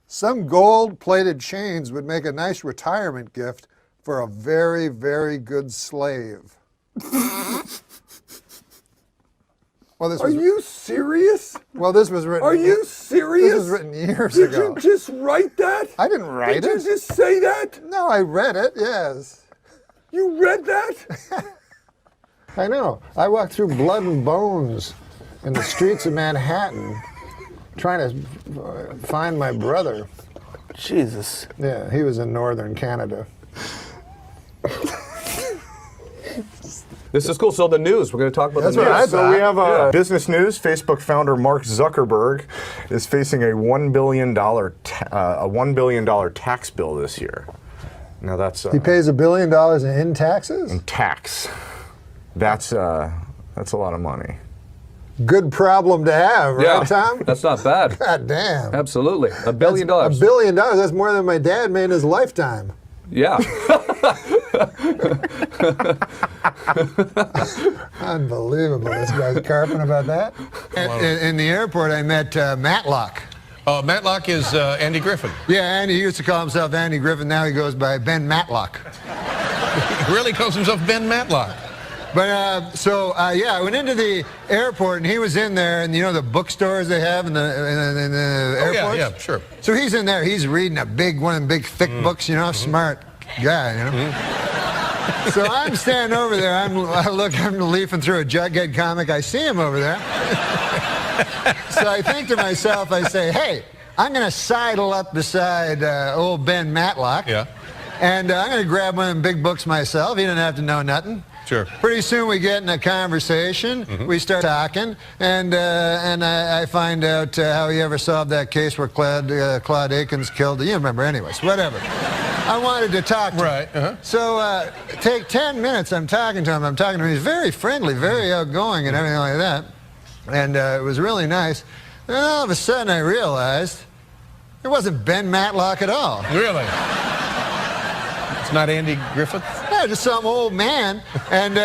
Some gold-plated chains would make a nice retirement gift for a very, very good slave. Well, Are you serious? Well, this was written. Are you serious? This was written years ago. Did you just write that? I didn't write it. Did you just say that? No, I read it, yes. You read that? I know. I walked through blood and bones in the streets of Manhattan trying to find my brother. Jesus. Yeah, he was in northern Canada. This is cool. So the news, we're going to talk about That's the news. what I So we have business news. Facebook founder Mark Zuckerberg is facing a $1 billion tax bill this year. Now that's He pays $1 billion in taxes? in tax. That's a lot of money. Good problem to have, right, Yeah, Tom? that's not bad. God damn. Absolutely. $1 billion. $1 billion, that's more than my dad made in his lifetime. Yeah. Unbelievable. This guy's carping about that. In the airport, I met Matlock. Matlock is Andy Griffin. Yeah, Andy, he used to call himself Andy Griffin. Now he goes by Ben Matlock. He really calls himself Ben Matlock. But yeah, I went into the airport and he was in there, and you know the bookstores they have in the airports? Yeah, sure. So he's in there. He's reading one of them big thick books. You know, smart guy. You know. So I'm standing over there. I'm leafing through a Jughead comic. I see him over there. So I think to myself, I say, hey, I'm going to sidle up beside old Ben Matlock. Yeah. And I'm going to grab one of them big books myself. He didn't have to know nothing. Sure. Pretty soon we get in a conversation. We start talking, and I find out how he ever solved that case where Claude Akins killed. You remember, anyways. Whatever. I wanted to talk to him. Right. So take 10 minutes. I'm talking to him. He's very friendly, very outgoing, and everything like that. And it was really nice. Then all of a sudden I realized it wasn't Ben Matlock at all. Really? It's not Andy Griffith? Yeah, just some old man. And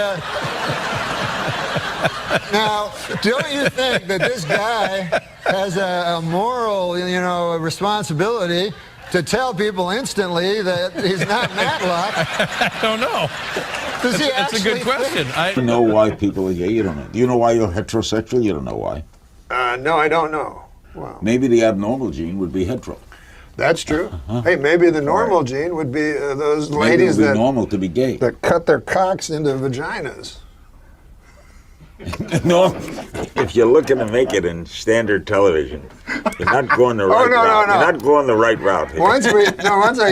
now, don't you think that this guy has a moral, responsibility to tell people instantly that he's not Matlock? I don't know. Does he That's a good actually question. I don't know why people are gay. You don't know. Do you know why you're heterosexual? You don't know why. No, I don't know. Wow. Maybe the abnormal gene would be hetero. That's true. Hey, maybe the normal gene would be those Maybe ladies it would be normal to be gay. that cut their cocks into vaginas. No, if you're looking to make it in standard television, you're not going the right route. No. You're not going the right route here. Once I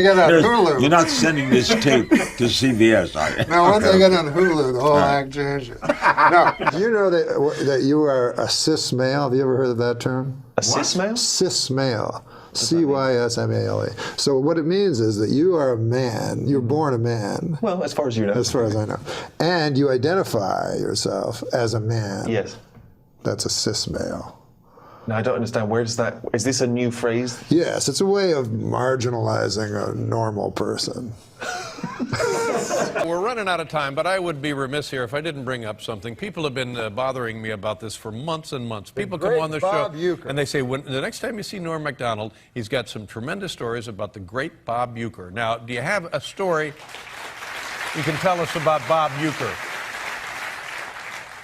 get on Hulu. You're not sending this tape to CBS, are you? No, once I get on Hulu, the whole act changes. No, do you know that you are a cis male? Have you ever heard of that term? A cis male? Cis male. C-Y-S-M-A-L-E. So what it means is that you are a man. You're born a man. Well, as far as you know. As far as I know. And you identify yourself as a man. Yes. That's a cis male. Now, I don't understand. Where does that... Is this a new phrase? Yes, it's a way of marginalizing a normal person. We're running out of time, but I would be remiss here if I didn't bring up something. People have been bothering me about this for months and months. People come on the Bob show Uecker. and they say, the next time you see Norm MacDonald, he's got some tremendous stories about the great Bob Uecker. Now, do you have a story you can tell us about Bob Uecker?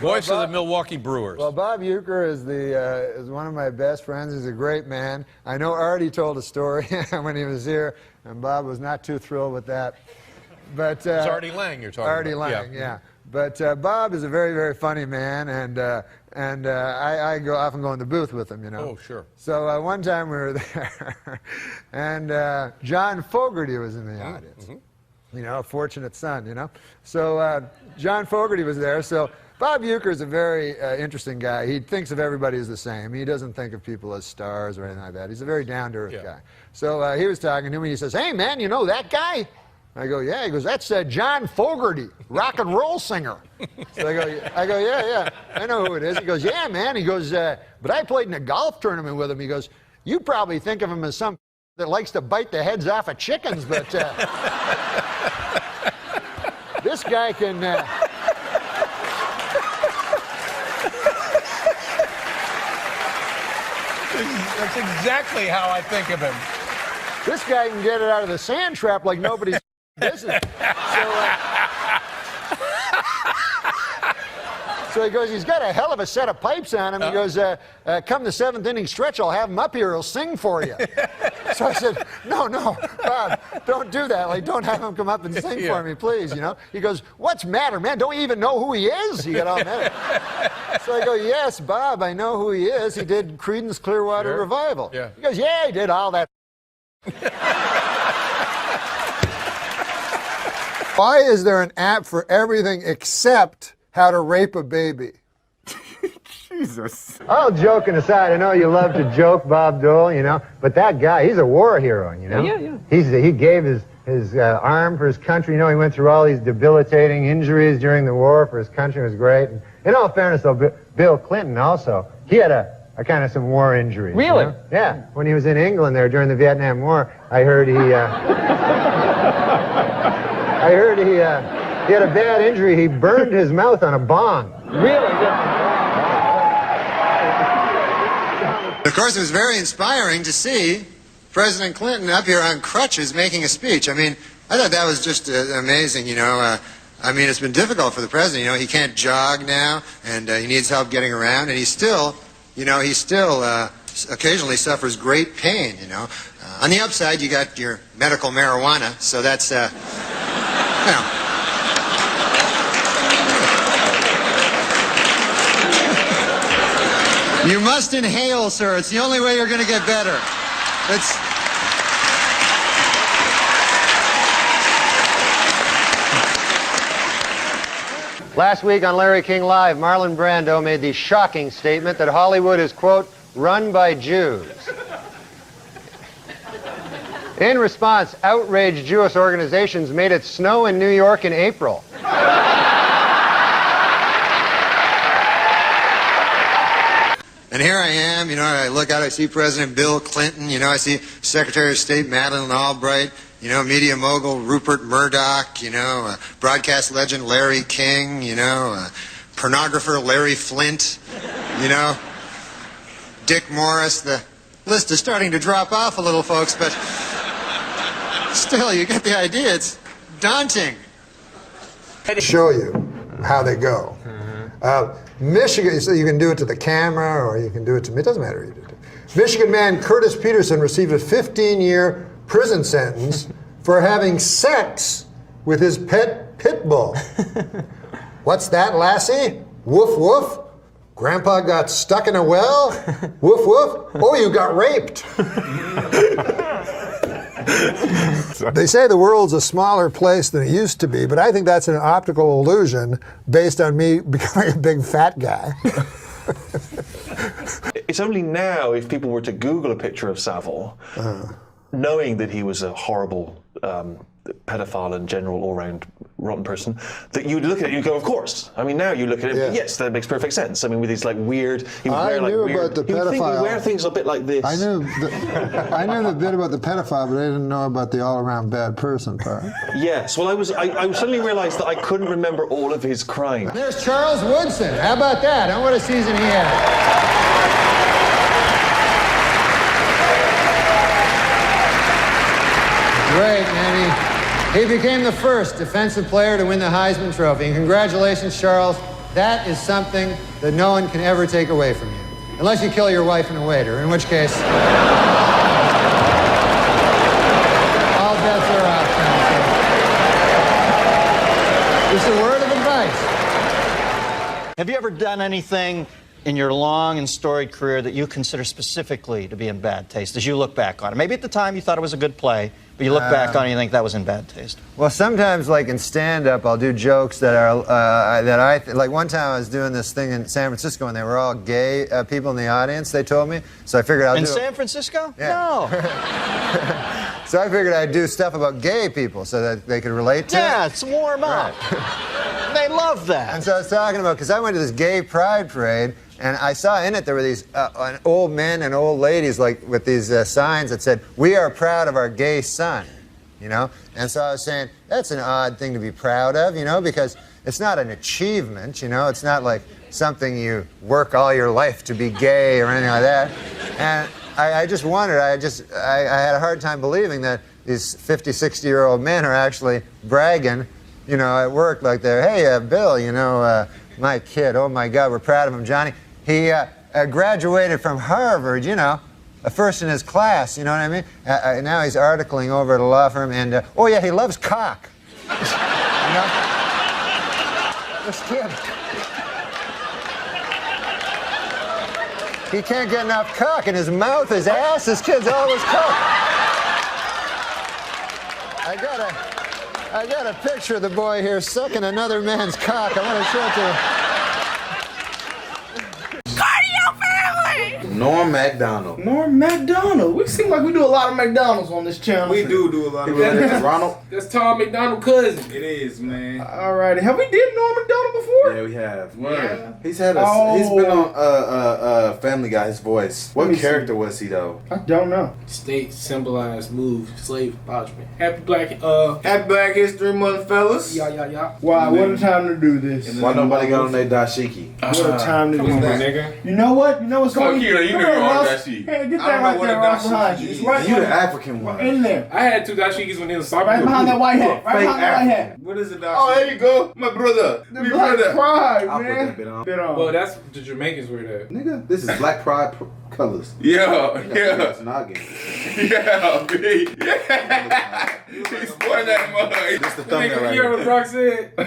Voice of the Milwaukee Brewers. Well, Bob Uecker is one of my best friends. He's a great man. I know Artie told a story when he was here, and Bob was not too thrilled with that. But It's Artie Lang you're talking Artie about. Lang, yeah. But Bob is a very, very funny man, and I often go in the booth with him, you know. Oh, sure. So one time we were there, and John Fogerty was in the audience. You know, a fortunate son, you know. So John Fogerty was there. So Bob Uecker is a very interesting guy. He thinks of everybody as the same. He doesn't think of people as stars or anything like that. He's a very down-to-earth guy. So he was talking to me. He says, "Hey, man, you know that guy?" I go, "Yeah." He goes, "That's John Fogerty, rock and roll singer." So I go, yeah, I know who it is. He goes, "Yeah, man." He goes, "But I played in a golf tournament with him." He goes, "You probably think of him as some that likes to bite the heads off of chickens, but this guy can." That's exactly how I think of him. This guy can get it out of the sand trap like nobody's business. So he goes, he's got a hell of a set of pipes on him. He goes, come the 7th inning stretch, I'll have him up here. He'll sing for you. So I said, no, Bob, don't do that. Like, don't have him come up and sing for me, please, you know. He goes, what's matter, man? Don't you even know who he is? He got all mad. So I go, yes, Bob, I know who he is. He did Creedence Clearwater Revival. Yeah. He goes, yeah, he did all that. Why is there an app for everything except how to rape a baby? Jesus. All joking aside, I know you love to joke, Bob Dole, you know, but that guy, he's a war hero, you know? Yeah. He gave his arm for his country. You know, he went through all these debilitating injuries during the war for his country. It was great. And in all fairness, though, Bill Clinton also, he had a kind of some war injuries. Really? You know? Yeah. When he was in England there during the Vietnam War, I heard he had a bad injury. He burned his mouth on a bong. Really? Of course, it was very inspiring to see President Clinton up here on crutches making a speech. I mean, I thought that was just amazing, you know. I mean, it's been difficult for the president. You know, he can't jog now, and he needs help getting around, and he still occasionally suffers great pain, you know. On the upside, you got your medical marijuana, so that's, you know. You must inhale, sir. It's the only way you're going to get better. Last week on Larry King Live, Marlon Brando made the shocking statement that Hollywood is, quote, run by Jews. In response, outraged Jewish organizations made it snow in New York in April. And here I am, you know, I look out, I see President Bill Clinton, you know, I see Secretary of State Madeleine Albright, you know, media mogul Rupert Murdoch, you know, broadcast legend Larry King, you know, pornographer Larry Flint, you know, Dick Morris. The list is starting to drop off a little, folks, but still, you get the idea. It's daunting. Show you how they go. Michigan, so you can do it to the camera or you can do it to me. It doesn't matter who you do it to. Michigan man Curtis Peterson received a 15-year prison sentence for having sex with his pet pit bull. What's that, lassie? Woof, woof. Grandpa got stuck in a well? Woof, woof. Oh, you got raped. They say the world's a smaller place than it used to be, but I think that's an optical illusion based on me becoming a big fat guy. It's only now, if people were to Google a picture of Savile, knowing that he was a horrible pedophile and general all-round rotten person, that you would look at it and you go, of course. I mean, now you look at it, yes, that makes perfect sense. I mean, with these like weird, he would wear like weird. About the pedophile. He would wear things a bit like this. I knew the bit about the pedophile, but I didn't know about the all-around bad person part. Yes, well, I suddenly realized that I couldn't remember all of his crimes. There's Charles Woodson. How about that? And what a season he had. Great, man. He became the first defensive player to win the Heisman Trophy. And congratulations, Charles. That is something that no one can ever take away from you. Unless you kill your wife and a waiter, in which case, all bets are off. Just a word of advice. Have you ever done anything in your long and storied career that you consider specifically to be in bad taste as you look back on it? Maybe at the time you thought it was a good play, but you look back on it and you think that was in bad taste. Well, sometimes, like in stand-up, I'll do jokes that are like one time I was doing this thing in San Francisco and they were all gay people in the audience. They told me, so I figured I'll do. In San Francisco? Yeah. No. So I figured I'd do stuff about gay people so that they could relate to it. Yeah, it's warm up. Right. They love that. And so I was talking about, because I went to this gay pride parade. And I saw in it there were these old men and old ladies like with these signs that said, "We are proud of our gay son," you know? And so I was saying, that's an odd thing to be proud of, you know, because it's not an achievement, you know? It's not like something you work all your life to be gay or anything like that. And I just wondered, I had a hard time believing that these 50, 60-year-old men are actually bragging, you know, at work like they're, hey, Bill, you know, my kid, oh my God, we're proud of him, Johnny. He graduated from Harvard, you know, first in his class, you know what I mean? Now he's articling over at a law firm, and, oh yeah, he loves cock. You know? This kid. He can't get enough cock in his mouth, his ass, this kid's always cock. I got a picture of the boy here sucking another man's cock. I want to show it to you. Cardio family! Norm MacDonald. Norm MacDonald. We seem like we do a lot of McDonald's on this channel. We do a lot of McDonald's. Ronald? That's Tom McDonald cousin. It is, man. Alright, have we did Norm MacDonald before? Yeah, we have. Yeah. He's had he's been on Family Guy, his voice. What character was he though? I don't know. State symbolized move, slave abolishment. Happy Black History Month, fellas. Yeah. Wow, what a time to do this. Why nobody got on their dashiki? What a time to do Come on, this. nigga. You know what? You know what's Come on, funny? Kira, you know you're on dashiki. Hey, get that right there, right behind you. It's right You the there. African one. In there. I had 2 dashikis when they was Right behind that white hat. Right Fake behind that white hat. What is a dashiki? Oh, there you go, my brother. The Black Pride, I'll put man. that bit on. Well, that's the Jamaicans wear that. Nigga, this is Black Pride colors. Yeah. It's noggin. Yeah, B. He's pouring that mud. This the thumbnail right You heard here. what Brock said? The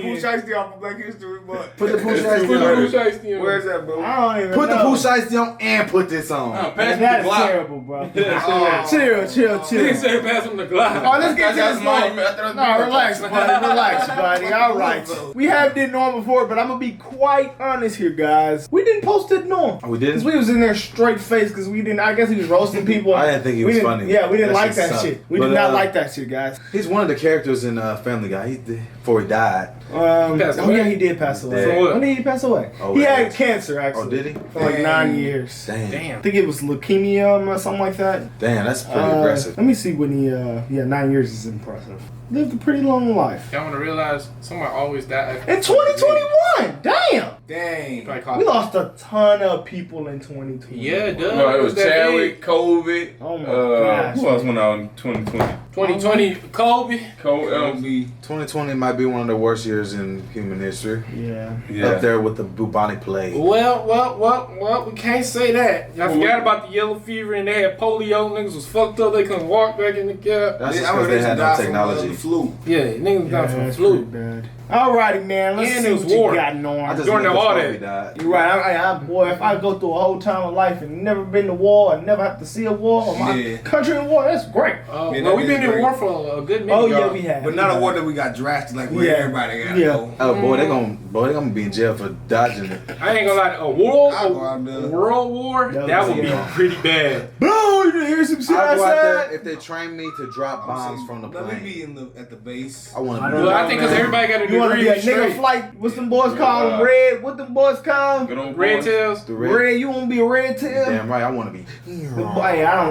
Pooh Shiesty off of Black History Month. Put the Pooh Shiesty Put the on. Pooh Shiesty on. Where's that, bro? I don't even Put the know. Pooh Shiesty on and put this on. Pass me the That is Glock. terrible, bro. Yeah, Chill. He didn't say pass him the Glock. Oh, let's get to this one. No, relax, buddy. All right. We have did Norm before, but I'm gonna be quite honest here, guys. We didn't post it Norm. Oh, we didn't? Because we was in there straight face because we didn't. I guess he was roasting people. I didn't think he was funny. Yeah, we didn't That like shit that sucked. shit. We But, did not like that shit, guys. He's one of the characters in Family Guy. Before he died. passed away? Yeah, he did pass away. Dead. When did he pass away? Oh, he yeah. had cancer, actually. Oh, did he? For like 9 years. Damn. I think it was leukemia or something like that. Damn, that's pretty aggressive. Let me see when he. Yeah, 9 years is impressive. Lived a pretty long life. Y'all want to realize somebody always died. In 2021, damn. Dang. We lost a ton of people in 2020. Yeah, duh. No, it was that Chadwick, COVID. Oh my gosh. Who else went out in 2020? 2020, Kobe. Kobe. 2020 might be one of the worst years in human history. Yeah. Up there with the bubonic plague. Well, we can't say that. Y'all forgot about the yellow fever and they had polio. Niggas was fucked up. They couldn't walk back in the cab. That's just because they had no technology. Yeah, niggas died from flu. Bad. Alrighty, man. Let's And see it was what you war. got, Norm. I just During knew the war Kobe day. died. You're right. Boy, if I go through a whole time of life and never been to war and never have to see a war or my country in war, that's great. Well, we've been in war for a good minute. Oh, yeah, y'all. we have. But not a war that we got drafted like where everybody got to go. Oh boy, they gonna be in jail for dodging it. I ain't gonna lie, a world war, that would be pretty bad. Bro, you hear some shit I'll go out I there said? if they train me to drop bombs from the Let me plane. be at the base. I want to. Well, I think because everybody got a You want to degree be a nigga straight. flight? What's them boys call them? Red? What them boys call them? Good old Red boys. tails. The red. Red? You want to be a red tail? Damn right, I want to be. Hey, I don't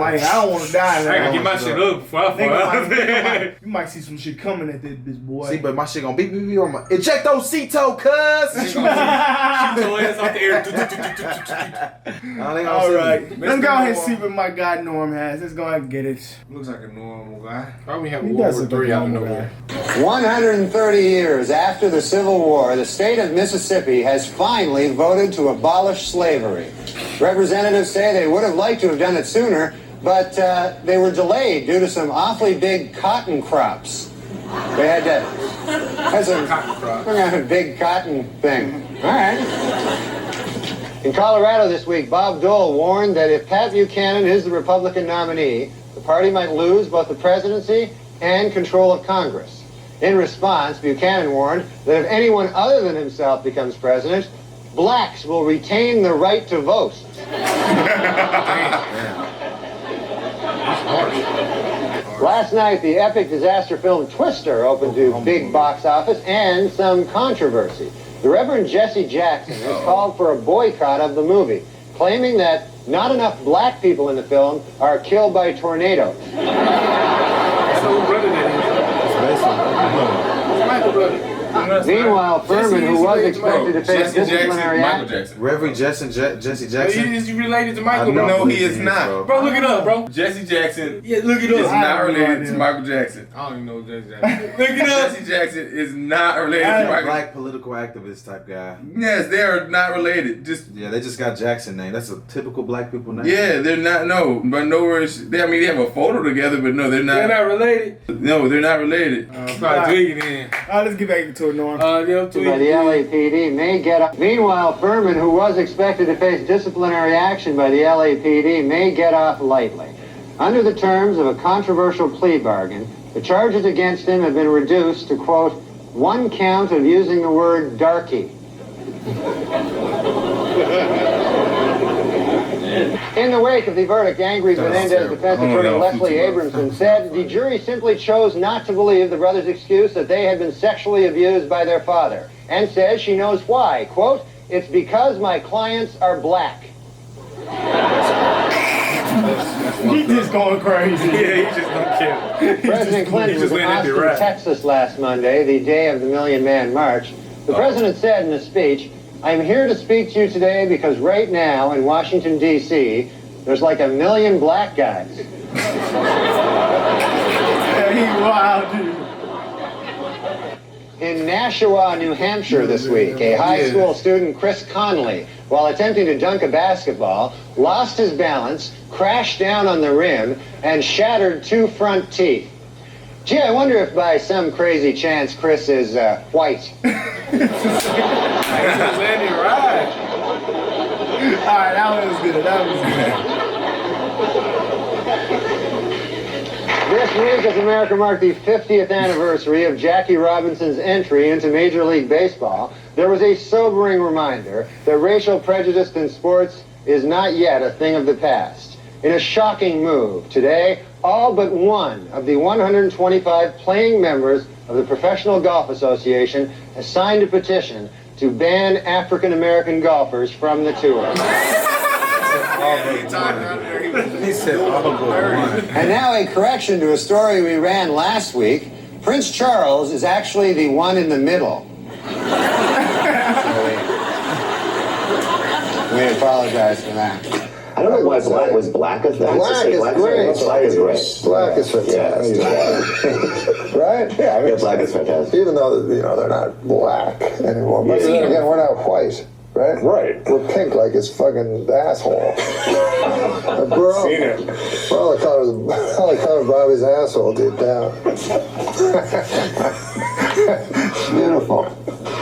want to die. I gotta get my shit up before I fall. You might see some shit coming at this bitch, boy. See, but my shit gonna beep beep beep on my ejectocito, cuz. Shoot your ass off the air. All right, let's go ahead and see what my guy Norm has. Let's go ahead and get it. Looks like a normal guy. Probably have He World does War look like III a out of normal nowhere. 130 years after the Civil War, the state of Mississippi has finally voted to abolish slavery. Representatives say they would have liked to have done it sooner, but they were delayed due to some awfully big cotton crops. They had a big cotton thing. All right. In Colorado this week, Bob Dole warned that if Pat Buchanan is the Republican nominee, the party might lose both the presidency and control of Congress. In response, Buchanan warned that if anyone other than himself becomes president, blacks will retain the right to vote. Last night, the epic disaster film Twister opened to big box office and some controversy. The Reverend Jesse Jackson has called for a boycott of the movie, claiming that not enough black people in the film are killed by tornadoes. That's the little brother that is. It's my little brother. Meanwhile, Furman, who was expected to face disciplinary action. Reverend Jesse Jackson. Is he related to Michael? No, he is not. Bro, look it up, bro. Jesse Jackson Yeah, look it is up. not related to Michael Jackson. I don't even know Jesse Jackson. Look it up. Jesse Jackson is not related to Michael. Black political activist type guy. Yes, they are not related. Yeah, they just got Jackson name. That's a typical black people name. Yeah, they're not. No, but nowhere. They have a photo together, but no, they're not. They're not related. No, they're not related. Probably tweaking in. All right, let's get back to it, Norm. By the LAPD may get up. Meanwhile, Furman, who was expected to face disciplinary action by the LAPD, may get off lightly. Under the terms of a controversial plea bargain, the charges against him have been reduced to, quote, 1 count of using the word darky. In the wake of the verdict, angry Menendez defense attorney Leslie Abramson said the jury simply chose not to believe the brothers' excuse that they had been sexually abused by their father, and says she knows why. Quote, "It's because my clients are black." He just going crazy. Yeah, he just don't care. President Clinton was in Austin, Texas last Monday, the day of the Million Man March. The president said in a speech, "I'm here to speak to you today because right now in Washington, D.C., there's like 1 million black guys." Yeah, he wild, dude. In Nashua, New Hampshire this week, a high school student, Chris Conley, while attempting to dunk a basketball, lost his balance, crashed down on the rim, and shattered 2 front teeth. Gee, I wonder if by some crazy chance Chris is white. Randy right. All right, that was good. That was This week, as America marked the 50th anniversary of Jackie Robinson's entry into Major League Baseball, there was a sobering reminder that racial prejudice in sports is not yet a thing of the past. In a shocking move, today, all but one of the 125 playing members of the Professional Golf Association has signed a petition to ban African American golfers from the tour. He said all but one. And now a correction to a story we ran last week. Prince Charles is actually the one in the middle. We apologize for that. I don't know why black was black as that. Black is great. Black is great. Black is fantastic. Right? Yeah, I mean, black is fantastic. Even though, they're not black anymore. But then again, we're not white. Right? Right. We're pink like his fucking asshole. Bro, Seen it. All the color of Bobby's asshole deep down. Beautiful.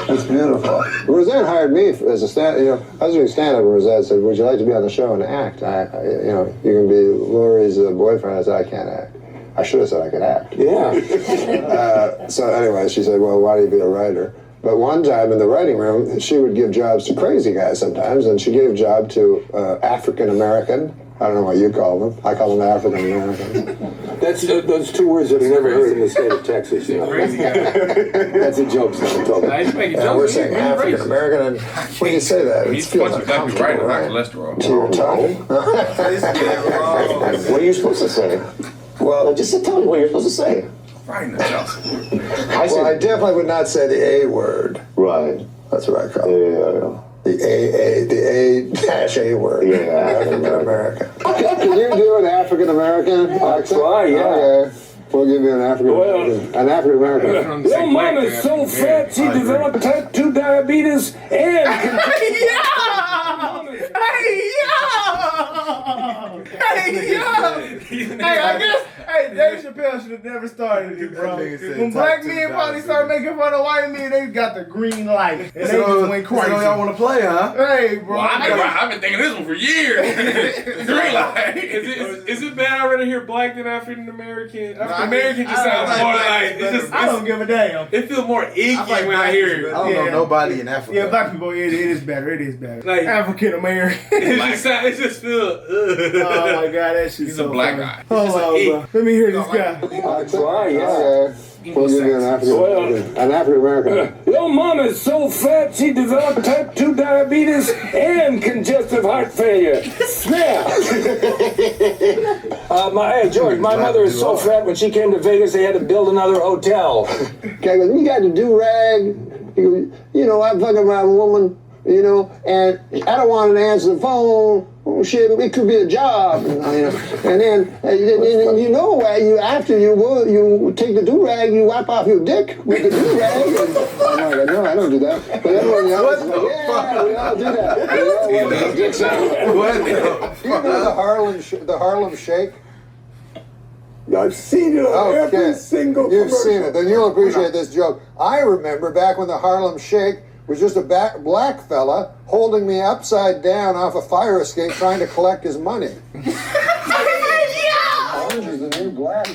It's beautiful. Roseanne hired me as a stand. I was doing stand-up, and Roseanne said, "Would you like to be on the show and act? You can be Lori's boyfriend." I said, "I can't act." I should have said I could act. Yeah. So anyway, she said, "Well, why don't you be a writer?" But one time in the writing room, she would give jobs to crazy guys sometimes, and she gave a job to African American. I don't know what you call them. I call them African American. That's those 2 words that are never heard in the state of Texas. Crazy guy. That's a joke, son. We're saying African American, and when you say that, it feels uncomfortable, right? Cholesterol. To your tongue. What are you supposed to say? Well, just tell me what you're supposed to say. Right in the house. Well, I definitely would not say the A word. Right. That's what I call it. Yeah. The A-A word. Yeah. African American. Can you do an African American accent? Try, yeah. Okay. We'll give you an African American. Your mom is so fat she developed type 2 diabetes and Hey, I guess. Hey, Dave Chappelle should have never started it, bro. When black men finally started making fun of white men, they got the green light. And they just went crazy. So y'all want to play, huh? Hey, bro. Well, I've been thinking this one for years. Green light. Is it bad already to hear black than African American? African American just sounds more like I don't give a damn. It feels more icky when I hear it. I don't know nobody in Africa. Yeah, black people, it is better. It is better. Like African American. It just feels. Oh my god, that shit's He's so a black funny. guy. Hold on, bro. Let me hear this guy. Try, yeah. We'll give you an African American. Your mom is so fat she developed type 2 diabetes and congestive heart failure. Snap! Hey, George, my mother is so fat when she came to Vegas they had to build another hotel. Okay, you got the do-rag. You know, I'm fucking around a woman, you know, and I don't want to answer the phone. Oh, shit, it could be a job, you know. And then, you know, after you take the do-rag, you wipe off your dick with the do-rag. And, no, I don't do that. But everyone else is like, yeah, we all do that. We all wipe our dicks out. Do you know the Harlem Shake? I've seen it on every single commercial. You've seen it. Then you'll appreciate this joke. I remember back when the Harlem Shake was just a black fella holding me upside down off a fire escape trying to collect his money. Orange is the new black.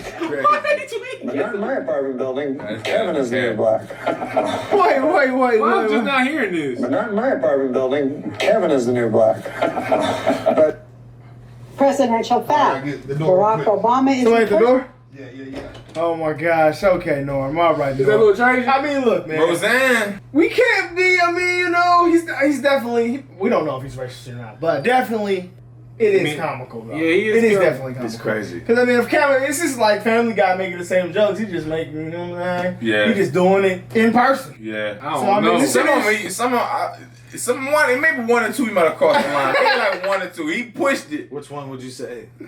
But not in my apartment building. Kevin is the new black. Wait. I'm just not hearing this. But not in my apartment building. Kevin is the new black. But presidential fact. Barack Obama is Somebody at the door? Yeah. Oh my gosh. Okay, Norm. All right, Is that a little change? I mean, look, man. Roseanne. We can't be. I mean, you know, he's definitely. We don't know if he's racist or not, but definitely, it is comical though. Yeah, he is. It is definitely comical. It's crazy. Because I mean, if Kevin, it's just like Family Guy making the same jokes. He just making, you know what I'm saying? Yeah. He just doing it in person. Yeah. I don't know. Maybe one or two he might have crossed the line. Maybe like one or two. He pushed it. Which one would you say? The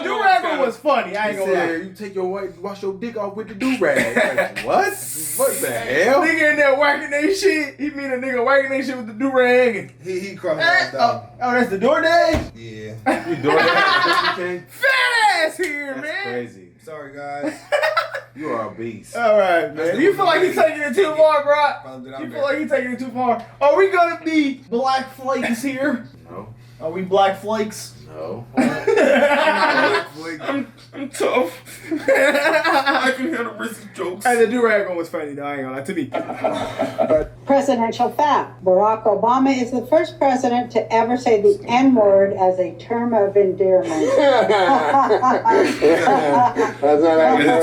do-rag was funny. I ain't gonna lie. You take your wash your dick off with the do-rag. Like, what? What the hell? Nigga in there whacking that shit. He mean a nigga whacking that shit with the do-rag. And, He crossed oh, that's the DoorDash? Yeah. You DoorDash? Fat ass here, That's man. crazy. Sorry, guys. You are a beast. All right, man. Do you feel like he's taking it too far, Brock? You feel like he's taking it too far? Are we gonna be black flakes here? No. Are we black flakes? No. I'm tough. I can hear the racist jokes. Hey, the do-rag one was funny, though. I ain't gonna lie to me. presidential fact. Barack Obama is the first president to ever say the N-word as a term of endearment. It's a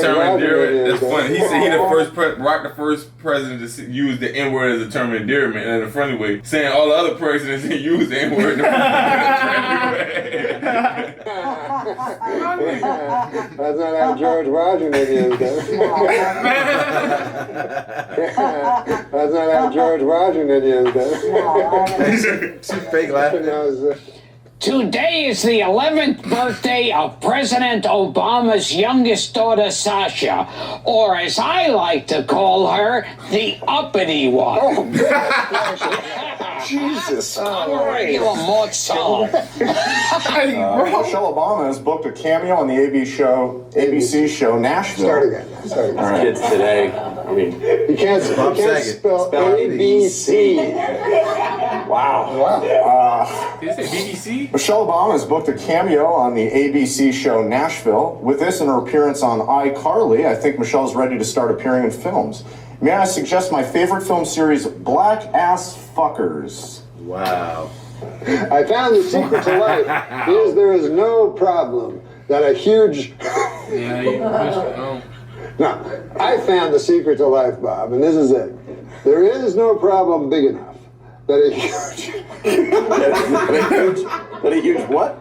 term of endearment. That's funny. He said he Barack the first president to use the N-word as a term of endearment in a friendly way, saying all the other presidents didn't use the N-word in a friendly way. That's not how George Washington used it. That's not how George Washington used it. She fake laughing. Today is the 11th birthday of President Obama's youngest daughter, Sasha, or as I like to call her, the uppity one. Jesus. Regular Mozart. Michelle Obama has booked a cameo on the ABC show Nashville. Start again. All right. Kids today, I mean, You can't spell ABC. Wow. Did you say BBC? Michelle Obama has booked a cameo on the ABC show Nashville. With this and her appearance on iCarly, I think Michelle's ready to start appearing in films. May I suggest my favorite film series, Black Ass Fuckers? wow. I found the secret to life is there is no problem that a huge... Yeah, you No, I found the secret to life, Bob, and this is it. There is no problem big enough that a huge... That a huge what?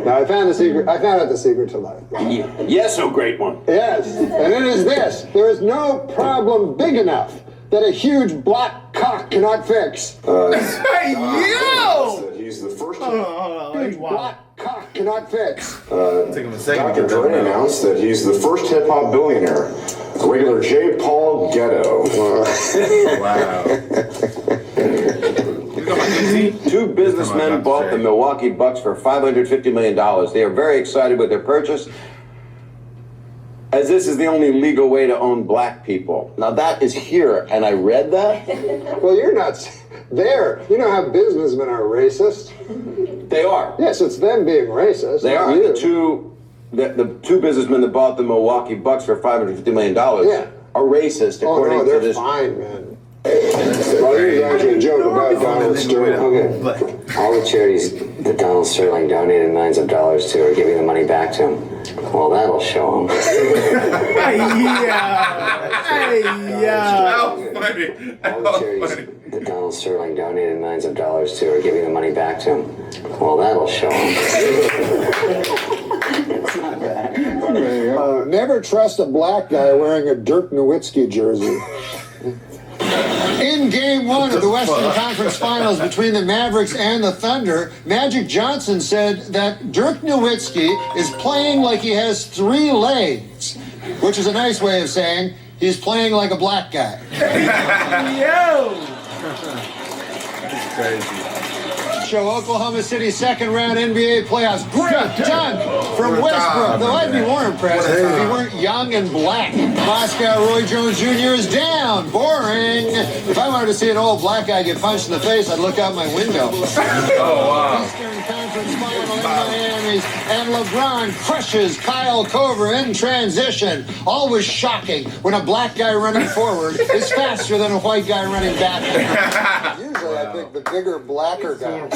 No, I found out the secret to life. Yes, oh great one. Yes, and it is this. There is no problem big enough that a huge black cock cannot fix. Hey, yo! He's the first. Huge black cock cannot fix. Take him a second to Dr. get that Dre down. announced that he's the first hip hop billionaire. Regular J. Paul Ghetto. Wow. Two businessmen bought the Milwaukee Bucks for $550 million. They are very excited with their purchase, as this is the only legal way to own black people. Now that is here, and I read that. Well, you're not there. You know how businessmen are racist? They are. Yes, it's them being racist. They not are. you. The two businessmen that bought the Milwaukee Bucks for $550 million are racist, according no, they're to this. fine, man. Well, here's actually a joke about Donald Sterling. All the charities that Donald Sterling donated millions of dollars to are giving the money back to him. Well, that'll show him. Hey, That was funny. All the charities that Donald Sterling donated millions of dollars to are giving the money back to him. Well, that'll show him. Never trust a black guy wearing a Dirk Nowitzki jersey. In Game 1 of the Western Conference Finals between the Mavericks and the Thunder, Magic Johnson said that Dirk Nowitzki is playing like he has 3 legs, which is a nice way of saying he's playing like a black guy. Yo! That's crazy. Show Oklahoma City second round NBA playoffs. Great dunk from Westbrook. Though I'd be more impressed if he weren't young and black. Moscow Roy Jones Jr. is down. Boring. If I wanted to see an old black guy get punched in the face, I'd look out my window. Oh, wow. Eastern Conference final in Miami, and LeBron crushes Kyle Korver in transition. Always shocking when a black guy running forward is faster than a white guy running back. Usually I pick the bigger, blacker guy.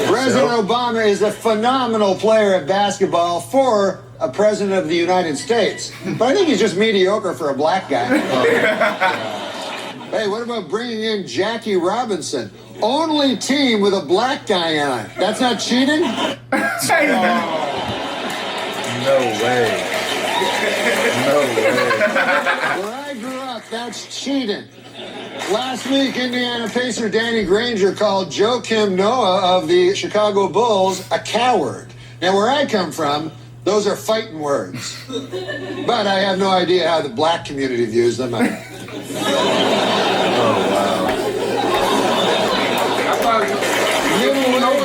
President Obama is a phenomenal player at basketball for a president of the United States. But I think he's just mediocre for a black guy. Hey, what about bringing in Jackie Robinson? Only team with a black guy on it. That's not cheating? No way. No way. Where I grew up, that's cheating. Last week, Indiana Pacer Danny Granger called Joakim Noah of the Chicago Bulls a coward. Now, where I come from, those are fighting words. But I have no idea how the black community views them. Middleweight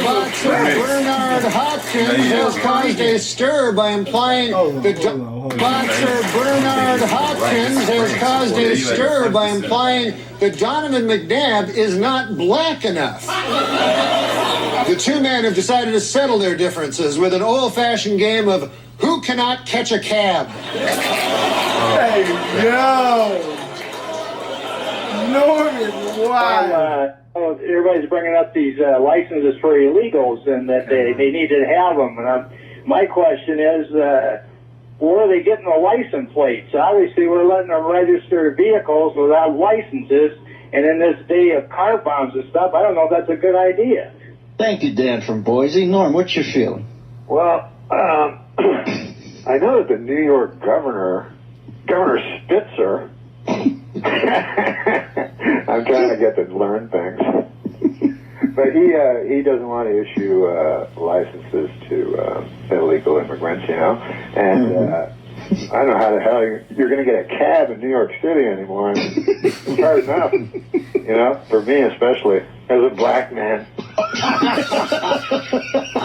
boxer Bernard Hopkins has caused a stir by implying that Donovan McNabb is not black enough. The two men have decided to settle their differences with an old-fashioned game of who cannot catch a cab. Hey, yo! Norman, why? Everybody's bringing up these licenses for illegals and that they need to have them. And my question is, where are they getting the license plates? Obviously, we're letting them register vehicles without licenses. And in this day of car bombs and stuff, I don't know if that's a good idea. Thank you, Dan from Boise. Norm, what's your feeling? Well, I know that the New York Governor Spitzer, I'm trying to get to learn things, but he doesn't want to issue licenses to illegal immigrants, you know, and I don't know how the hell you're going to get a cab in New York City anymore. It's hard enough, you know, for me especially as a black man.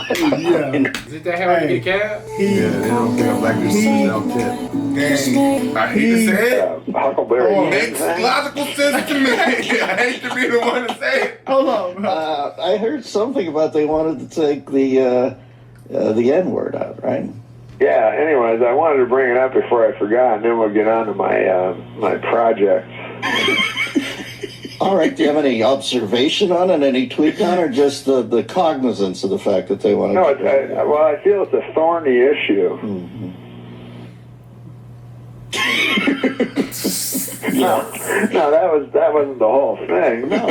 Is it that hard to get a cab? Yeah, they don't think I'm black. They're self kid. I hate to say it. Huckleberry. Makes logical sense to me. I hate to be the one to say it. Hold on. I heard something about they wanted to take the N-word out, right? Yeah, anyways, I wanted to bring it up before I forgot, and then we'll get on to my my project. All right, do you have any observation on it, any tweak on it, or just the cognizance of the fact that they want to... No, I feel it's a thorny issue. Mm-hmm. No, that wasn't the whole thing. No.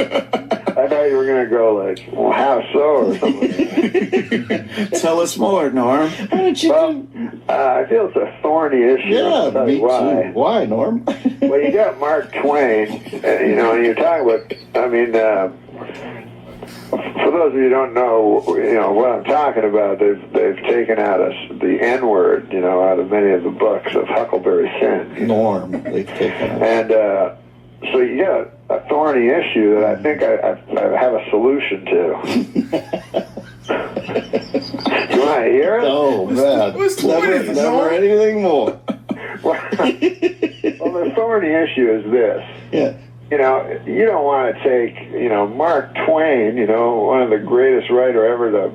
I thought you were going to go like, well, how so, or something. Tell us more, Norm. I feel it's a thorny issue. Yeah, me why. too. Why, Norm? Well, you got Mark Twain, you know, and you're talking about, I mean, for those of you who don't know, you know, what I'm talking about, they've taken out the N-word, you know, out of many of the books of Huckleberry Finn. Norm, they've taken out. And so you got a thorny issue that I think I have a solution to. You want to hear it? Oh, man. Never anything more. Well, the thorny issue is this. Yeah. You know, you don't want to take, you know, Mark Twain, you know, one of the greatest writer ever to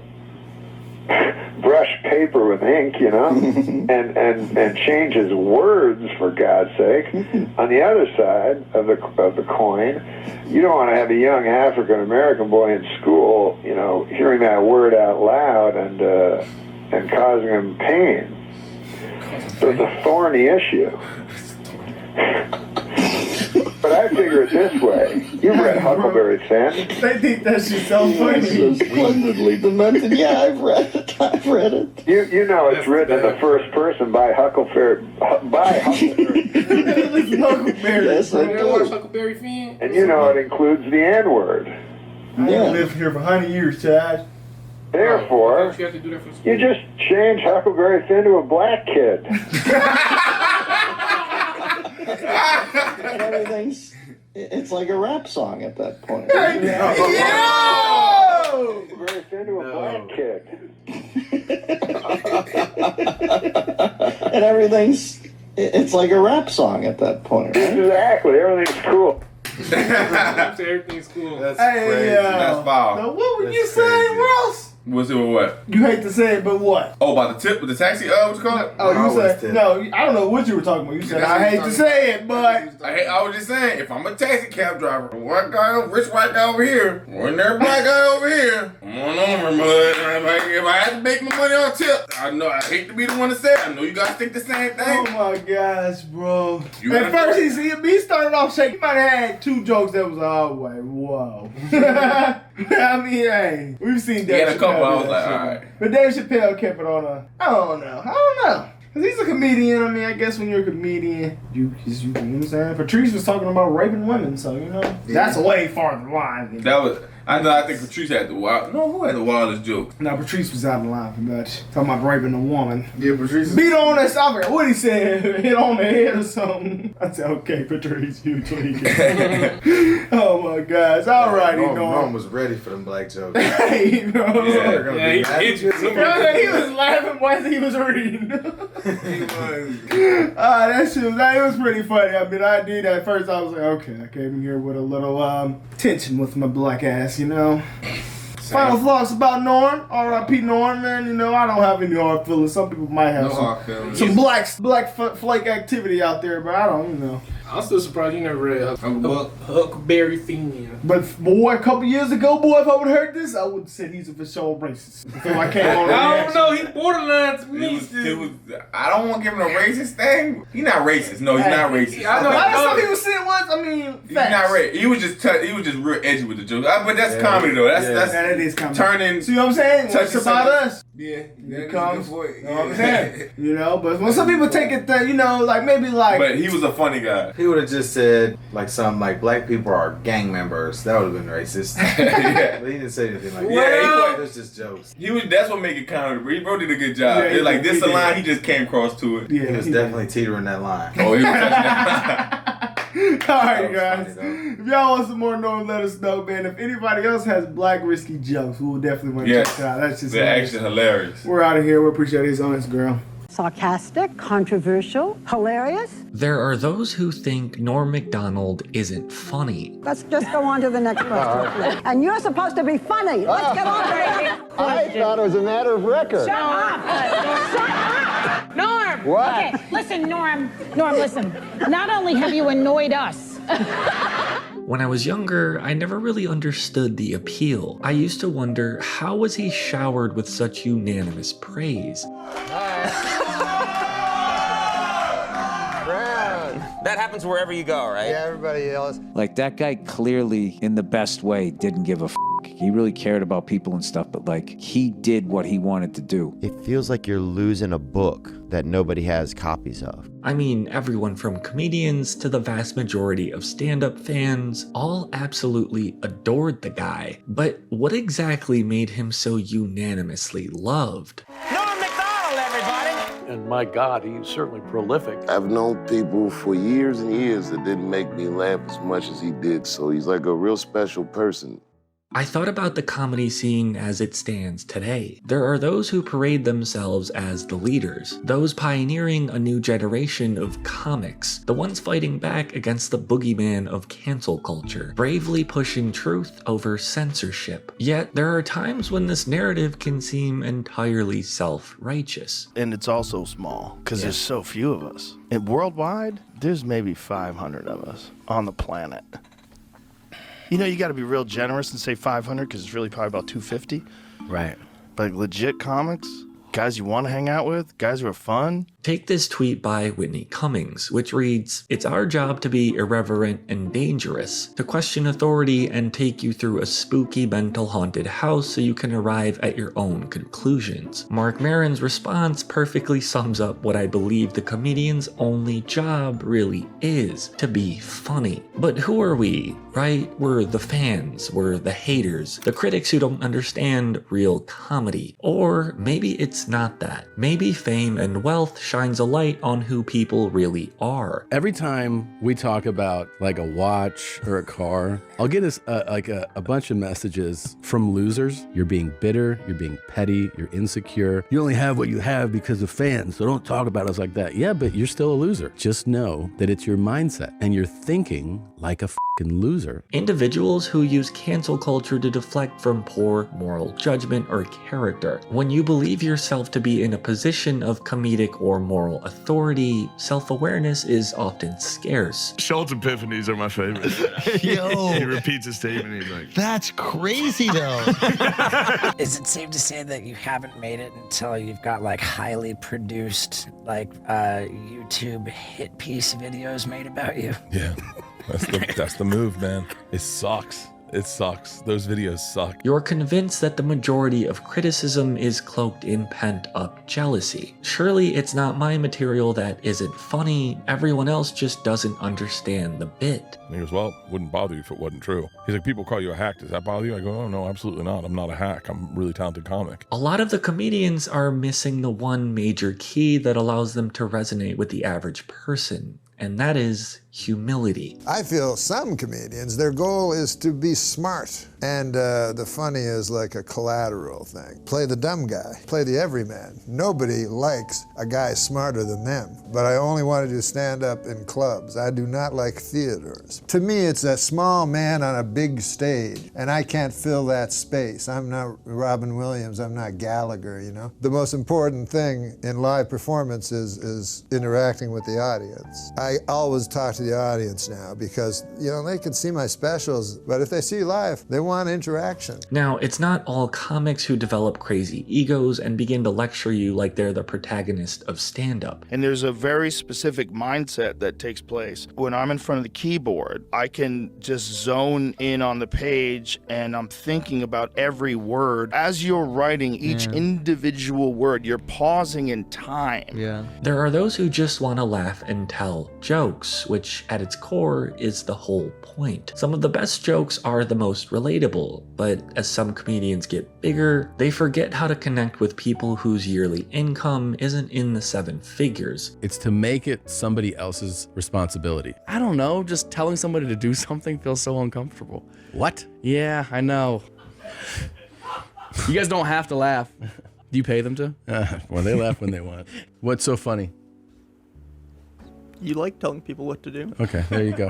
brush paper with ink, you know, and changes words, for God's sake. On the other side of the coin, you don't want to have a young African American boy in school, you know, hearing that word out loud and causing him pain. So it's a thorny issue. But I figure it this way. You've read Huckleberry Finn. They think that shit's so funny. So splendidly demented. Yeah, I've read it. You know it's written in the first person by Huckleberry. Yes, You ever watch Huckleberry Finn? And you know it includes the N-word. I ain't lived here for 100 years, Chad. Therefore, You have to do that for school. you just change Huckleberry Finn to a black kid. And everything's, it's like a rap song at that point. Huckleberry Finn to a black kid. And everything's, it's like a rap song at that point, right? Exactly, everything's cool. Everything's cool. That's Hey, crazy. That's foul. Now, what were That's you saying, crazy. Ross? What's it with what? You hate to say it, but what? Oh, about the tip with the taxi? What you call it? Oh, you said, no, I don't know what you were talking about. You said, I hate to say it, but. I was just saying, if I'm a taxi cab driver, white guy, rich white guy over here, ordinary black guy over here, I'm on over, mud. If I had to make my money on tip, I know I hate to be the one to say it. I know you guys think the same thing. Oh my gosh, bro. You At first, he started off shaking. He might have had 2 jokes that was, oh, wait, whoa. I mean, hey, we've seen Dave He had a couple, Chappelle I was do like, that shit. all right. But Dave Chappelle kept it on a, I don't know. Because he's a comedian. I mean, I guess when you're a comedian, you know what I'm saying? Patrice was talking about raping women, so, you know, that's way farther line. That was, I think Patrice had the wild, no, who had the wildest joke? No, Patrice was out of line for that. Talking about raping a woman. Yeah, Patrice. Beat on that stop. What he said? Hit on the head or something. I said, okay, Patrice, you tweaking. Oh my gosh. Alrighty, Norm was ready for them black jokes. Hey, you know. Yeah, He was laughing while he was reading. That shit was pretty funny. I mean, I did at first. I was like, okay, I came in here with a little tension with my black ass, you know. Final thoughts about Norm. R.I.P. Norm, man. You know, I don't have any hard feelings. Some people might have some black flake activity out there, but I don't, you know. I'm still surprised you never read Huckleberry Finn. But boy, a couple years ago, boy, if I would have heard this, I would have said he's a for sure racist. If I came on I don't know, he borderline to me. I don't want to give him a racist thing. He's not racist. No, he's not racist. I know. Some people said once. I mean, he's not racist. He was just real edgy with the jokes. But that's comedy though. That is comedy. Turning. See what I'm saying? It's about us. Yeah, It comes. You know what I'm saying? You know, but when some people take it, you know, like maybe like. But he was a funny guy. He would have just said like something like black people are gang members. That would have been racist. Yeah. But he didn't say anything like that. Yeah, it was just jokes. That's what made it comedy. But he wrote it a good job. Yeah, Like this he a did. line he just came across to it. Yeah, He was definitely teetering that line. Oh, he was touching that. Alright, guys. If y'all want some more Norm, let us know, man. If anybody else has black risky jokes, we will definitely want to check it out. That's just they're actually hilarious. We're out of here. We appreciate his honest girl. Sarcastic, controversial, hilarious. There are those who think Norm MacDonald isn't funny. Let's just go on to the next question. And you're supposed to be funny. Let's get on to the next I question. thought it was a matter of record. Shut up! Shut up! Norm! What? Okay, listen, Norm, listen. Not only have you annoyed us. When I was younger, I never really understood the appeal. I used to wonder, how was he showered with such unanimous praise? That happens wherever you go, right? Yeah, everybody yells. Like, that guy clearly, in the best way, didn't give a f***. He really cared about people and stuff, but, like, he did what he wanted to do. It feels like you're losing a book that nobody has copies of. I mean, everyone from comedians to the vast majority of stand-up fans all absolutely adored the guy. But what exactly made him so unanimously loved? Norm MacDonald, everybody! And my God, he's certainly prolific. I've known people for years and years that didn't make me laugh as much as he did, so he's like a real special person. I thought about the comedy scene as it stands today. There are those who parade themselves as the leaders, those pioneering a new generation of comics, the ones fighting back against the boogeyman of cancel culture, bravely pushing truth over censorship. Yet there are times when this narrative can seem entirely self-righteous. And it's also small, because there's so few of us. And worldwide, there's maybe 500 of us on the planet. You know, you got to be real generous and say 500 because it's really probably about 250. Right. But like, legit comics, guys you want to hang out with, guys who are fun. Take this tweet by Whitney Cummings, which reads, "It's our job to be irreverent and dangerous, to question authority and take you through a spooky mental haunted house so you can arrive at your own conclusions." Mark Maron's response perfectly sums up what I believe the comedian's only job really is, to be funny. But who are we, right? We're the fans, we're the haters, the critics who don't understand real comedy. Or maybe it's not that. Maybe fame and wealth shines a light on who people really are. Every time we talk about like a watch or a car, I'll get a bunch of messages from losers. You're being bitter, you're being petty, you're insecure. You only have what you have because of fans, so don't talk about us like that. Yeah, but you're still a loser. Just know that it's your mindset and you're thinking like a fucking loser. Individuals who use cancel culture to deflect from poor moral judgment or character. When you believe yourself to be in a position of comedic or moral authority, self-awareness is often scarce. Schultz epiphanies are my favorite. Yo. He repeats a statement, he's like, That's crazy though. Is it safe to say that you haven't made it until you've got like highly produced like YouTube hit piece videos made about you? yeah, that's the move, man. It sucks. It sucks. Those videos suck. You're convinced that the majority of criticism is cloaked in pent-up jealousy. Surely it's not my material that isn't funny, everyone else just doesn't understand the bit. And he goes, well, wouldn't bother you if it wasn't true. He's like, people call you a hack, does that bother you? I go, oh no, absolutely not. I'm not a hack. I'm a really talented comic. A lot of the comedians are missing the one major key that allows them to resonate with the average person, and that is humility. I feel some comedians, their goal is to be smart. And the funny is like a collateral thing. Play the dumb guy, play the everyman. Nobody likes a guy smarter than them. But I only want to do stand-up in clubs. I do not like theaters. To me, it's a small man on a big stage, and I can't fill that space. I'm not Robin Williams, I'm not Gallagher, you know? The most important thing in live performance is interacting with the audience. I always talk to the audience now because, you know, they can see my specials, but if they see you live, they want interaction. Now, it's not all comics who develop crazy egos and begin to lecture you like they're the protagonist of stand-up. And there's a very specific mindset that takes place. When I'm in front of the keyboard, I can just zone in on the page and I'm thinking about every word. As you're writing each individual word, you're pausing in time. Yeah. There are those who just want to laugh and tell jokes, which at its core is the whole point. Some of the best jokes are the most relatable, but as some comedians get bigger, they forget how to connect with people whose yearly income isn't in the 7 figures. It's to make it somebody else's responsibility. I don't know, just telling somebody to do something feels so uncomfortable. What? Yeah, I know. You guys don't have to laugh. Do you pay them to? Well, they laugh when they want. What's so funny? You like telling people what to do. Okay, there you go.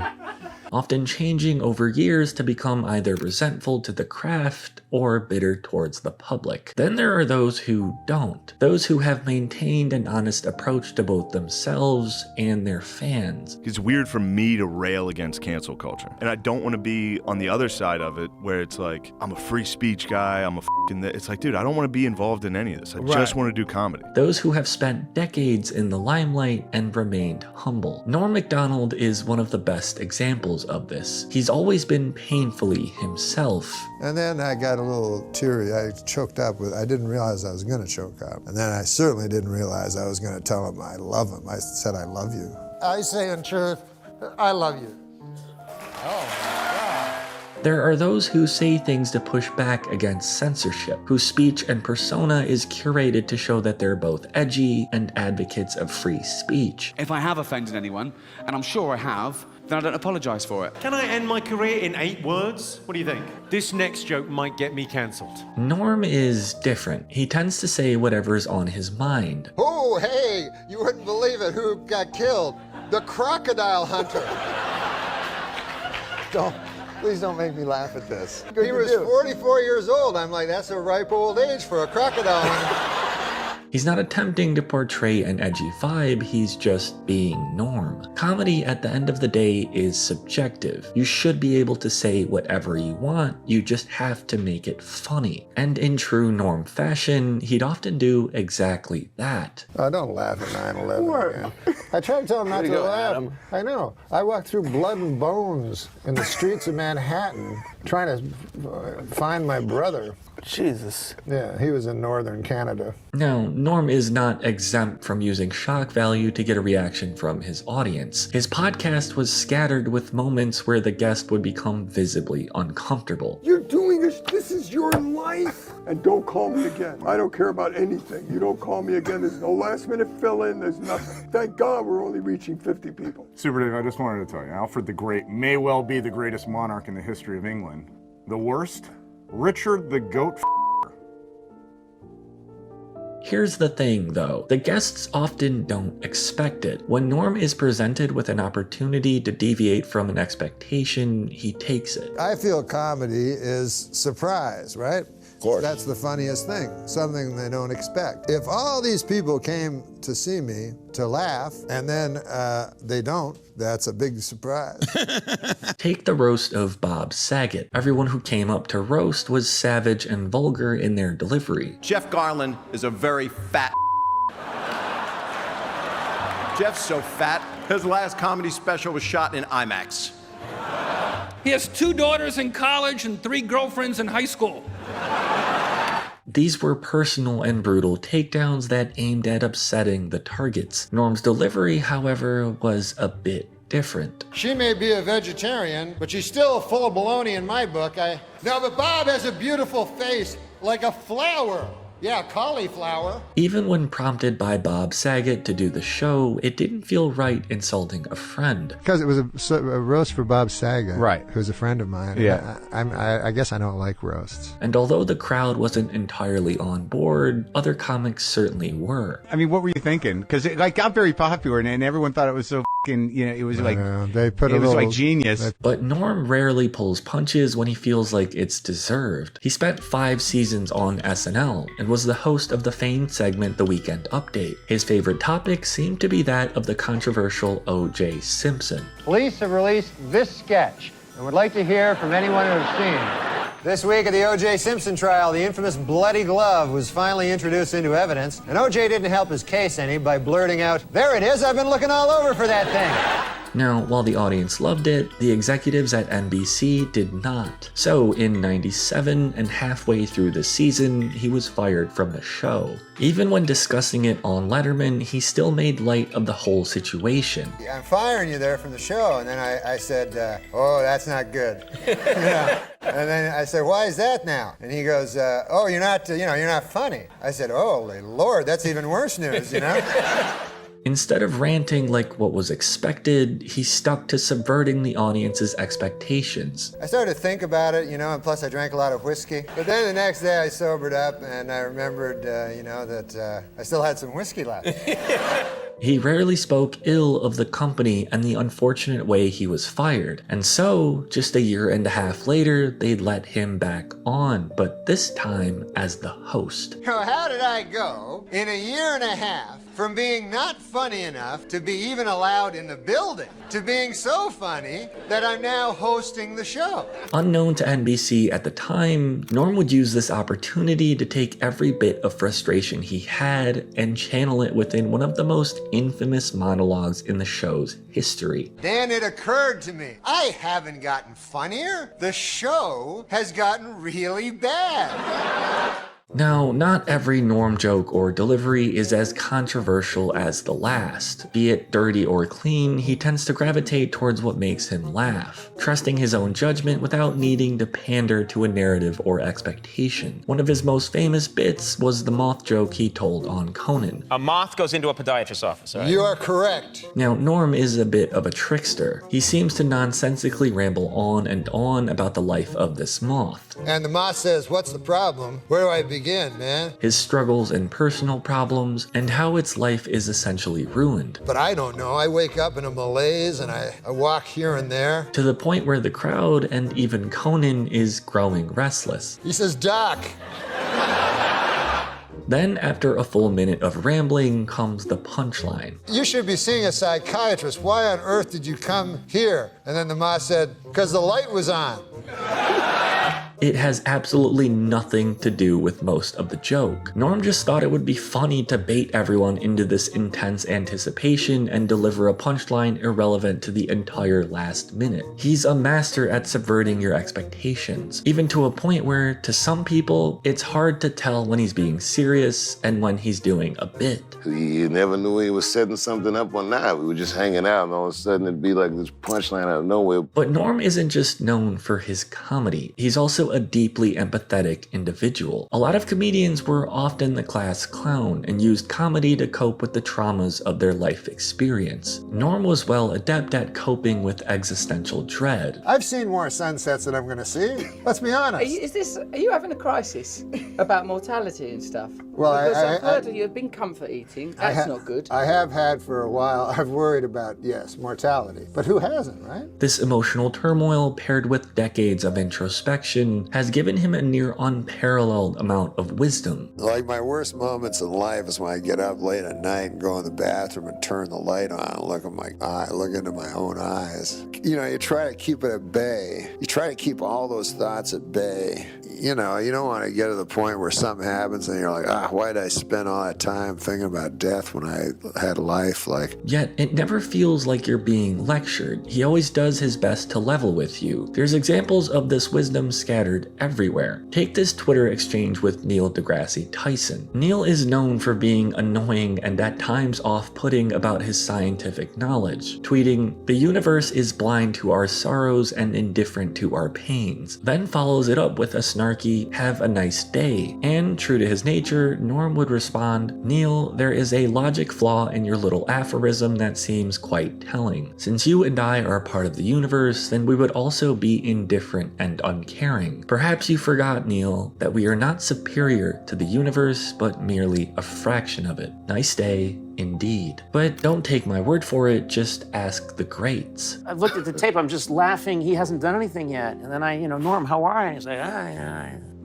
Often changing over years to become either resentful to the craft or bitter towards the public. Then there are those who don't. Those who have maintained an honest approach to both themselves and their fans. It's weird for me to rail against cancel culture. And I don't want to be on the other side of it where it's like, I'm a free speech guy, I'm a f***ing... It's like, dude, I don't want to be involved in any of this. I just want to do comedy. Those who have spent decades in the limelight and remained humble. Norm MACDONALD is one of the best examples of this. He's always been painfully himself. And then I got a little teary. I choked up with, I didn't realize I was going to choke up. And then I certainly didn't realize I was going to tell him I love him. I said, I love you. I say in truth, I love you. There are those who say things to push back against censorship, whose speech and persona is curated to show that they're both edgy and advocates of free speech. If I have offended anyone, and I'm sure I have, then I don't apologise for it. Can I end my career in 8 words? What do you think? This next joke might get me cancelled. Norm is different. He tends to say whatever's on his mind. Oh, hey, you wouldn't believe it. Who got killed? The crocodile hunter. Please don't make me laugh at this. He was 44 years old. I'm like, that's a ripe old age for a crocodile hunter. He's not attempting to portray an edgy vibe, he's just being Norm. Comedy, at the end of the day, is subjective. You should be able to say whatever you want, you just have to make it funny. And in true Norm fashion, he'd often do exactly that. Oh, don't laugh at 9/11 again. I tried to tell him not to laugh. Adam. I know. I walked through blood and bones in the streets of Manhattan trying to find my brother. Jesus. Yeah, he was in northern Canada. Now, Norm is not exempt from using shock value to get a reaction from his audience. His podcast was scattered with moments where the guest would become visibly uncomfortable. You're doing this. This is your life. And don't call me again. I don't care about anything. You don't call me again. There's no last minute fill-in. There's nothing. Thank God we're only reaching 50 people. Super Dave, I just wanted to tell you, Alfred the Great may well be the greatest monarch in the history of England. The worst? Richard the Goat Here's the thing though, the guests often don't expect it. When Norm is presented with an opportunity to deviate from an expectation, he takes it. I feel comedy is surprise, right? Of course. That's the funniest thing, something they don't expect. If all these people came to see me to laugh and then they don't, that's a big surprise. Take the roast of Bob Saget. Everyone who came up to roast was savage and vulgar in their delivery. Jeff Garlin is a very fat Jeff's so fat, his last comedy special was shot in IMAX. He has 2 daughters in college and 3 girlfriends in high school. These were personal and brutal takedowns that aimed at upsetting the targets. Norm's delivery, however, was a bit different. She may be a vegetarian, but she's still full of baloney in my book. No, but Bob has a beautiful face, like a flower. Yeah, cauliflower. Even when prompted by Bob Saget to do the show, it didn't feel right insulting a friend. Because it was a roast for Bob Saget, right? Who's a friend of mine. Yeah. I guess I don't like roasts. And although the crowd wasn't entirely on board, other comics certainly were. I mean, what were you thinking? Because it got very popular, and everyone thought it was so fucking, it was like they put it was like genius. But Norm rarely pulls punches when he feels like it's deserved. He spent 5 seasons on SNL and was the host of the famed segment The Weekend Update. His favorite topic seemed to be that of the controversial O.J. Simpson. Police have released this sketch and would like to hear from anyone who has seen it. This week at the O.J. Simpson trial, the infamous bloody glove was finally introduced into evidence, and O.J. didn't help his case any by blurting out, "There it is, I've been looking all over for that thing." Now, while the audience loved it, the executives at NBC did not. So in '97 and halfway through the season, he was fired from the show. Even when discussing it on Letterman, he still made light of the whole situation. I'm firing you there from the show, and then I said, "Oh, that's not good." Yeah. And then I said, "Why is that now?" And he goes, "Oh, you're not funny." I said, "Holy Lord, that's even worse news, Instead of ranting like what was expected, he stuck to subverting the audience's expectations. I started to think about it, and plus I drank a lot of whiskey. But then the next day I sobered up and I remembered, that I still had some whiskey left. He rarely spoke ill of the company and the unfortunate way he was fired. And so, just 1.5 years later, they'd let him back on, but this time as the host. How did I go in 1.5 years from being not funny enough to be even allowed in the building to being so funny that I'm now hosting the show? Unknown to NBC at the time, Norm would use this opportunity to take every bit of frustration he had and channel it within one of the most infamous monologues in the show's history. Then it occurred to me, I haven't gotten funnier. The show has gotten really bad. Now, not every Norm joke or delivery is as controversial as the last. Be it dirty or clean, he tends to gravitate towards what makes him laugh, trusting his own judgment without needing to pander to a narrative or expectation. One of his most famous bits was the moth joke he told on Conan. A moth goes into a podiatrist's office, right? You are correct. Now, Norm is a bit of a trickster. He seems to nonsensically ramble on and on about the life of this moth. And the moth says, what's the problem? Where do I begin, man? His struggles and personal problems, and how its life is essentially ruined. But I don't know. I wake up in a malaise and I walk here and there. To the point where the crowd and even Conan is growing restless. He says, Doc. Then, after a full minute of rambling, comes the punchline. You should be seeing a psychiatrist. Why on earth did you come here? And then the moth said, because the light was on. It has absolutely nothing to do with most of the joke. Norm just thought it would be funny to bait everyone into this intense anticipation and deliver a punchline irrelevant to the entire last minute. He's a master at subverting your expectations, even to a point where, to some people, it's hard to tell when he's being serious and when he's doing a bit. You never knew he was setting something up or not. We were just hanging out, and all of a sudden it'd be like this punchline out of nowhere. But Norm isn't just known for his comedy. He's also a deeply empathetic individual. A lot of comedians were often the class clown and used comedy to cope with the traumas of their life experience. Norm was well adept at coping with existential dread. I've seen more sunsets than I'm going to see. Let's be honest. Are you having a crisis about mortality and stuff? Well, because I've heard that you've been comfort eating. That's not good. I have had for a while. I've worried about, yes, mortality. But who hasn't, right? This emotional turmoil, paired with decades of introspection, has given him a near unparalleled amount of wisdom. Like my worst moments in life is when I get up late at night and go in the bathroom and turn the light on and look into my own eyes. You know, you try to keep it at bay. You try to keep all those thoughts at bay. You know, you don't want to get to the point where something happens and you're like, why did I spend all that time thinking about death when I had life? Yet, it never feels like you're being lectured. He always does his best to level with you. There's examples of this wisdom scattered everywhere. Take this Twitter exchange with Neil deGrasse Tyson. Neil is known for being annoying and at times off-putting about his scientific knowledge, tweeting, "The universe is blind to our sorrows and indifferent to our pains," then follows it up with a snarky, "Have a nice day." And true to his nature, Norm would respond, "Neil, there is a logic flaw in your little aphorism that seems quite telling. Since you and I are part of the universe, then we would also be indifferent and uncaring. Perhaps you forgot, Neil, that we are not superior to the universe, but merely a fraction of it. Nice day, indeed. But don't take my word for it, just ask the greats." I've looked at the tape, I'm just laughing, he hasn't done anything yet. And then Norm, how are you? He's like,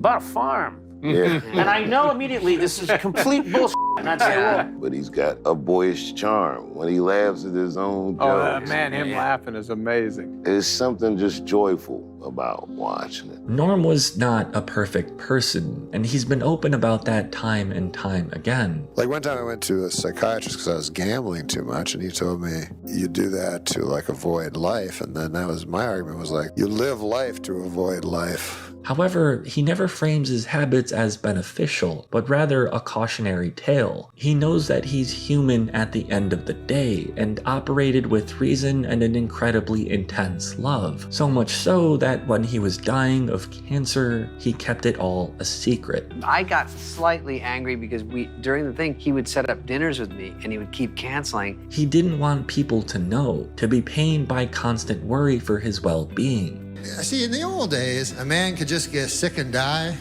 bought a farm. Yeah. And I know immediately this is complete bullshit. And I'd say, well, But he's got a boyish charm when he laughs at his own jokes. Him laughing is amazing. There's something just joyful about watching it. Norm was not a perfect person, and he's been open about that time and time again. Like one time I went to a psychiatrist because I was gambling too much, and he told me, you do that to avoid life. And then that was my argument, was like, you live life to avoid life. However, he never frames his habits as beneficial, but rather a cautionary tale. He knows that he's human at the end of the day, and operated with reason and an incredibly intense love. So much so that when he was dying of cancer, he kept it all a secret. I got slightly angry because during the thing, he would set up dinners with me and he would keep canceling. He didn't want people to know, to be pained by constant worry for his well-being. See, in the old days, a man could just get sick and die,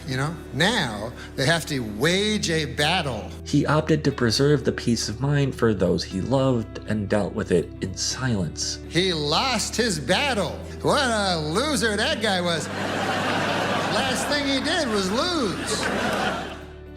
Now, they have to wage a battle. He opted to preserve the peace of mind for those he loved and dealt with it in silence. He lost his battle. What a loser that guy was. Last thing he did was lose.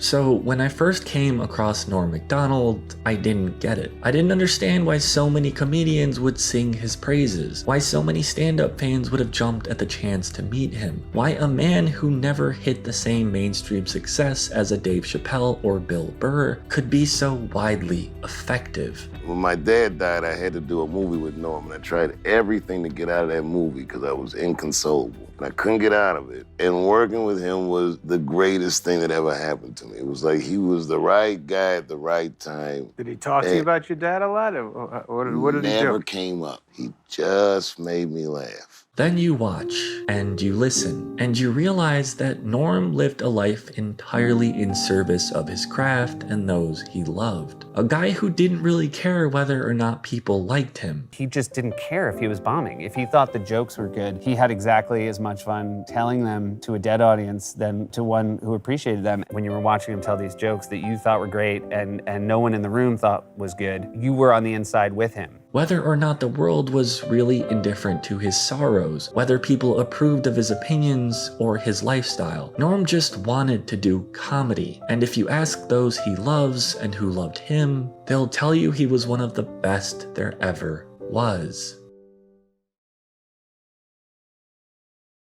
So when I first came across Norm MacDonald, I didn't get it. I didn't understand why so many comedians would sing his praises, why so many stand-up fans would have jumped at the chance to meet him, why a man who never hit the same mainstream success as a Dave Chappelle or Bill Burr could be so widely effective. When my dad died, I had to do a movie with Norm, and I tried everything to get out of that movie because I was inconsolable. and I couldn't get out of it. And working with him was the greatest thing that ever happened to me. It was like he was the right guy at the right time. Did he talk to you about your dad a lot? Or what did he do? Never came up. He just made me laugh. Then you watch, and you listen, and you realize that Norm lived a life entirely in service of his craft and those he loved. A guy who didn't really care whether or not people liked him. He just didn't care if he was bombing. If he thought the jokes were good, he had exactly as much fun telling them to a dead audience than to one who appreciated them. When you were watching him tell these jokes that you thought were great and no one in the room thought was good, you were on the inside with him. Whether or not the world was really indifferent to his sorrows, whether people approved of his opinions or his lifestyle, Norm just wanted to do comedy. And if you ask those he loves and who loved him, they'll tell you he was one of the best there ever was.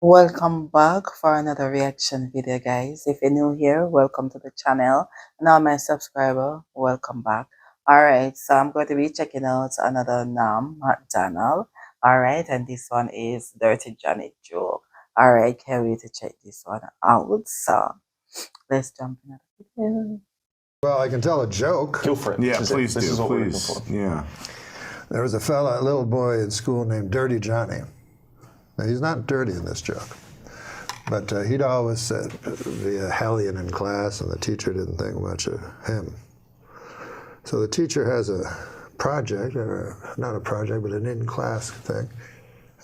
Welcome back for another reaction video, guys. If you're new here, welcome to the channel. And all my subscribers, welcome back. Alright, so I'm going to be checking out another NORM MACDONALD. Alright, and this one is Dirty Johnny joke. Alright, can't wait to check this one out. So let's jump in the video. Well, I can tell a joke. Go for it. Yeah, please do. Please. Yeah. There was a little boy in school named Dirty Johnny. Now, he's not dirty in this joke, but he'd always said, be a hellion in class, and the teacher didn't think much of him. So the teacher has a project, or not a project, but an in-class thing.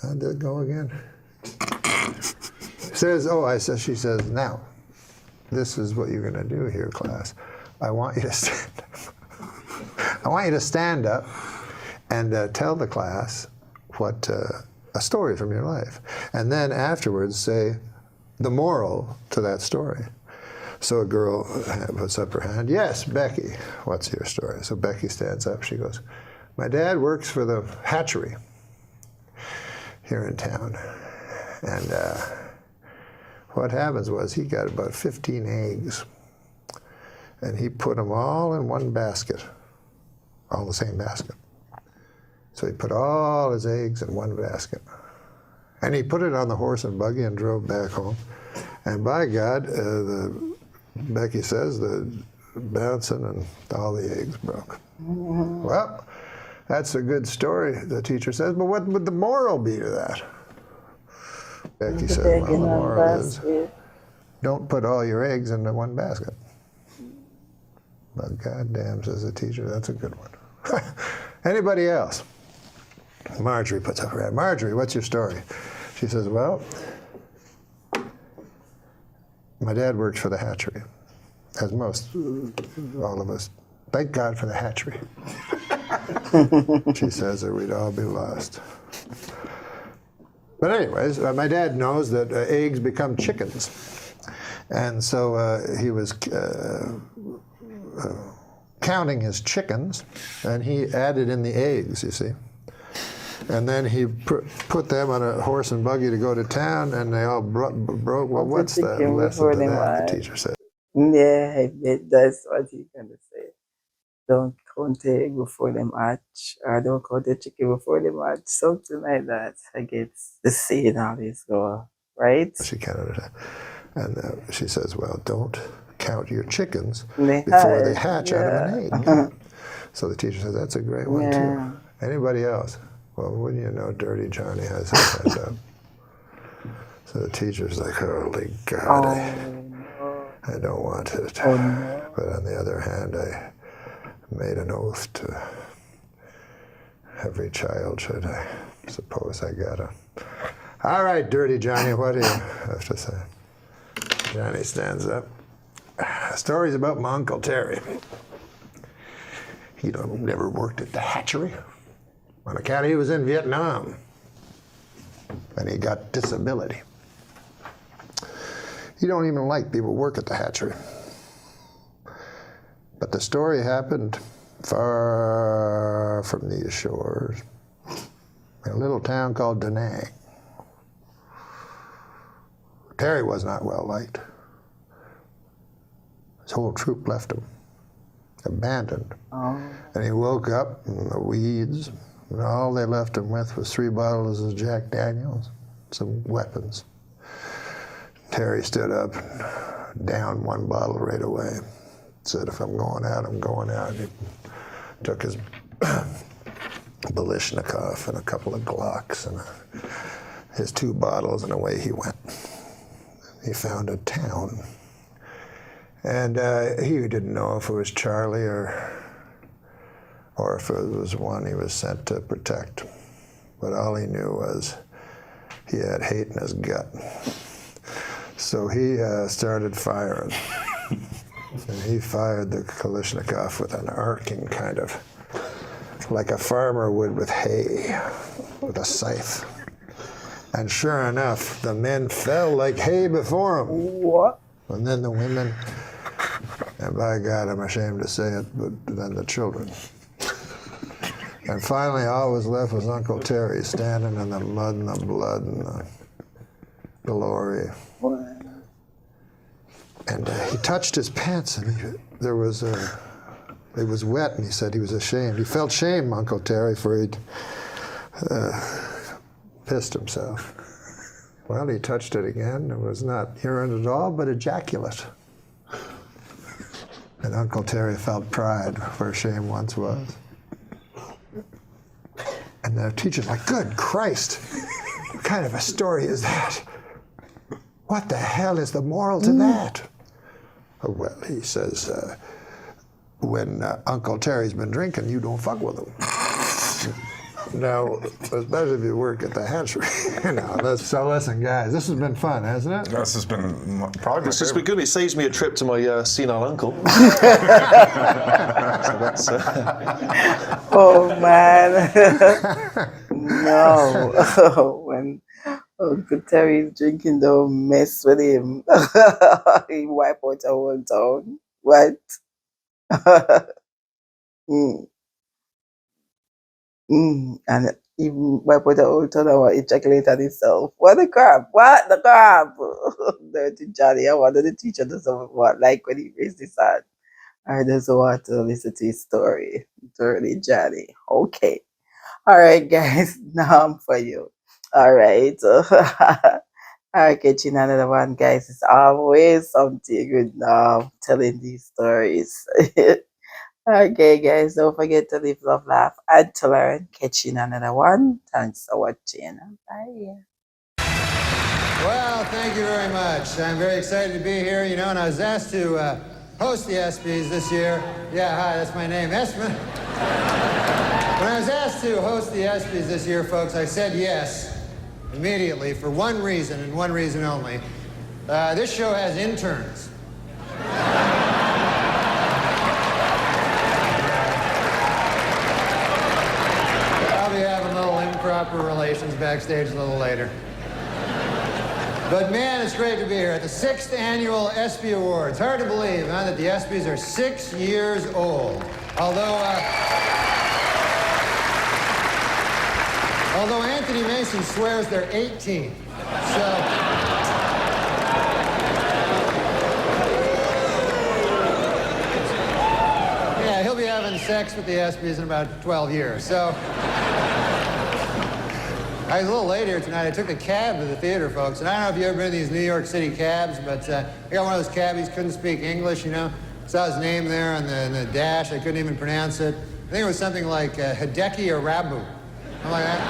How did it go again? She says, now, this is what you're going to do here, class. I want you to stand up. I want you to stand up and tell the class what a story from your life. And then afterwards say the moral to that story. So a girl puts up her hand. Yes, Becky, what's your story? So Becky stands up. She goes, my dad works for the hatchery here in town. And what happens was he got about 15 eggs. And he put them all in one basket, all in the same basket. So he put all his eggs in one basket. And he put it on the horse and buggy and drove back home. And by God, Becky says the bouncing and all the eggs broke. Well, that's a good story, the teacher says, but what would the moral be to that? Becky says, well, the moral is, don't put all your eggs into one basket. But goddamn, says the teacher, that's a good one. Anybody else? Marjorie puts up her hand. Marjorie, what's your story? She says, well, my dad worked for the hatchery, as most, all of us. Thank God for the hatchery. She says, or we'd all be lost. But anyways, my dad knows that eggs become chickens. And so he was counting his chickens, and he added in the eggs, you see. And then he put them on a horse and buggy to go to town, and they all broke. Well, what's that lesson to that, the teacher said? Yeah, I bet that's what he's going to say. Don't count the egg before them hatch, or don't count the chicken before them hatch, something like that. I guess the saying always go, right? She can't understand. And she says, well, don't count your chickens before they hatch out of an egg. So the teacher says, that's a great one, too. Anybody else? Well, wouldn't you know, Dirty Johnny has his head up. So the teacher's like, holy God, I don't want it. But on the other hand, I made an oath to every child, should I suppose I gotta. All right, Dirty Johnny, what do you have to say? Johnny stands up. Stories about my Uncle Terry. He never worked at the hatchery. On account he was in Vietnam, and he got disability. He don't even like people who work at the hatchery. But the story happened far from these shores, in a little town called Da Nang. Terry was not well liked. His whole troop left him, abandoned. And he woke up in the weeds, and all they left him with was 3 bottles of Jack Daniels, some weapons. Terry stood up, downed one bottle right away. Said, if I'm going out, I'm going out. He took his Balishnikov and a couple of Glocks and his 2 bottles, and away he went. He found a town. And he didn't know if it was Charlie or if it was one he was sent to protect. But all he knew was he had hate in his gut. So he started firing. And he fired the Kalashnikov with an arcing kind of, like a farmer would with hay, with a scythe. And sure enough, the men fell like hay before him. What? And then the women, and by God, I'm ashamed to say it, but then the children. And finally, all was left was Uncle Terry standing in the mud and the blood and the glory. And he touched his pants, and it was wet, and he said he was ashamed. He felt shame, Uncle Terry, for he'd pissed himself. Well, he touched it again. It was not urine at all, but ejaculate. And Uncle Terry felt pride where shame once was. And the teacher's like, good Christ, what kind of a story is that? What the hell is the moral to that? Oh, well, he says, when Uncle Terry's been drinking, you don't fuck with him. Now, especially if you work at the hatchery. So listen, guys, this has been fun, hasn't it? This has been probably my It's just been good. It saves me a trip to my senile uncle. Oh, man. No. When Uncle Terry's drinking, don't mess with him. He wipe out a whole town. What? And even wipe out the whole town and ejaculate on himself. What the crap? What the crap? Dirty Johnny. I wonder the teacher doesn't want, like when he raised his hand. I doesn't want to listen to his story. Dirty Johnny. Okay. All right, guys. Now I'm for you. All right. I'll catch you in another one, guys. It's always something good now telling these stories. Okay, guys, don't forget to live, love, laugh, and to learn. Catch you in another one. Thanks for watching. Bye. Well, thank you very much. I'm very excited to be here, and I was asked to host the ESPYs this year. Yeah, hi, that's my name, Espen. When I was asked to host the ESPYs this year, folks, I said yes immediately for one reason and one reason only. This show has interns. Improper relations backstage a little later. But man, it's great to be here at the 6th annual ESPY Awards. Hard to believe, huh, that the ESPYs are 6 years old. Although Anthony Mason swears they're 18. So. Yeah, he'll be having sex with the ESPYs in about 12 years. So. I was a little late here tonight. I took a cab to the theater, folks. And I don't know if you've ever been in these New York City cabs, but I got one of those cabbies, couldn't speak English, Saw his name there on the dash. I couldn't even pronounce it. I think it was something like Hideki Arabu. Something like that.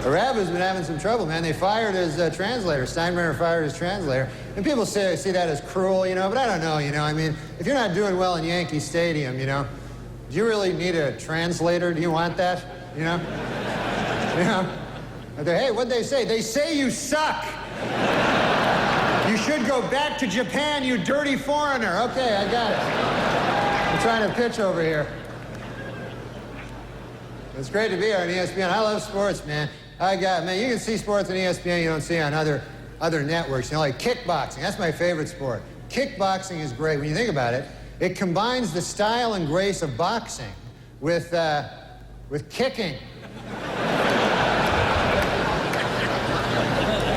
Arabu's been having some trouble, man. They fired his translator. Steinbrenner fired his translator. And people see that as cruel, but I don't know, I mean, if you're not doing well in Yankee Stadium, do you really need a translator? Do you want that, Hey, what'd they say? They say you suck. You should go back to Japan, you dirty foreigner. Okay, I got it. I'm trying to pitch over here. It's great to be here on ESPN. I love sports, man. You can see sports on ESPN you don't see on other networks, like kickboxing. That's my favorite sport. Kickboxing is great. When you think about it, it combines the style and grace of boxing with kicking.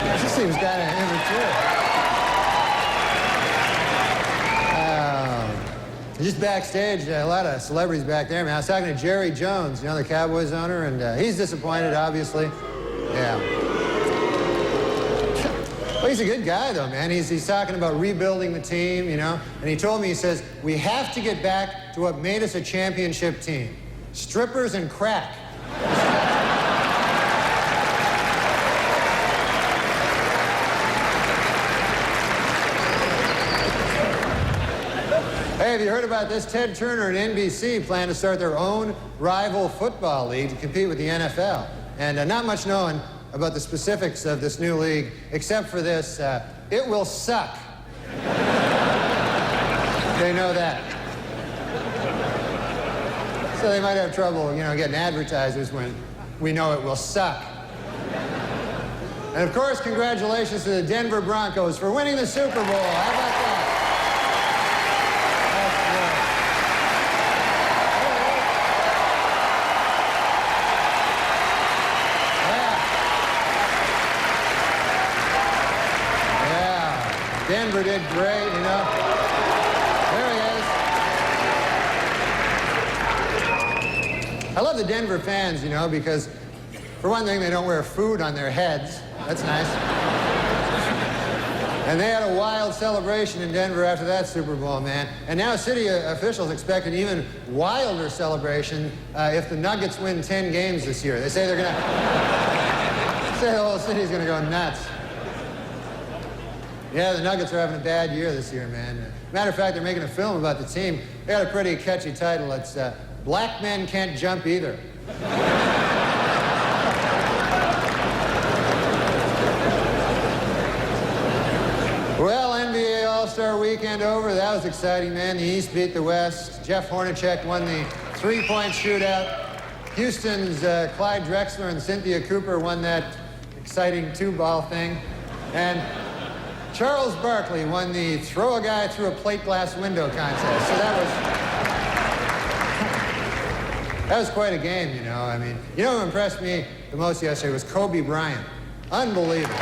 It just seems kind of immature. just backstage, a lot of celebrities back there, man. I was talking to Jerry Jones, you know, the Cowboys owner, and he's disappointed, obviously. Yeah. Well, he's a good guy, though, man. He's talking about rebuilding the team, you know. And he told me, he says, we have to get back to what made us a championship team. Strippers and crack. Hey, have you heard about this? Ted Turner and NBC plan to start their own rival football league to compete with the NFL. And not much known about the specifics of this new league, except for this, it will suck. They know that. So they might have trouble, you know, getting advertisers when we know it will suck. And of course, congratulations to the Denver Broncos for winning the Super Bowl. How about that? Denver did great, you know. There he is. I love the Denver fans, you know, because for one thing, they don't wear food on their heads. That's nice. And they had a wild celebration in Denver after that Super Bowl, man. And now city officials expect an even wilder celebration if the Nuggets win 10 games this year. They say they're gonna say the whole city's gonna go nuts. Yeah, the Nuggets are having a bad year this year, man. Matter of fact, they're making a film about the team. They got a pretty catchy title. It's Black Men Can't Jump Either. Well, NBA All-Star Weekend over. That was exciting, man. The East beat the West. Jeff Hornacek won the three-point shootout. Houston's Clyde Drexler and Cynthia Cooper won that exciting two-ball thing. And Charles Barkley won the throw a guy through a plate glass window contest. So that was quite a game, you know. I mean, you know who impressed me the most yesterday was Kobe Bryant. Unbelievable.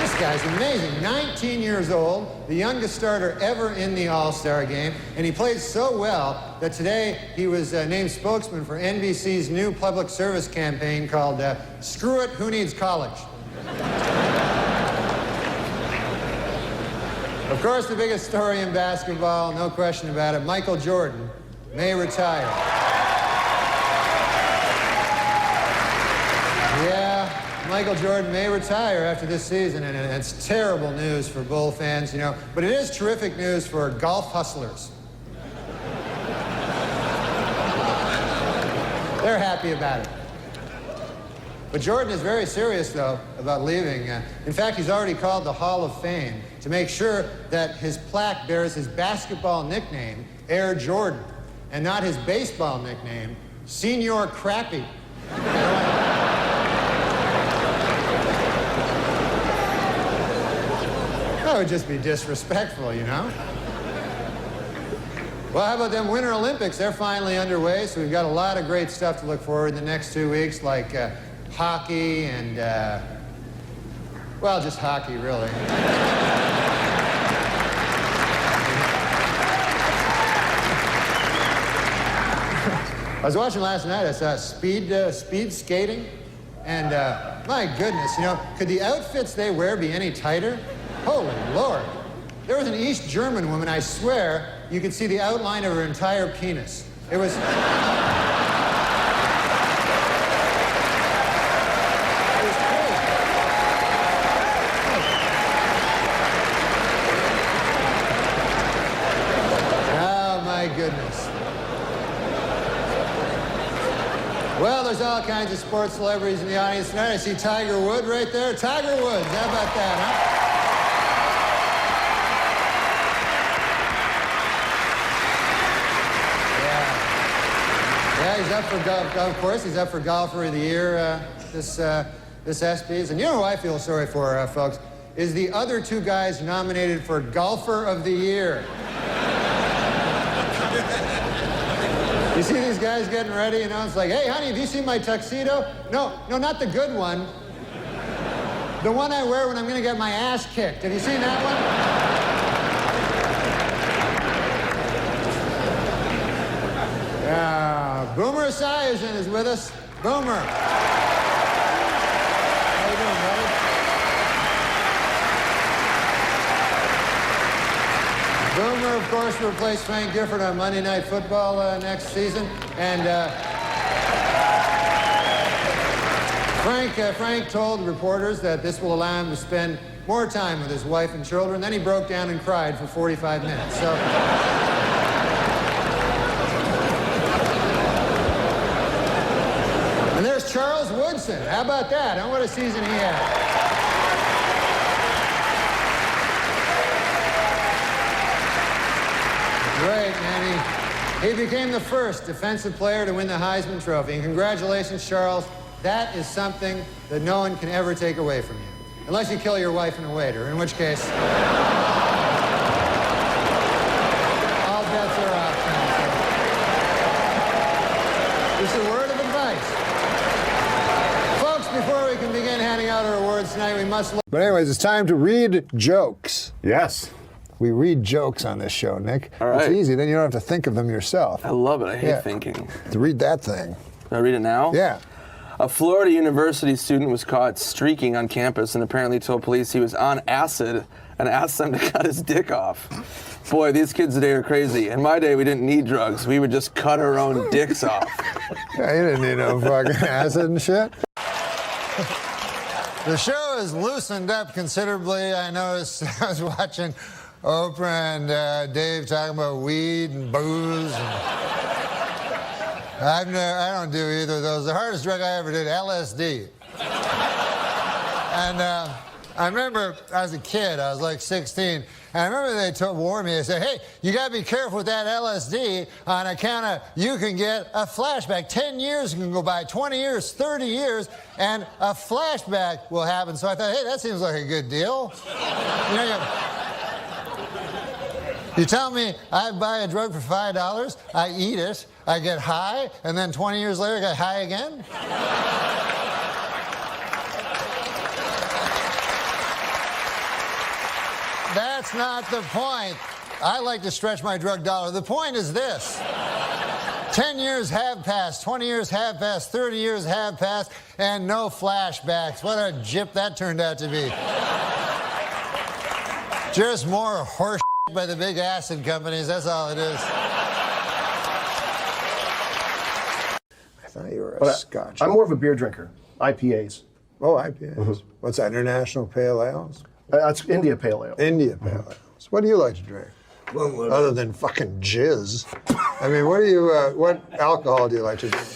This guy's amazing. 19 years old, the youngest starter ever in the All-Star game, and he played so well that today he was named spokesman for NBC's new public service campaign called Screw It, Who Needs College? Of course, the biggest story in basketball, no question about it, Michael Jordan may retire. Yeah, Michael Jordan may retire after this season, and it's terrible news for Bull fans, you know, but it is terrific news for golf hustlers. They're happy about it. But Jordan is very serious, though, about leaving. In fact, he's already called the Hall of Fame to make sure that his plaque bears his basketball nickname, Air Jordan, and not his baseball nickname, Senior Crappy. That would just be disrespectful, you know? Well, how about them Winter Olympics? They're finally underway, so we've got a lot of great stuff to look forward to in the next 2 weeks, like hockey and, well, just hockey, really. I was watching last night, I saw speed skating, and my goodness, you know, could the outfits they wear be any tighter? Holy Lord. There was an East German woman, I swear, you could see the outline of her entire penis. It was... Goodness. Well, there's all kinds of sports celebrities in the audience tonight. I see Tiger Woods right there. Tiger Woods, how about that, huh? Yeah, he's up for golf. Of course, he's up for Golfer of the Year this ESPYs. And you know who I feel sorry for, folks, is the other two guys nominated for Golfer of the Year. You see these guys getting ready, you know, it's like, hey, honey, have you seen my tuxedo? No, not the good one. The one I wear when I'm going to get my ass kicked. Have you seen that one? Yeah, Boomer Esiason is with us. Boomer. How you doing, buddy? Boomer, of course, will replace Frank Gifford on Monday Night Football next season. And Frank told reporters that this will allow him to spend more time with his wife and children. Then he broke down and cried for 45 minutes. So. And there's Charles Woodson. How about that? What a season he had. Great, man. He became the first defensive player to win the Heisman Trophy. And congratulations, Charles. That is something that no one can ever take away from you. Unless you kill your wife and a waiter, in which case... all bets are off. Just a word of advice. Folks, before we can begin handing out our awards tonight, we must... But anyways, it's time to read jokes. Yes. We read jokes on this show, Nick. All right. It's easy. Then you don't have to think of them yourself. I love it. I hate thinking. To read that thing. Can I read it now? Yeah. A Florida University student was caught streaking on campus and apparently told police he was on acid and asked them to cut his dick off. Boy, these kids today are crazy. In my day, we didn't need drugs. We would just cut our own dicks off. Yeah, you didn't need no fucking acid and shit. The show has loosened up considerably. I noticed I was watching Oprah and Dave talking about weed and booze. I don't do either of those. The hardest drug I ever did, LSD. And I remember I was a kid, I was like 16, and I remember they warned me, they said, hey, you gotta be careful with that LSD on account of you can get a flashback. 10 years can go by, 20 years, 30 years, and a flashback will happen. So I thought, hey, that seems like a good deal. You know, you tell me I buy a drug for $5, I eat it, I get high, and then 20 years later I get high again? That's not the point. I like to stretch my drug dollar. The point is this. 10 years have passed, 20 years have passed, 30 years have passed, and no flashbacks. What a jip that turned out to be. Just more horse by the big acid companies, that's all it is. I thought you were a Scotch. I'm more of a beer drinker. IPAs. Oh, IPAs. What's that, International Pale Ales? That's India Pale Ale. India Pale Ales. What do you like to drink? Other than fucking jizz. I mean, what alcohol do you like to drink?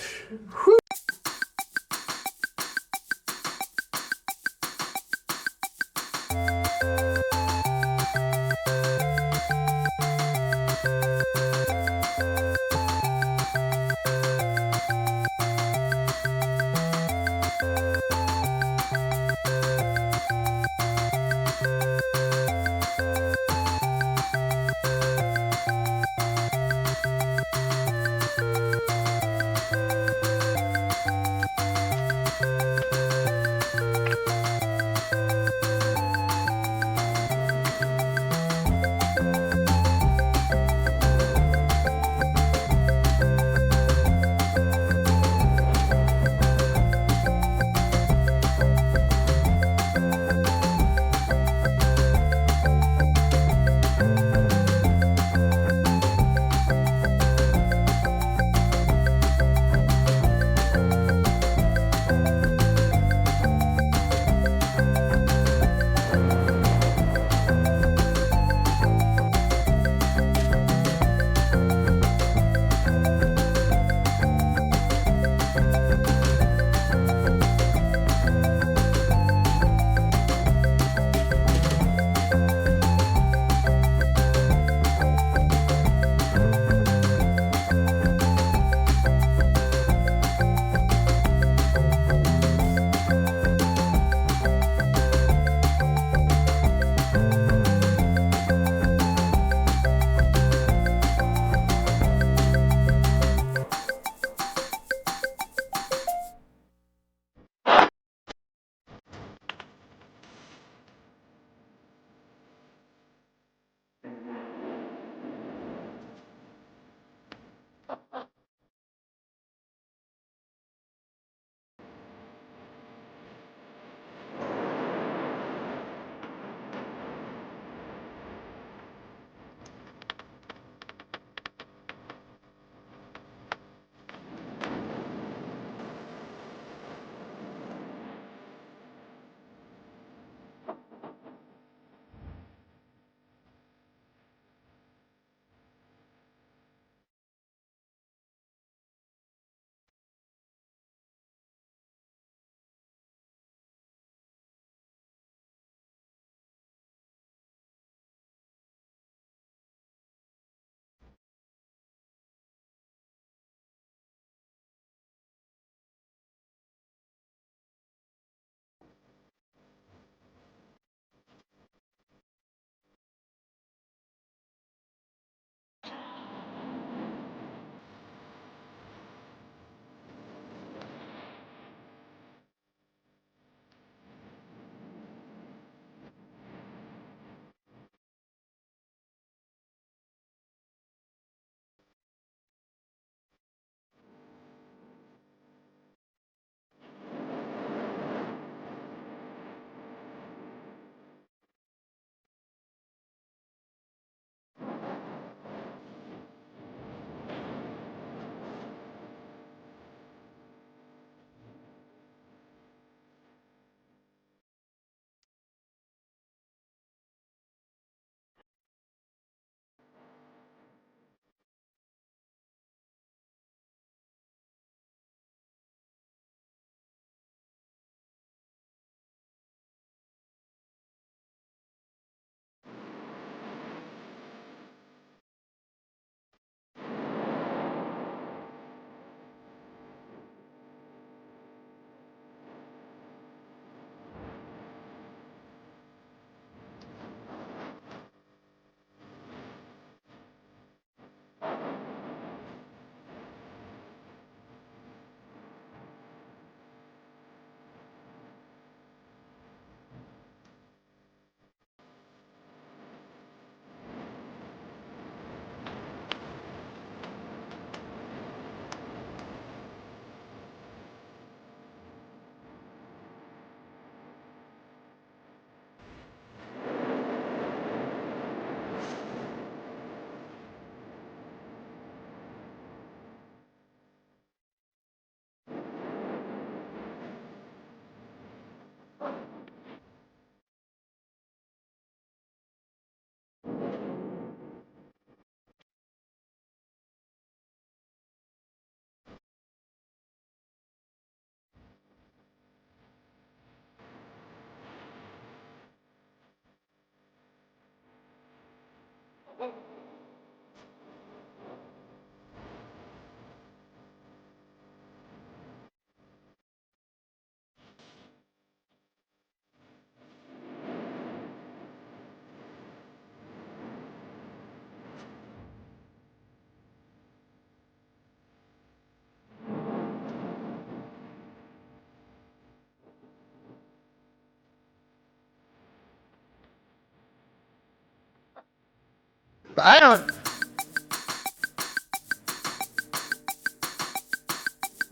But I don't.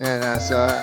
And so.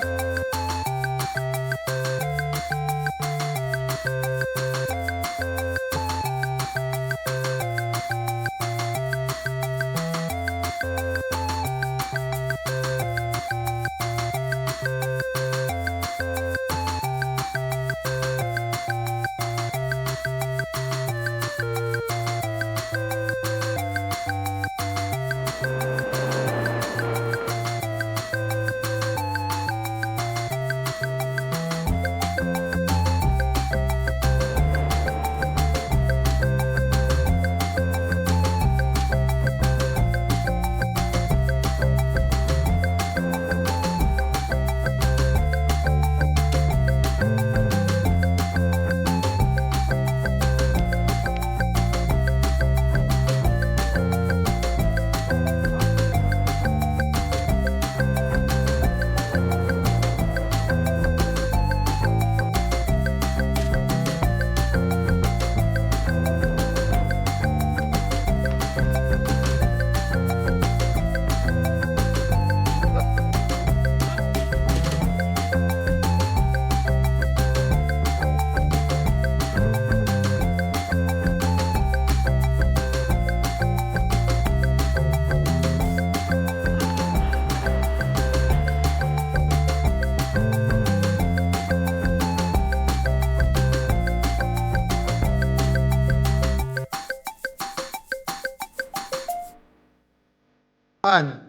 Fun.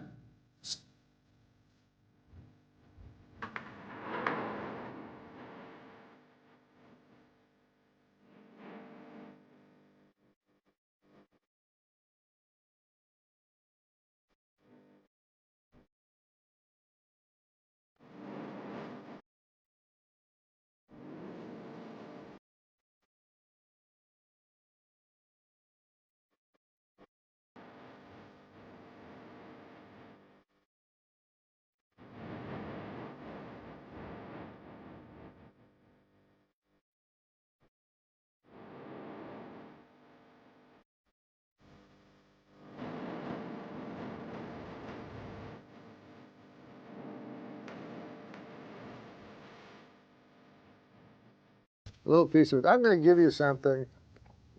A little piece of it. I'm going to give you something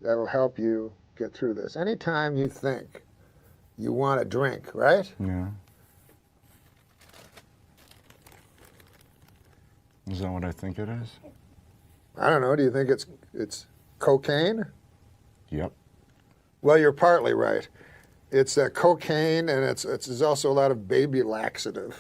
that will help you get through this. Anytime you think you want a drink, right? Yeah. Is that what I think it is? I don't know. Do you think it's cocaine? Yep. Well, you're partly right. It's cocaine, and there's also a lot of baby laxative.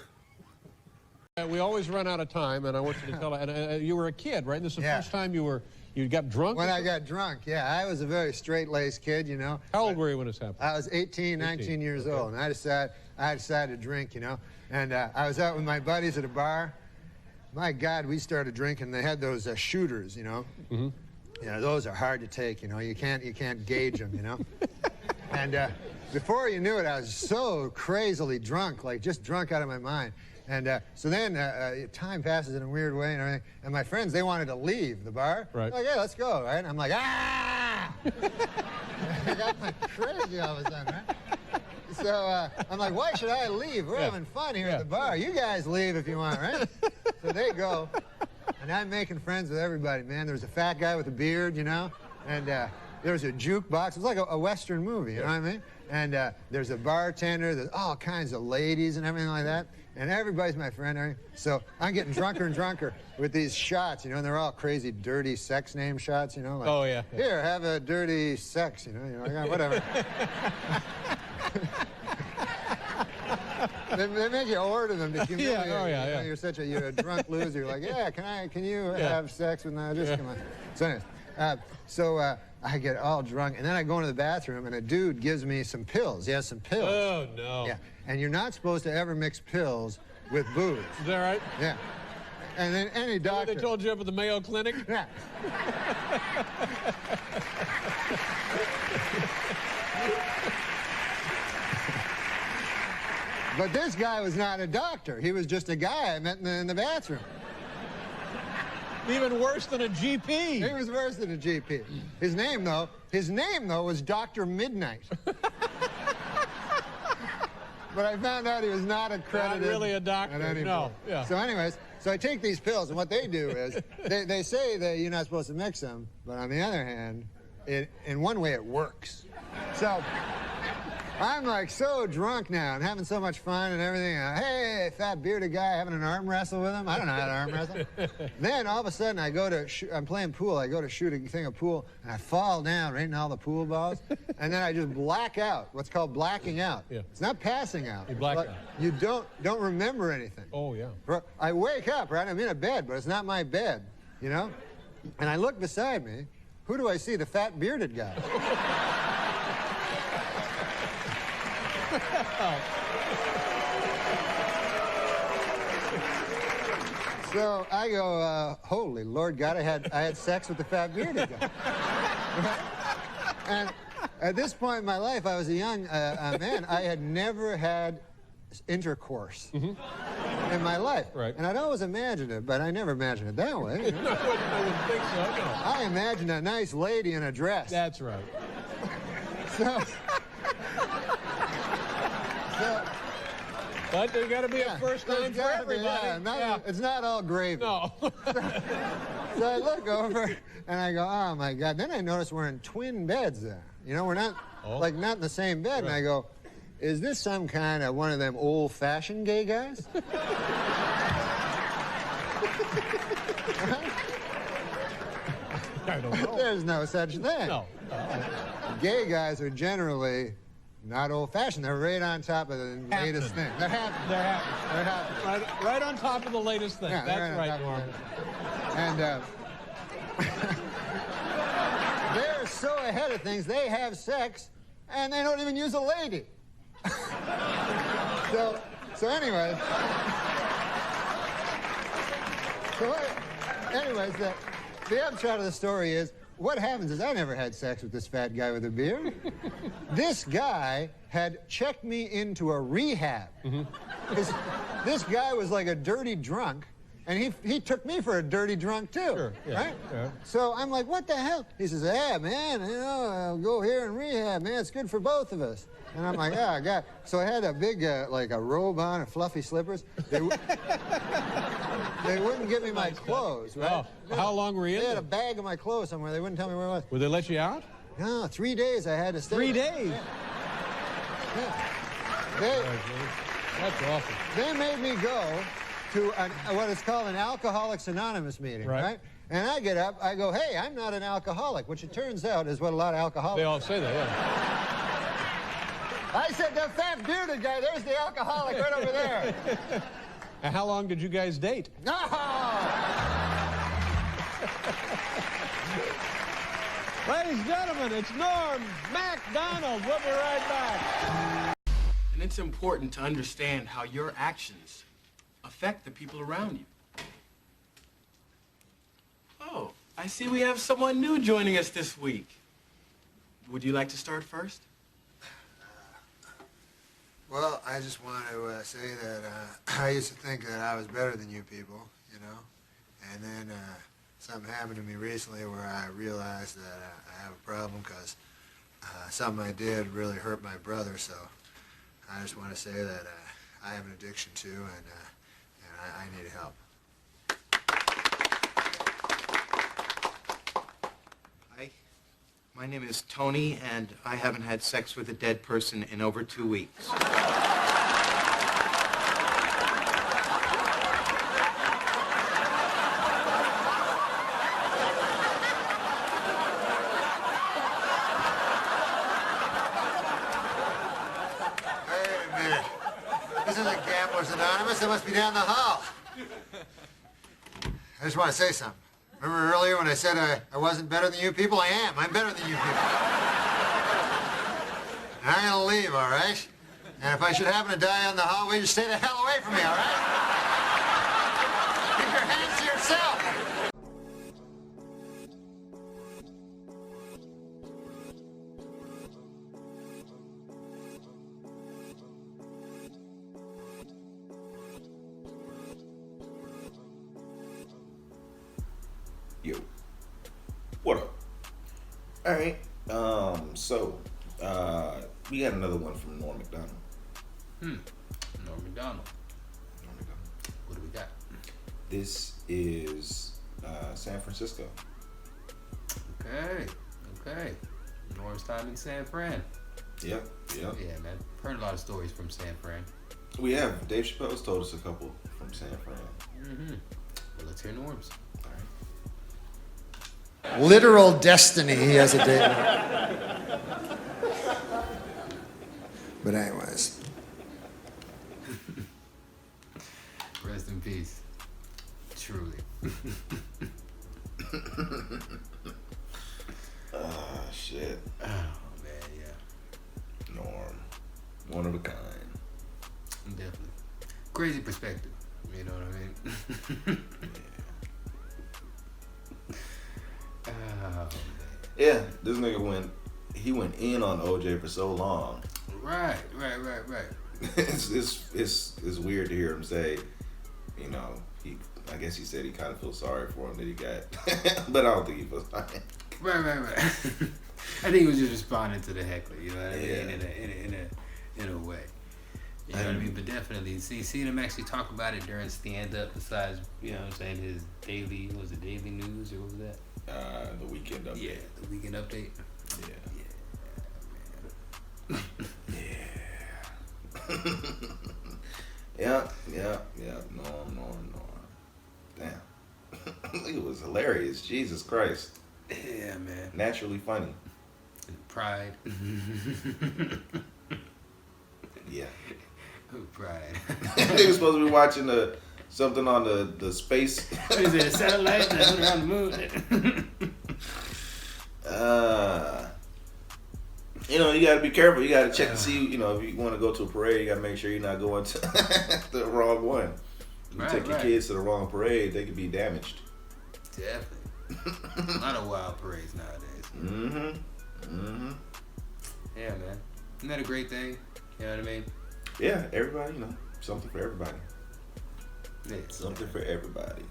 We always run out of time, and I want you to tell. And you were a kid, right? This is the first time you got drunk. When I got drunk, yeah, I was a very straight-laced kid, you know. How old were you when this happened? I was 18, 19 years old, and I decided to drink, you know. And I was out with my buddies at a bar. My God, we started drinking. They had those shooters, you know. Mm-hmm. You know, those are hard to take, you know. You can't gauge them, you know. And before you knew it, I was so crazily drunk, like just drunk out of my mind. And so then time passes in a weird way and everything. And my friends, they wanted to leave the bar. Right. Like, yeah, let's go, right? And I'm like, ah! I got like crazy all of a sudden, right? So I'm like, why should I leave? We're having fun here at the bar. You guys leave if you want, right? So they go. And I'm making friends with everybody, man. There's a fat guy with a beard, you know? And there's a jukebox. It's like a Western movie, you know what I mean? And there's a bartender. There's all kinds of ladies and everything like that. And everybody's my friend, right? So I'm getting drunker and drunker with these shots, you know, and they're all crazy, dirty sex name shots, you know? Like, oh, yeah. Here, have a dirty sex, you know, like, whatever. They make you order them to humiliate you. Oh, yeah, You know, yeah. you're a drunk loser. You're like, yeah, can you have sex with me? Just come on. So anyways, I get all drunk, and then I go into the bathroom, and a dude gives me some pills. He has some pills. Oh, no. Yeah, and you're not supposed to ever mix pills with booze. Is that right? Yeah. And then any doctor... They told you up at the Mayo Clinic? Yeah. But this guy was not a doctor. He was just a guy I met in the bathroom. Even worse than a GP. He was worse than a GP. His name, though, was Dr. Midnight. but I found out he was not accredited. Not really a doctor, at any no, point. yeah. So anyways, so I take these pills, and what they do is, they say that you're not supposed to mix them, but on the other hand, in one way it works. So I'm like so drunk now and having so much fun and everything. Hey, fat bearded guy having an arm wrestle with him. I don't know how to arm wrestle. Then all of a sudden I go to, I'm playing pool. I go to shoot a thing of pool and I fall down right in all the pool balls. And then I just black out, what's called blacking out. Yeah. It's not passing out. You black out. You don't remember anything. Oh, yeah. I wake up, right? I'm in a bed, but it's not my bed, you know? And I look beside me. Who do I see? The fat bearded guy. So I go, holy Lord God, I had sex with the fat bearded guy. And at this point in my life, I was a young man. I had never had intercourse in my life. Right. And I'd always imagined it, but I never imagined it that way. You know? I wouldn't think so, no. I imagined a nice lady in a dress. That's right. But there's got to be a first time for everybody. It's not all gravy. No. So I look over and I go, oh my God. Then I notice we're in twin beds there. You know, we're not not in the same bed. And I go, is this some kind of one of them old-fashioned gay guys? I don't know. There's no such thing. No. Gay guys are generally not old-fashioned. They're right on top of the latest thing. They're happening. They're happening. They're happening. Right on top of the latest thing. Yeah, That's right, on Norm. And they're so ahead of things, they have sex, and they don't even use a lady. So anyways, the upshot of the story is, what happens is I never had sex with this fat guy with a beard. This guy had checked me into a rehab. This guy was like a dirty drunk, and he took me for a dirty drunk too, Sure, yeah, right? yeah. So I'm like, what the hell? He says, yeah, man, you know, I'll go here and rehab, man. It's good for both of us. And I'm like, yeah, God. So I had a big, like a robe on and fluffy slippers. They wouldn't give me my clothes, right? Oh, how long were you in They had there? a bag of my clothes somewhere. They wouldn't tell me where it was. Would they let you out? No, 3 days I had to stay. 3 days? Yeah. That's awful. They made me go to what is called an Alcoholics Anonymous meeting, right? And I get up, I go, hey, I'm not an alcoholic, which it turns out is what a lot of alcoholics... They all say that, yeah. I said, the fat bearded guy, there's the alcoholic right over there. And how long did you guys date? No! Ladies and gentlemen, it's Norm MacDonald. We'll be right back. And it's important to understand how your actions affect the people around you. Oh, I see we have someone new joining us this week. Would you like to start first? Well, I just want to say that I used to think that I was better than you people, you know? And then something happened to me recently where I realized that I have a problem because something I did really hurt my brother, so I just want to say that I have an addiction too, and I need help. Hi, my name is Tony, and I haven't had sex with a dead person in over 2 weeks. This isn't Gamblers Anonymous. It must be down the hall. I just want to say something. Remember earlier when I said I wasn't better than you people? I am. I'm better than you people. And I'm going to leave, all right? And if I should happen to die on the hallway, just stay the hell away from me, all right? Keep your hands to yourself. Yo, what up? All right, so we got another one from Norm MacDonald. Norm MacDonald. What do we got? This is San Francisco. Okay. Norm's time in San Fran. Yep. Yeah, man. Heard a lot of stories from San Fran. We have. Dave Chappelle's told us a couple from San Fran. Well, let's hear Norm's. Literal destiny he has a date with. But anyways. Rest in peace. Truly. Shit. Oh, man, yeah. Norm. One of a kind. Definitely. Crazy perspective. You know what I mean? Oh, man. Yeah, this nigga went in on OJ for so long. Right. It's weird to hear him say, you know, I guess he said he kind of feels sorry for him that he got, but I don't think he feels sorry. Right. I think he was just responding to the heckler, you know what I mean? In a way. You know what I mean? But definitely, seeing him actually talk about it during stand-up, besides, you know what I'm saying, his daily news, or what was that? The weekend update. Yeah, the weekend update. Yeah. Norm. Damn. It was hilarious. Jesus Christ. Yeah, man. Naturally funny. Pride. Yeah. Pride. They were supposed to be watching something on the space. Is it a satellite that went around the moon? You know, you gotta be careful. You gotta check to see, you know, if you want to go to a parade, you gotta make sure you're not going to the wrong one. If you take your kids to the wrong parade, they could be damaged. Definitely. A lot of wild parades nowadays. Yeah, man. Isn't that a great thing? You know what I mean? Yeah, everybody, you know, something for everybody. Yeah, something for everybody.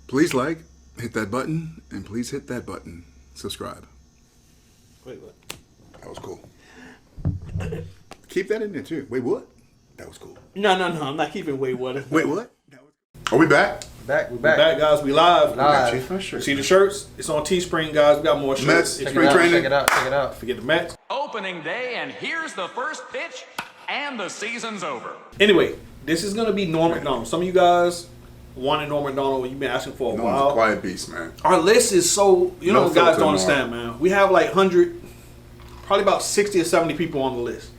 Please like, hit that button, and please hit that button. Subscribe. Wait, what? That was cool. Keep that in there too. Wait, what? That was cool. No, I'm not keeping wait what. Wait, what? Are we back? We're back, guys. We live. Sure. See the shirts? It's on Teespring, guys. We got more shirts. Mets, spring training. Check it out. Forget the Mets. Opening day, and here's the first pitch, and the season's over. Anyway, this is gonna be Norm MacDonald. Some of you guys wanted Norm MacDonald. You've been asking for a while. Norm's a quiet beast, man. Our list is so, you know, guys don't Norm. understand, man. We have like 100, probably about 60 or 70 people on the list,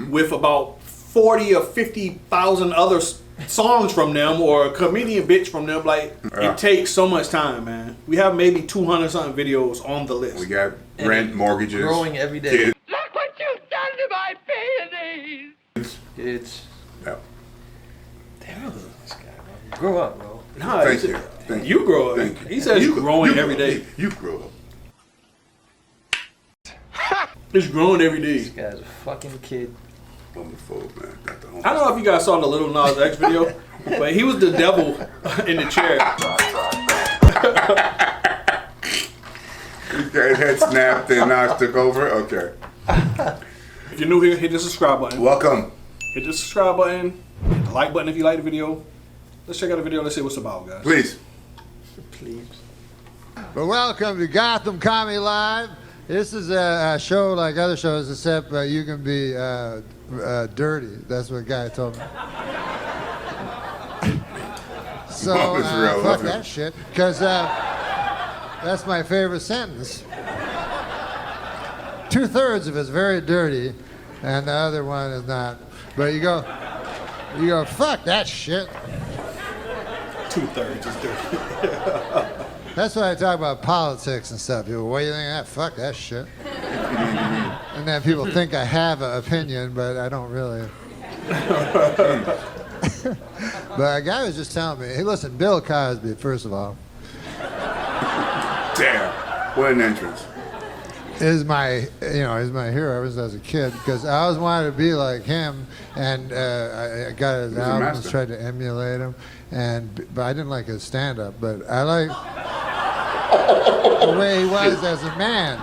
with about 40 or 50,000 other songs from them or a comedian bitch from them. Like, it takes so much time, man. We have maybe 200 something videos on the list. We got rent, mortgages, growing every day. Kids. Look what you've done to my peonies! Kids. Yeah. Damn, this guy, bro. Grow up, bro. Nah, Thank you. You grow up. Thank you. He says you growing every day. You grow up. He's growing every day. This guy's a fucking kid. Homophobe, man. Got the homophobe. I don't know if you guys saw the Little Nas X video, but he was the devil in the chair. His head snapped and Nas took over. Okay. If you're new here, hit the subscribe button. Welcome. Hit the subscribe button. Hit the like button if you like the video. Let's check out the video. Let's see what's about, guys. Please. But welcome to Gotham Comedy Live. This is a show like other shows, except you can be dirty. That's what a guy told me. So fuck that shit, because that's my favorite sentence. 2/3 of it's very dirty, and the other one is not. But you go, fuck that shit. 2/3 is dirty. That's why I talk about politics and stuff. People, what do you think of that? Fuck that shit. And then people think I have an opinion, but I don't really. But a guy was just telling me, hey, listen, Bill Cosby, first of all. Damn. What an entrance. is my hero ever since I was a kid because I always wanted to be like him, and I got his albums, tried to emulate him, but I didn't like his stand-up, but I like the way he was as a man.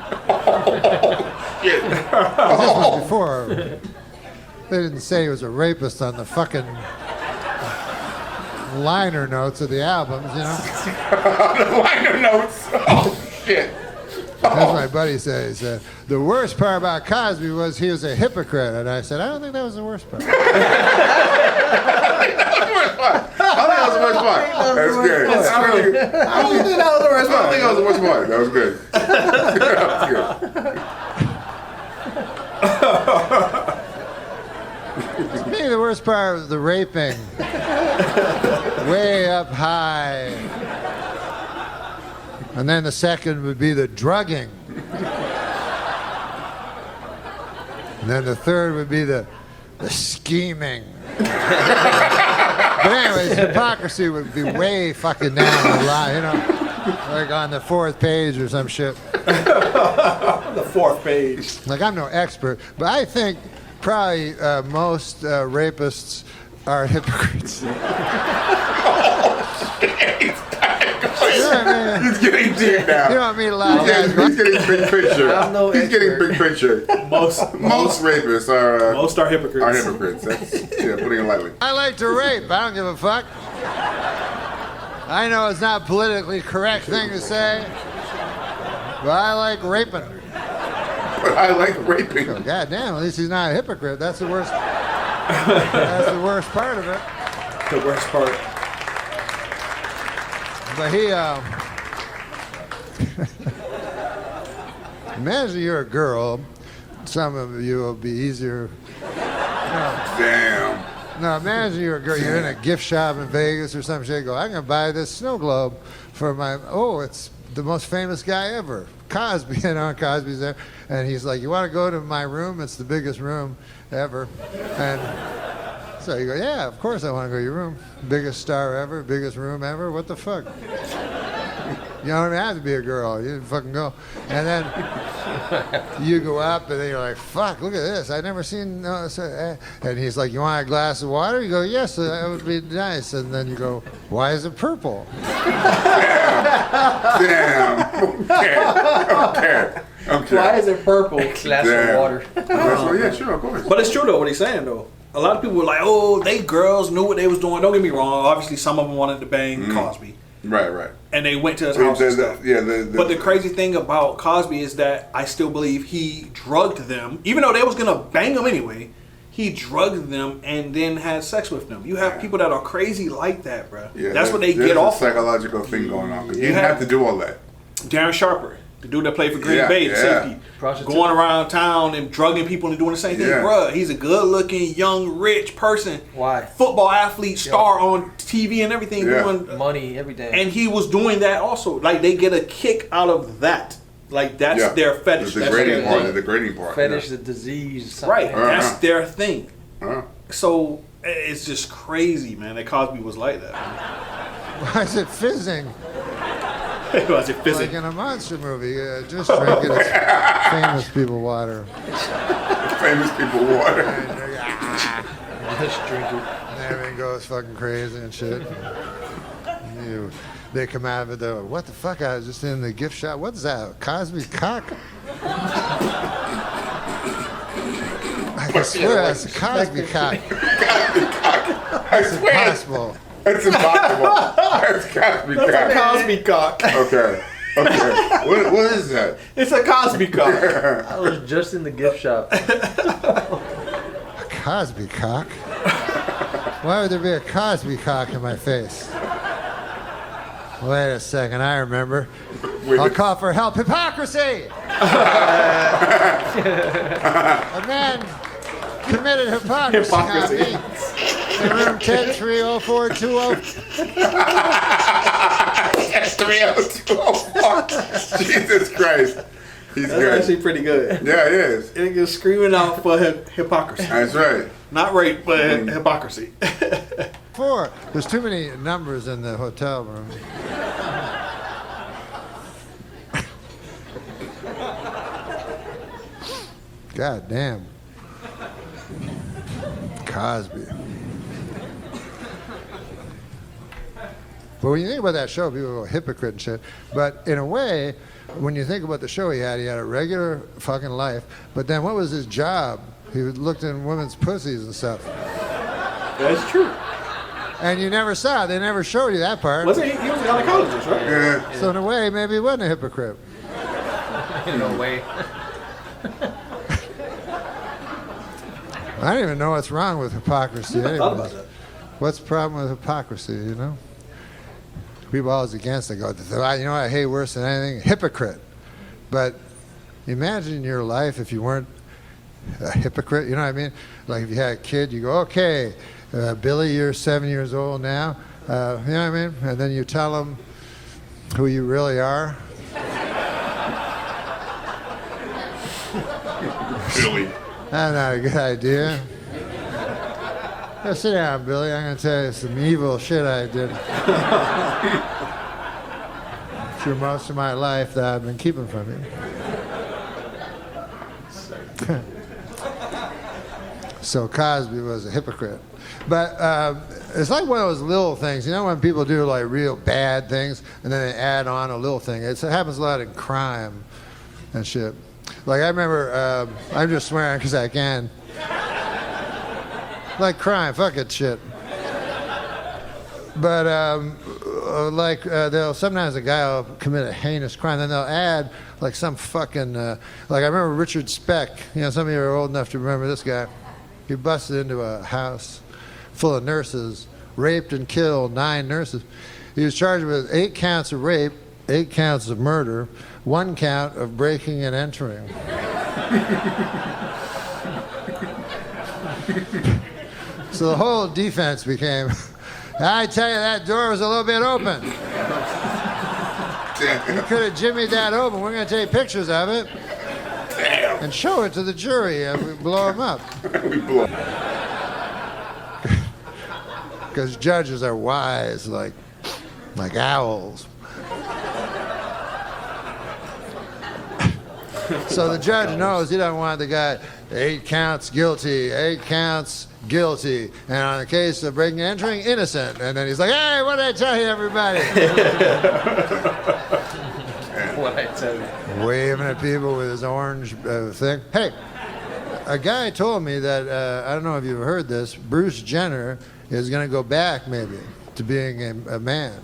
'Cause this was before they didn't say he was a rapist on the fucking liner notes of the albums, you know. The liner notes. Oh shit. That's my buddy said. He said, the worst part about Cosby was he was a hypocrite. And I said, I don't think that was the worst part. I think that was the worst part. That's good. I don't think that was the worst part. I think that was the worst part. That was good. To me, the worst part was the raping. Way up high. And then the second would be the drugging. And then the third would be the scheming. But anyways, hypocrisy would be way fucking down the line, you know, like on the 4th page or some shit. The 4th page. Like, I'm no expert, but I think probably most rapists are hypocrites. He's getting deep now. You know what I mean? A lot of guys. He's getting big picture. I'm no He's getting big picture. Most rapists are hypocrites. Are hypocrites. That's putting it lightly. I like to rape. I don't give a fuck. I know it's not a politically correct thing to say, but I like raping. But I like raping. Oh, God damn, at least he's not a hypocrite. That's the worst. That's the worst part of it. The worst part. But he, imagine you're a girl. Some of you will be easier. Damn. No, imagine you're a girl. You're in a gift shop in Vegas or some shit. Go, I'm gonna buy this snow globe for my. Oh, it's the most famous guy ever, Cosby. You know, Cosby's there, and he's like, "You want to go to my room? It's the biggest room ever." And so you go, "Yeah, of course I want to go to your room. Biggest star ever, biggest room ever. What the fuck?" You don't even have to be a girl. You fucking go. And then you go up, and then you're like, fuck, look at this. I've never seen... And he's like, you want a glass of water? You go, yes, that would be nice. And then you go, why is it purple? Damn. Okay. Why is it purple? Glass of water. Yeah, sure, of course. But it's true, though, what he's saying, though. A lot of people were like, oh, they girls knew what they was doing. Don't get me wrong. Obviously, some of them wanted to bang Cosby. Right. And they went to his house and stuff. But the crazy thing about Cosby is that I still believe he drugged them. Even though they was going to bang them anyway, he drugged them and then had sex with them. You have people that are crazy like that, bro. Yeah, that's what they get off. There's a psychological thing going on. Because you didn't have to do all that. Darren Sharper, the dude that played for Green Bay, the safety, going around town and drugging people and doing the same thing. Bruh, he's a good-looking, young, rich person. Why? Football athlete, star on TV and everything. Doing money every day. And he was doing that also. Like, they get a kick out of that. Like, that's their fetish. The degrading part. The degrading part. Fetish, the disease. Right. That's their thing. So, it's just crazy, man, that Cosby was like that. Why is it fizzing? Was it fizzing? Like in a monster movie. Just drinking famous people water. Famous people water. Just drink it. And everything goes fucking crazy and shit. They come out of it, they're like, what the fuck? I was just in the gift shop. What is that? Cosby's cock? I swear that's a Cosby cock. Cosby cock. I swear. Impossible. It's impossible. That's Cosby cock. That's a Cosby cock. Okay. What is that? It's a Cosby cock. I was just in the gift shop. A Cosby cock? Why would there be a Cosby cock in my face? Wait a second, I remember. I'll call for help. Hypocrisy! A man committed hypocrisy on me. In room 10-304-20. 30204. Jesus Christ. He's That's good. actually pretty good. Yeah, it is. It is screaming out for hypocrisy. That's right. Not rape, but hypocrisy. 4. There's too many numbers in the hotel room. God damn. Cosby. But when you think about that show, people go hypocrite and shit. But in a way, when you think about the show he had a regular fucking life. But then what was his job? He looked in women's pussies and stuff. That's true. And you never saw it. They never showed you that part. Wasn't he was a gynecologist, right? Yeah. So in a way, maybe he wasn't a hypocrite. In a way. I don't even know what's wrong with hypocrisy. I thought about that. What's the problem with hypocrisy, you know? People always against it. Go, you know what I hate worse than anything? Hypocrite. But imagine your life if you weren't a hypocrite. You know what I mean? Like if you had a kid, you go, okay, Billy, you're 7 years old now. You know what I mean? And then you tell them who you really are. Billy. That's not a good idea. Yeah, sit down, Billy. I'm going to tell you some evil shit I did through most of my life that I've been keeping from you. So Cosby was a hypocrite. But it's like one of those little things. You know when people do like real bad things and then they add on a little thing? It happens a lot in crime and shit. Like I remember, I'm just swearing because I can. Like crime, fuck it, shit. But sometimes a guy will commit a heinous crime, then they'll add like some fucking, like I remember Richard Speck. You know, some of you are old enough to remember this guy. He busted into a house full of nurses, raped and killed 9 nurses. He was charged with 8 counts of rape, 8 counts of murder, 1 count of breaking and entering. So the whole defense became, I tell you, that door was a little bit open. You could have jimmied that open. We're going to take pictures of it and show it to the jury and we blow them up. Because judges are wise, like owls. So the judge knows he doesn't want the guy, 8 counts guilty, 8 counts guilty, and on the case of breaking and entering, innocent. And then he's like, hey, what did I tell you, everybody? What I tell you. Waving at people with his orange thing. Hey, a guy told me that, I don't know if you've heard this, Bruce Jenner is going to go back, maybe, to being a man.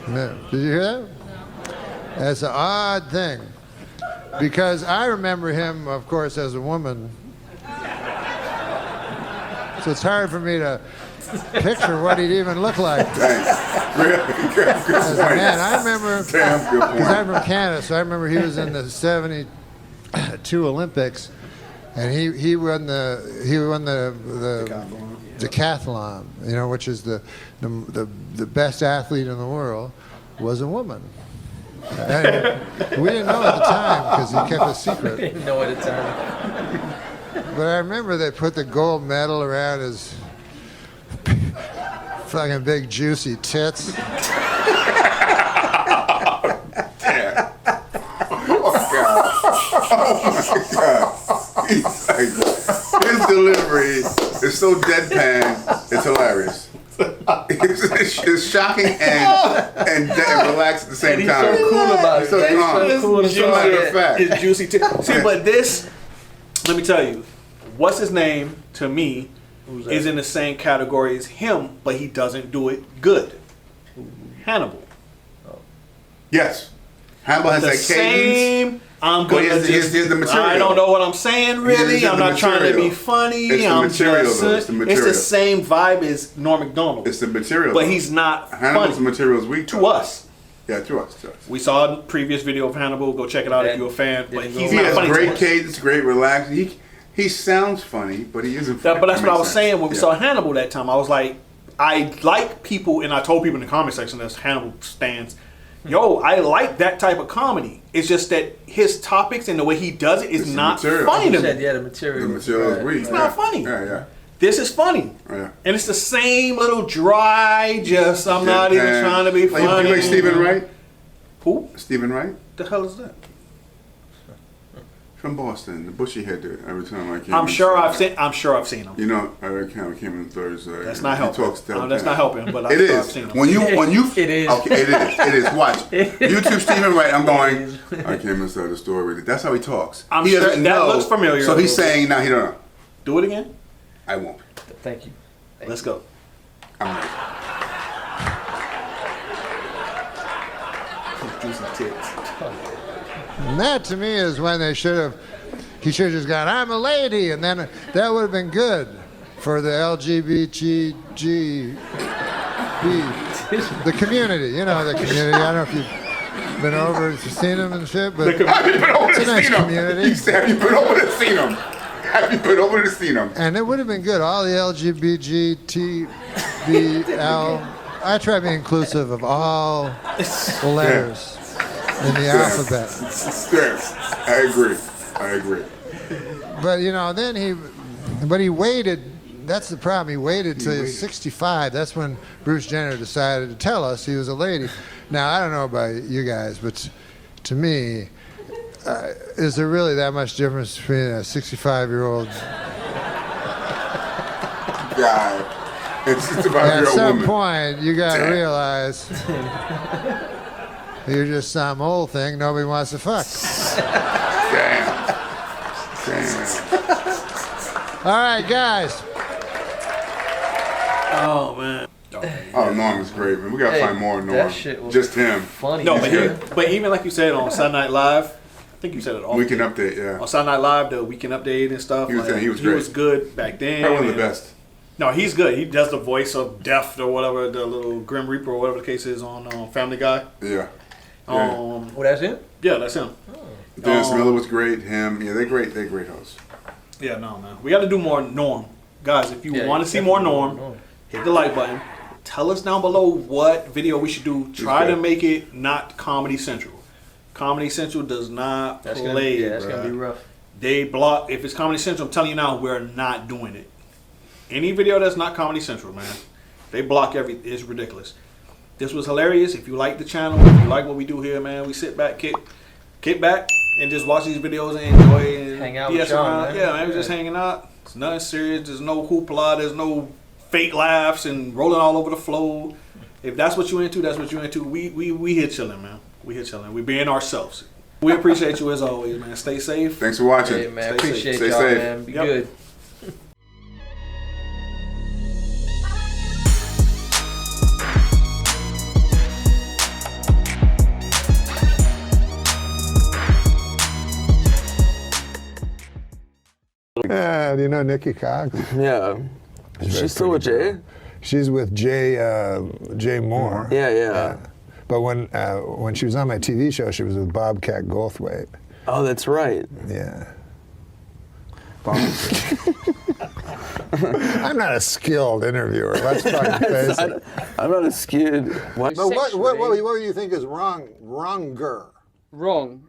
Did you hear that? That's an odd thing. Because I remember him, of course, as a woman. So it's hard for me to picture what he'd even look like. As a man, I remember, because I'm from Canada, so I remember he was in the '72 Olympics, and he won the decathlon, you know, which is the best athlete in the world, was a woman. And we didn't know at the time because he kept it secret. We didn't know at the time. But I remember they put the gold medal around his fucking big juicy tits. His delivery is so deadpan, it's hilarious. It's shocking and relaxed at the same time. He's so cool about it. So calm. It's matter of fact. It's juicy. See, but this, let me tell you, what's his name to me is in the same category as him, but he doesn't do it good. Hannibal. Yes. Hannibal has that cadence. I'm good. Here's the material. I don't know what I'm saying, really. I'm not trying to be funny. It's the material, though. It's the material. It's the same vibe as Norm MacDonald. It's the material. But he's not Hannibal's funny. material is weak. To us. Yeah, to us. We saw a previous video of Hannibal. Go check it out if you're a fan. But he's he not has funny. great cadence, great relax. He sounds funny, but he isn't funny. But that's what I was saying when we saw Hannibal that time. I was like, I like people, and I told people in the comment section as Hannibal stands, yo, I like that type of comedy. It's just that his topics and the way he does it is not funny to me. Yeah, the material. The material is weak. It's not funny. Yeah. This is funny. Yeah. And it's the same little dry, just I'm not even trying to be funny. You like Stephen Wright? Who? Stephen Wright? The hell is that? From Boston, the bushy head dude. Every time I came, I'm sure I've seen him. You know, I came in Thursday. That's not he helping. Talks That's not helping. But it I've is. seen him. When you It is. Okay, it is. Watch YouTube Stephen Wright. I'm going. I came inside the store with it. That's how he talks. I'm he sure doesn't that know, looks familiar. So he's saying now he don't know. Do it again. I won't. Thank you. Let's go. I'm ready. Juicy tits. And that to me is when he should have just gone, I'm a lady, and then that would have been good for the LGBTG, the community, you know, the community. I don't know if you've been over and seen them and shit, but Have you been over it's a to nice see them? community. He said, have you been over to see them? Have you been over to see them? And it would have been good. All the LGBTBL. I try to be inclusive of all the letters in the alphabet. I agree. But you know, then he waited. That's the problem. He waited till he was 65. That's when Bruce Jenner decided to tell us he was a lady. Now I don't know about you guys, but to me, is there really that much difference between a 65-year-old guy? It's about at your some woman. point, you got to realize you're just some old thing nobody wants to fuck. Damn. All right, guys. Oh man. Oh, Norm is great, man. We gotta find more Norm. That shit was Just him. funny. No, but even like you said on Saturday Night Live, I think you said it all. Weekend Update, yeah. On Saturday Night Live, the Weekend Update and stuff. He was like, he was great. He was good back then. Probably one of the best. No, he's good. He does the voice of Death or whatever, the little Grim Reaper or whatever the case is on Family Guy. Yeah. Oh, that's him? Yeah, that's him. Dennis Miller was great. Him, yeah, they're great hosts. Yeah, no, man. We got to do more Norm. Guys, if you Yeah, want to see more Norm, hit the like button. Tell us down below what video we should do. Try to make it not Comedy Central. Comedy Central does not play. That's going to be rough. They block. If it's Comedy Central, I'm telling you now, we're not doing it. Any video that's not Comedy Central, man, they block everything. It's ridiculous. This was hilarious. If you like the channel, if you like what we do here, man, we sit back, kick back, and just watch these videos and enjoy and hang out BS with Sean, around. man. Yeah, man, we're just hanging out. It's nothing serious. There's no hoopla. There's no fake laughs and rolling all over the floor. If that's what you're into, that's what you're into. We here chilling, man. We here chilling. We being ourselves. We appreciate you as always, man. Stay safe. Thanks for watching. Hey, man, Stay appreciate safe. y'all, Stay safe. man. Be good. Yeah, do you know Nikki Cox? Yeah. She's still with Jay? She's with Jay Moore. Yeah. But when she was on my TV show, she was with Bobcat Goldthwait. Oh, that's right. Yeah. I'm not a skilled interviewer. Let's fucking face it. I'm not a skewed. But what do you think is wronger? Wrong.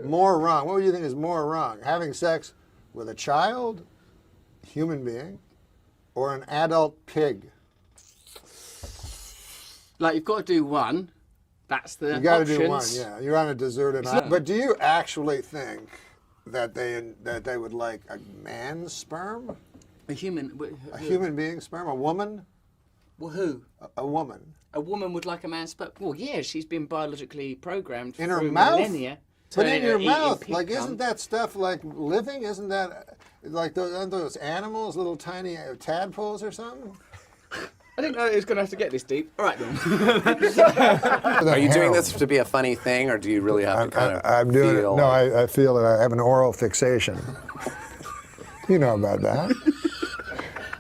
More wrong. What do you think is more wrong? Having sex with a child, human being, or an adult pig? Like, you've got to do one. That's the You got to options. do one, yeah. You're on a deserted island. But do you actually think that they would like a man's sperm? A human. A human being sperm? A woman? Well, who? A woman. A woman would like a man's sperm. Well, yeah, she's been biologically programmed In her through mouth? millennia. But to in your eat mouth, pig like, cum. isn't that stuff like living? Isn't that like aren't those animals, little tiny tadpoles or something? I didn't know it was going to have to get this deep. All right, then. Are you doing this to be a funny thing, or do you really have to kind of I'm doing feel it. No, like... I feel that I have an oral fixation. You know about that.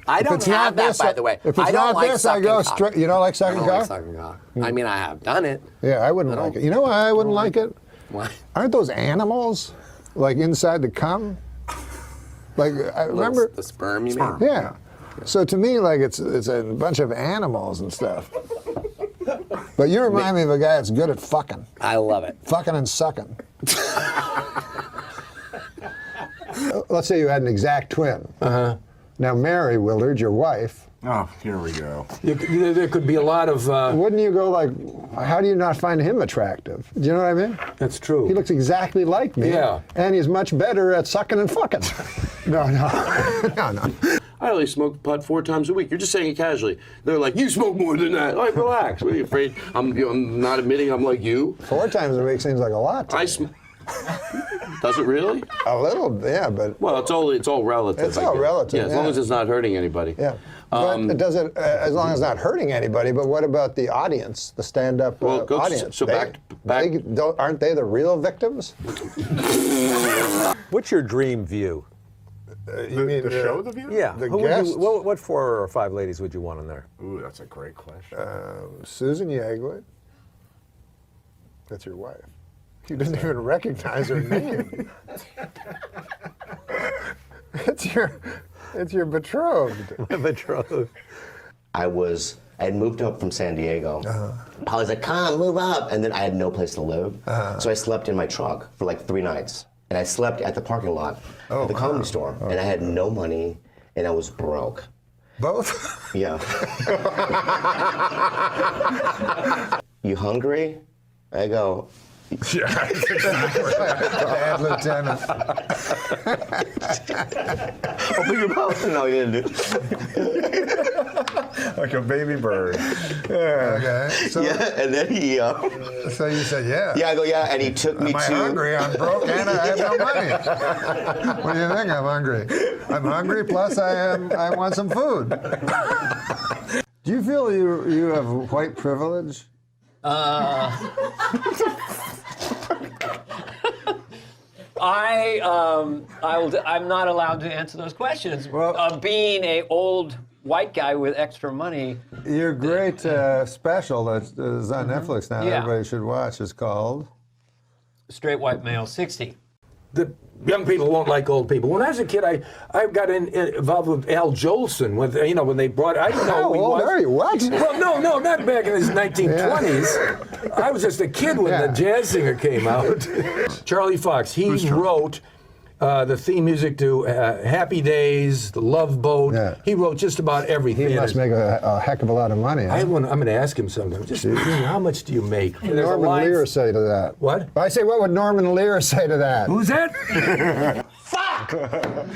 I If don't it's not have that, this, by the way. If it's I don't not like this, I go sucking straight. cock. You don't like sucking I don't like cock? sucking cock. I mean, I have done it. Yeah, I wouldn't like it. You know why I wouldn't like it? Why? Aren't those animals, like inside the cum? Like I remember the sperm, you mean? Yeah. So to me, like it's a bunch of animals and stuff. But you remind me of a guy that's good at fucking. I love it. Fucking and sucking. Let's say you had an exact twin. Now Mary Willard, your wife, Oh, here we go. There could be a lot of... Wouldn't you go like, how do you not find him attractive? Do you know what I mean? That's true. He looks exactly like me. Yeah. And he's much better at sucking and fucking. No. I only smoke pot 4 times a week. You're just saying it casually. They're like, you smoke more than that. Like, relax. What are you afraid? I'm not admitting I'm like you. 4 times a week seems like a lot to me. Does it really? A little, yeah, but... Well, it's all relative. It's all relative, Yeah, as long as it's not hurting anybody. Yeah. But it doesn't, as long as it's not hurting anybody, but what about the audience, the stand-up audience? So back. Aren't they the real victims? What's your dream view? You mean the show, The View? Yeah. The Who would guests? what 4 or 5 ladies would you want on there? Ooh, that's a great question. Susan Yegwood. That's your wife. You didn't even recognize her name. It's your betrothed. My betrothed. I had moved up from San Diego. Polly's like, come, move up. And then I had no place to live. So I slept in my truck for like 3 nights. And I slept at the parking lot at the Comedy Store. And I had no money, and I was broke. Both? Yeah. You hungry? I go, yeah, exactly. Bad lieutenant. Open your mouth. No, you didn't do. Like a baby bird. Yeah. Okay. So, yeah, and then he. So you said, yeah. Yeah, I go, yeah, and he took me Am I to. hungry? I'm broke and I have no money. What do you think? I'm hungry. I'm hungry. Plus, I want some food. Do you feel you have white privilege? I'm not allowed to answer those questions. Well, being a old white guy with extra money. Your great special that is on Netflix now, everybody should watch, is called Straight White Male 60. The young people won't like old people. When I was a kid, I got involved with Al Jolson when they brought. I didn't know How who he old was. are you? What? Well, no, not back in the 1920s. I was just a kid when the jazz singer came out. Charlie Fox. He wrote the theme music to Happy Days, The Love Boat. Yeah. He wrote just about everything. He must make a heck of a lot of money. Huh? I'm going to ask him sometime. Just how much do you make? What would Norman Lear say to that? What? I say, what would Norman Lear say to that? Who's that? Fuck!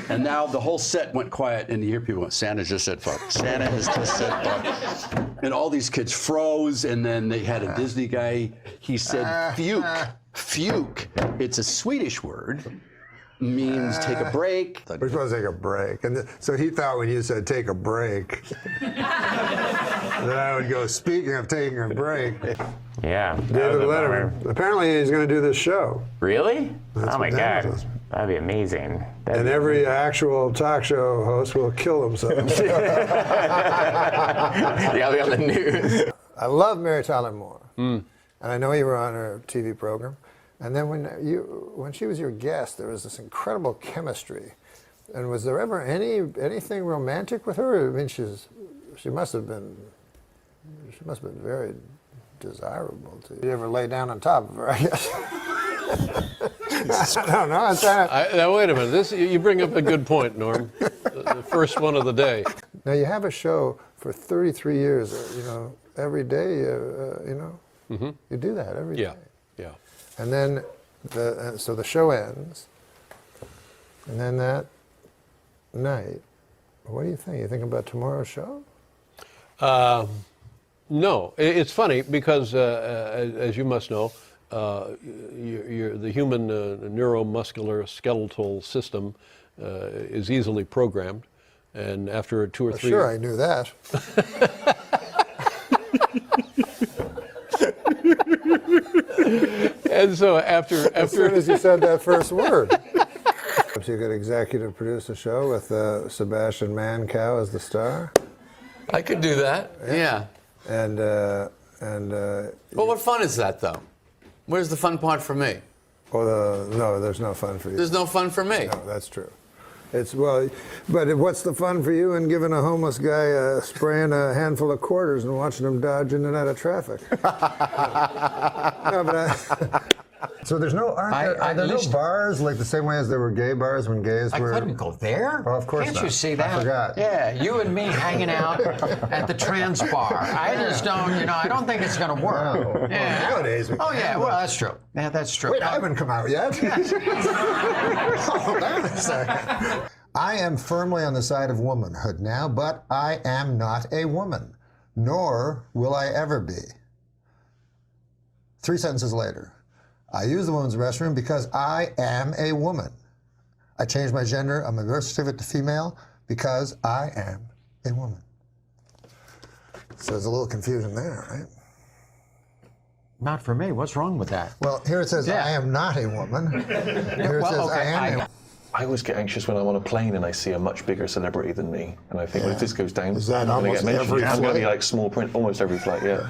And now the whole set went quiet, and you hear people going, Santa just said fuck. Santa has just said fuck. And all these kids froze, and then they had a Disney guy. He said fuke. Fuke. It's a Swedish word. Means take a break. We're supposed to take a break. And so he thought when you said take a break, that I would go, speaking of taking a break. Yeah. David Letterman. Apparently he's going to do this show. Really? That's oh my God. says. That'd be amazing. And every actual talk show host will kill himself. Yeah, I'll be on the news. I love Mary Tyler Moore. And I know you were on her TV program. And then when she was your guest, there was this incredible chemistry. And was there ever anything romantic with her? I mean, she must have been very desirable to you. You ever lay down on top of her, I guess? I don't know. Now wait a minute. You bring up a good point, Norm. The first one of the day. Now you have a show for 33 years. Every day. You do that every day. Yeah. And then, so the show ends, and then that night, what do you think? You think about tomorrow's show? No, it's funny because, as you must know, the human neuromuscular skeletal system is easily programmed, and after 2 or 3. Sure, I knew that. And so after as soon as you said that first word, you could executive produce a show with Sebastian Mancow as the star. I could do that. Yeah. And well, what fun is that though? Where's the fun part for me? No, there's no fun for you. There's no fun for me. No, that's true. But what's the fun for you in giving a homeless guy spraying a handful of quarters and watching him dodge in and out of traffic? No, but So there's no, are there no bars like the same way as there were gay bars when gays were? I couldn't go there. Oh, of course Can't not. you see that? I forgot. Yeah, you and me hanging out at the trans bar. I just don't, I don't think it's going to work. No. Yeah. Nowadays we Oh, can. yeah, well, that's true. Yeah, that's true. Wait, I haven't come out yet. Hold on a second. I am firmly on the side of womanhood now, but I am not a woman, nor will I ever be. 3 sentences later. I use the women's restroom because I am a woman. I changed my gender on my birth certificate to female because I am a woman. So there's a little confusion there, right? Not for me. What's wrong with that? Well, here it says I am not a woman. Here it says I am a I always get anxious when I'm on a plane and I see a much bigger celebrity than me, and I think, well, if this goes down, Is that I'm going to almost get mentioned. every I'm going to be flight? like small print almost every flight. Yeah.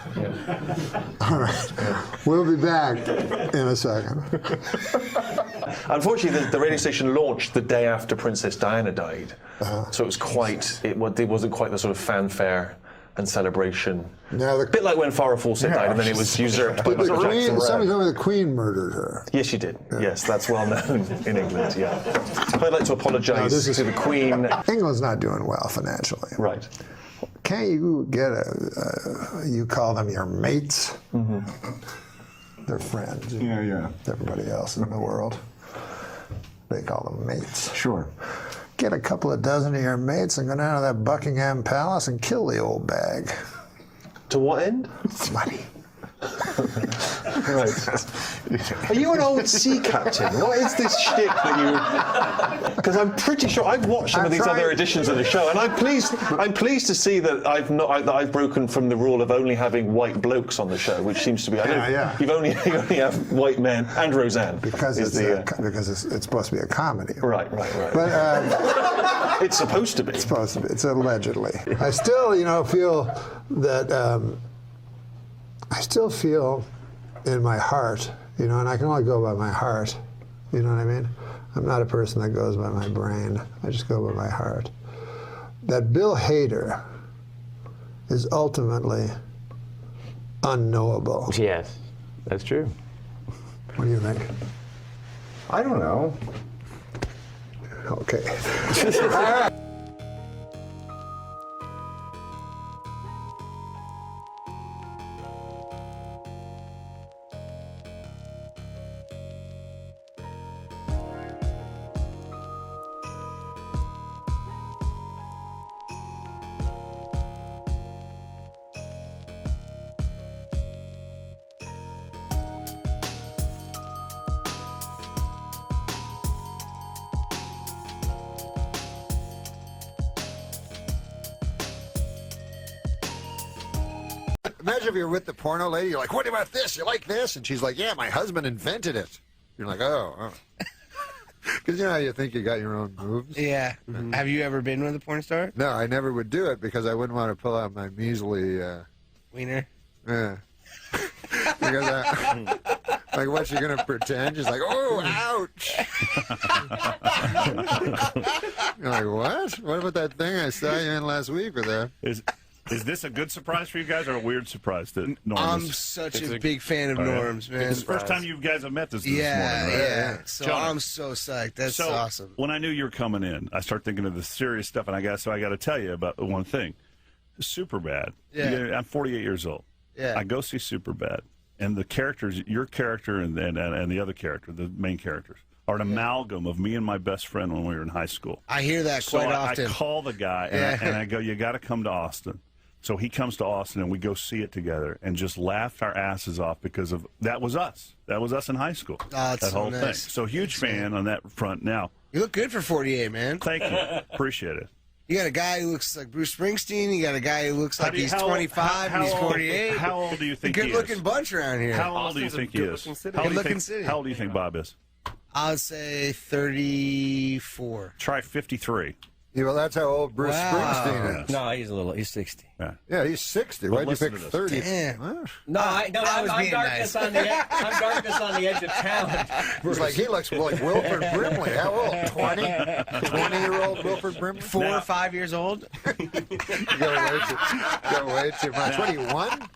All right. We'll be back in a second. Unfortunately, the radio station launched the day after Princess Diana died, so it was quite. It wasn't quite the sort of fanfare and celebration. Now a bit like when Farrah Fawcett died, and then it was usurped by Michael Jackson. Somebody told me the Queen murdered her. Yes, she did. Yeah. Yes, that's well known in England. Yeah. I'd like to apologise to the Queen. England's not doing well financially. Right. Can't you get you call them your mates? Mm-hmm. They're friends. Yeah. Everybody else in the world, they call them mates. Sure. Get a couple of dozen of your mates and go down to that Buckingham Palace and kill the old bag. To what end? Money. Right. Are you an old sea captain? What is this shtick that you? Because I'm pretty sure I've watched some of these other editions of the show, and I'm pleased to see that I've broken from the rule of only having white blokes on the show, which seems to be you only have white men and Roseanne because it's supposed to be a comedy. Right. But it's supposed to be. It's supposed to be. It's allegedly. I still, feel that. I still feel in my heart, and I can only go by my heart, you know what I mean? I'm not a person that goes by my brain. I just go by my heart. That Bill Hader is ultimately unknowable. Yes, that's true. What do you think? I don't know. Okay. All right. Imagine if you're with the porno lady, you're like, what about this? You like this? And she's like, yeah, my husband invented it. You're like, oh. Because you know how you think you got your own moves? Yeah. Mm-hmm. Have you ever been with a porn star? No, I never would do it because I wouldn't want to pull out my measly... wiener? Yeah. Because like, what's she going to pretend? She's like, oh, ouch. You're like, what? What about that thing I saw you in last week with her? Is this a good surprise for you guys or a weird surprise that Norm I'm such a big fan of Norm's, man. It's the first time you guys have met this morning, right? Yeah. So Jonah, I'm so psyched. That's awesome. When I knew you were coming in, I started thinking of the serious stuff, and I got to tell you about one thing. Superbad. Yeah. I'm 48 years old. Yeah. I go see Superbad, and the characters, your character and the other character, the main characters, are an amalgam of me and my best friend when we were in high school. I hear that quite often. I call the guy, and I go, you got to come to Austin. So he comes to Austin, and we go see it together, and just laughed our asses off because of that was us. That was us in high school. Oh, that's that so whole nice. thing. So huge fan on that front. Now you look good for 48, man. Thank you, appreciate it. You got a guy who looks like Bruce Springsteen. You got a guy who looks like he's 25 and he's 48. How old do you think he is? Good-looking bunch around here. How old do you think he is? Good-looking city. How old do you think Bob is? I would say 34. Try 53. Yeah, well, that's how old Bruce Springsteen is. No, he's 60. Yeah, he's 60. Why'd you pick 30? Damn. No, I'm darkness on the edge of town. It's like he looks like Wilford Brimley. How old? 20-year-old Wilford Brimley? 4 or 5 years old. You go way too much. What are you,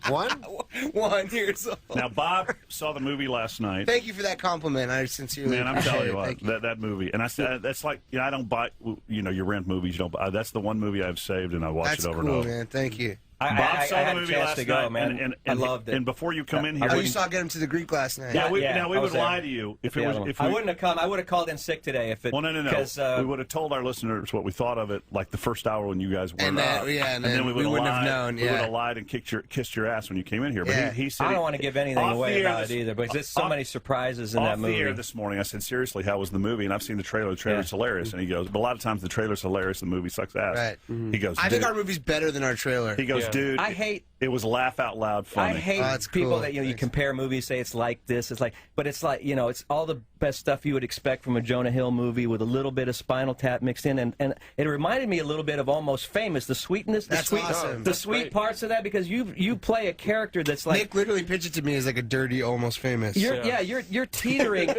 1? 1 years old. Now, Bob saw the movie last night. Thank you for that compliment. I sincerely Man, I'm appreciate telling you it. what, that movie, and I said that's like, I don't buy, you rent movies. You don't buy. That's the one movie I've saved, and I watch it over and over. Man. Thank you. Bob saw I the movie had a chance last to go, night, man. and I loved it. And before you come in here, Oh, you saw Get Him to the Greek last night. Yeah, we I would was lie there. to you if it was. If I we, wouldn't have come. I would have called in sick today if it. Well, no. We would have told our listeners what we thought of it, like the first hour when you guys weren't up. And then we wouldn't have known. We would have lied and kissed your ass when you came in here. But he said I don't want to give anything away about it either, because there's so many surprises in that movie. Off the air this morning, I said, seriously, how was the movie? And I've seen the trailer. The trailer's hilarious. And he goes, but a lot of times the trailer's hilarious, the movie sucks ass. Right. He goes, I think our movie's better than our trailer. He goes, dude, I hate. It was laugh out loud funny. I hate people that you compare movies, say it's like this, it's like, but it's like, it's all the best stuff you would expect from a Jonah Hill movie with a little bit of Spinal Tap mixed in, and it reminded me a little bit of Almost Famous, the sweetness, the sweet parts of that, because you play a character that's like Nick literally pitched it to me as like a dirty Almost Famous. You're teetering.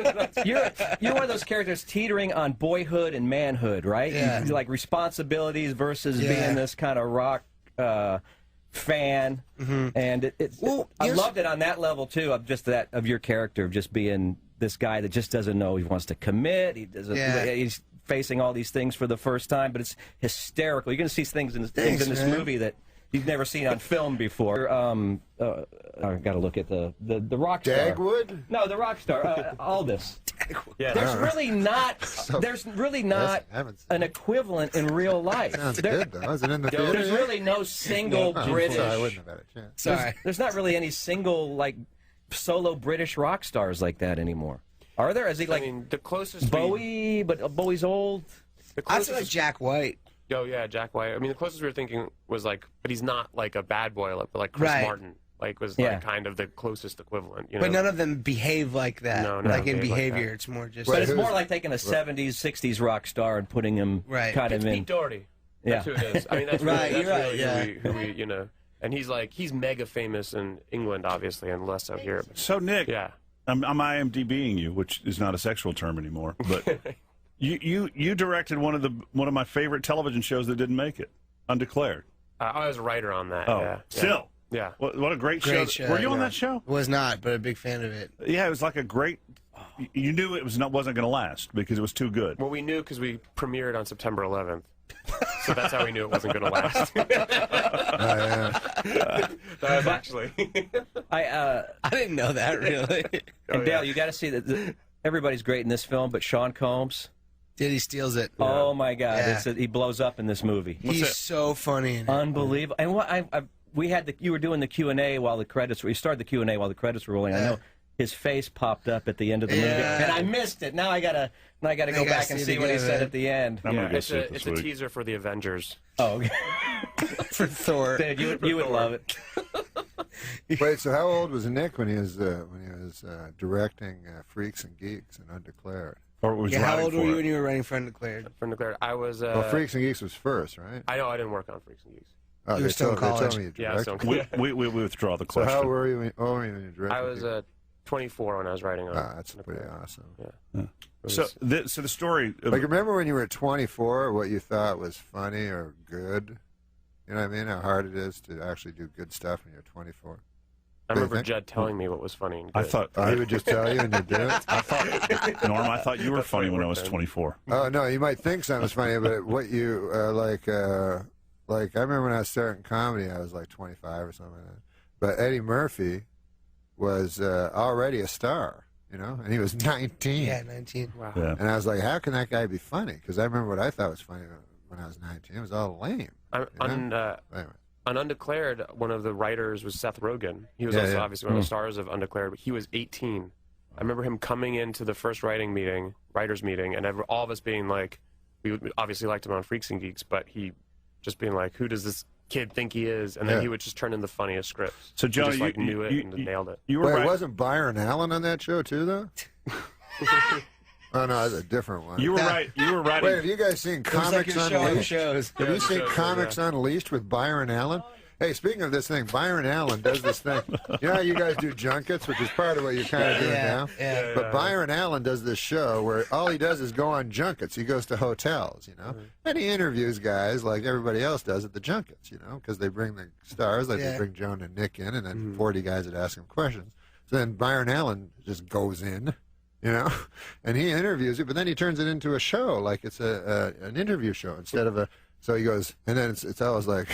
you're one of those characters teetering on boyhood and manhood, right? Yeah. Like responsibilities versus being this kind of rock fan, and I loved it on that level too, of just of your character, of just being this guy that just doesn't know he wants to commit. He doesn't. He's facing all these things for the first time, but it's hysterical. You're going to see things in this movie that you've never seen on film before. I got to look at the rock star. Dagwood? No, the rock star. Aldous. Yeah. There's really not an equivalent in real life. Sounds good, though. Is it in the theater? There's really no single British. Sorry, I wouldn't have had a chance. There's not really any single solo British rock stars like that anymore. Are there? Is he the closest Bowie? But Bowie's old. I feel like Jack White. Oh yeah, Jack White. I mean, the closest we were thinking was but he's not like a bad boy, but like Chris Martin, was like kind of the closest equivalent. But none of them behave like that. No, like in behavior, it's more just. But it's more like taking a '70s, '60s rock star and putting him kind of in. Pete Doherty. Yeah, that's who it is. I mean, that's really who we and he's mega famous in England, obviously, and less so here. So Nick, I'm IMDbing you, which is not a sexual term anymore, but. You directed one of my favorite television shows that didn't make it, Undeclared. I was a writer on that. Oh, yeah. still. Yeah. What a great show. Were you on that show? Was not, but a big fan of it. Yeah, it was like a great. You knew it wasn't going to last because it was too good. Well, we knew because we premiered on September 11th. So that's how we knew it wasn't going to last. That was actually. I didn't know that, really. And Dale, you got to see that everybody's great in this film, but Sean Combs. He steals it. Oh my God! He blows up in this movie. He's so funny. Unbelievable. And what we had you were doing the Q&A while the credits were. You started the Q&A while the credits were rolling. I know his face popped up at the end of the movie, and I missed it. Now I gotta go back and see what he said at the end. It's a teaser for the Avengers. Oh, okay. For Thor. Dude, you would love it. Wait, so how old was Nick when he was directing Freaks and Geeks and Undeclared? Or was how old were you when you were writing for Undeclared? For Undeclared, I was. Well, Freaks and Geeks was first, right? I know I didn't work on Freaks and Geeks. Oh, you were still in college. We withdraw the question. So how old were you when you directed? I was 24 when I was writing on. That's pretty awesome. Yeah. So the story. Remember when you were 24, what you thought was funny or good? You know what I mean? How hard it is to actually do good stuff when you're 24. I remember Judd telling me what was funny and good. I thought he would just tell you and you do it. Norm, I thought you were funny when I was 24. Oh no, you might think something's funny, but what you like I remember when I was starting comedy, I was like 25 or something like that. But Eddie Murphy was already a star, and he was 19. Yeah, 19. Wow. Yeah. And I was like, how can that guy be funny? Because I remember what I thought was funny when I was 19. It was all lame. On Undeclared, one of the writers was Seth Rogen. He was also obviously one of the stars of Undeclared, but he was 18. I remember him coming into the first writers meeting, and all of us being like, we obviously liked him on Freaks and Geeks, but he just being like, who does this kid think he is? And then he would just turn in the funniest scripts. So, Joe, he just knew it and nailed it. You were right. Wasn't Byron Allen on that show too, though? Oh no, that's a different one. You were right. Wait, have you guys seen Comics Unleashed? Have you seen Comics Unleashed with Byron Allen? Hey, speaking of this thing, Byron Allen does this thing. You know how you guys do junkets, which is part of what you're kind of doing now? Yeah. But Byron Allen does this show where all he does is go on junkets. He goes to hotels, you know, and he interviews guys like everybody else does at the junkets, you know, because they bring the stars, like they bring Joan and Nick in, and then 40 guys that ask him questions. So then Byron Allen just goes in, you know, and he interviews you, but then he turns it into a show, like it's an interview show instead of a. So he goes, and then it's always like.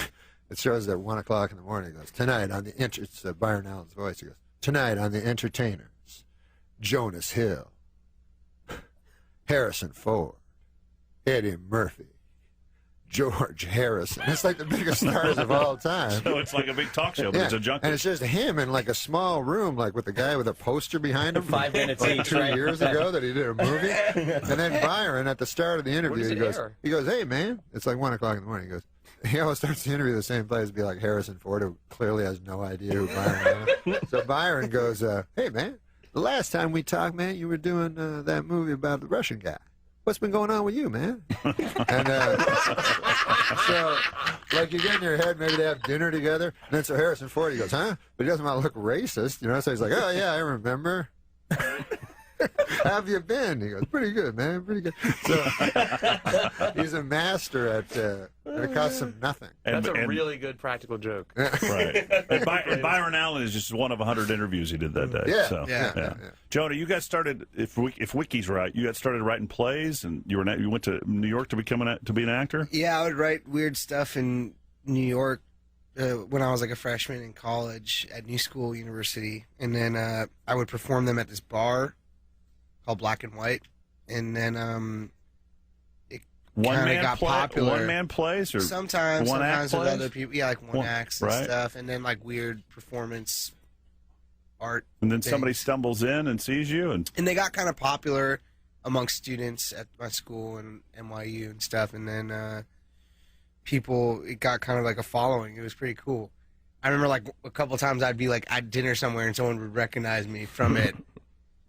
It shows at 1 o'clock in the morning. He goes, tonight on the it's Byron Allen's voice. He goes, tonight on the entertainers, Jonas Hill, Harrison Ford, Eddie Murphy, George Harrison. It's like the biggest stars of all time. So it's like a big talk show, but it's a junket. And it's just him in like a small room, like with the guy with a poster behind him. 5 minutes like each, 2 right? years ago that he did a movie. And then Byron, at the start of the interview, he goes, hey, man. It's like 1 o'clock in the morning. He goes, he always starts the interview the same place. It'd be like Harrison Ford, who clearly has no idea who Byron is. So Byron goes, hey, man, the last time we talked, man, you were doing that movie about the Russian guy. What's been going on with you, man? And so, like, you get in your head, maybe they have dinner together. And then so Harrison Ford, he goes, huh? But he doesn't want to look racist, you know? So he's like, oh, yeah, I remember. How have you been? He goes, pretty good, man, pretty good. So he's a master at it costs him nothing. That's a really good practical joke. Right. And Byron Allen is just one of 100 interviews he did that day. Yeah, so, yeah. Jonah, you guys started, if Wiki's right, you got started writing plays, and you went to New York to be an actor? Yeah, I would write weird stuff in New York when I was like a freshman in college at New School University, and then I would perform them at this bar called Black and White, and then it kind of got popular. One-man plays, or sometimes with other people, like one acts and right. stuff, and then like weird performance art. And then things. somebody stumbles in and sees you, and they got kind of popular amongst students at my school and NYU and stuff, and then it got kind of like a following. It was pretty cool. I remember like a couple times I'd be like at dinner somewhere and someone would recognize me from it.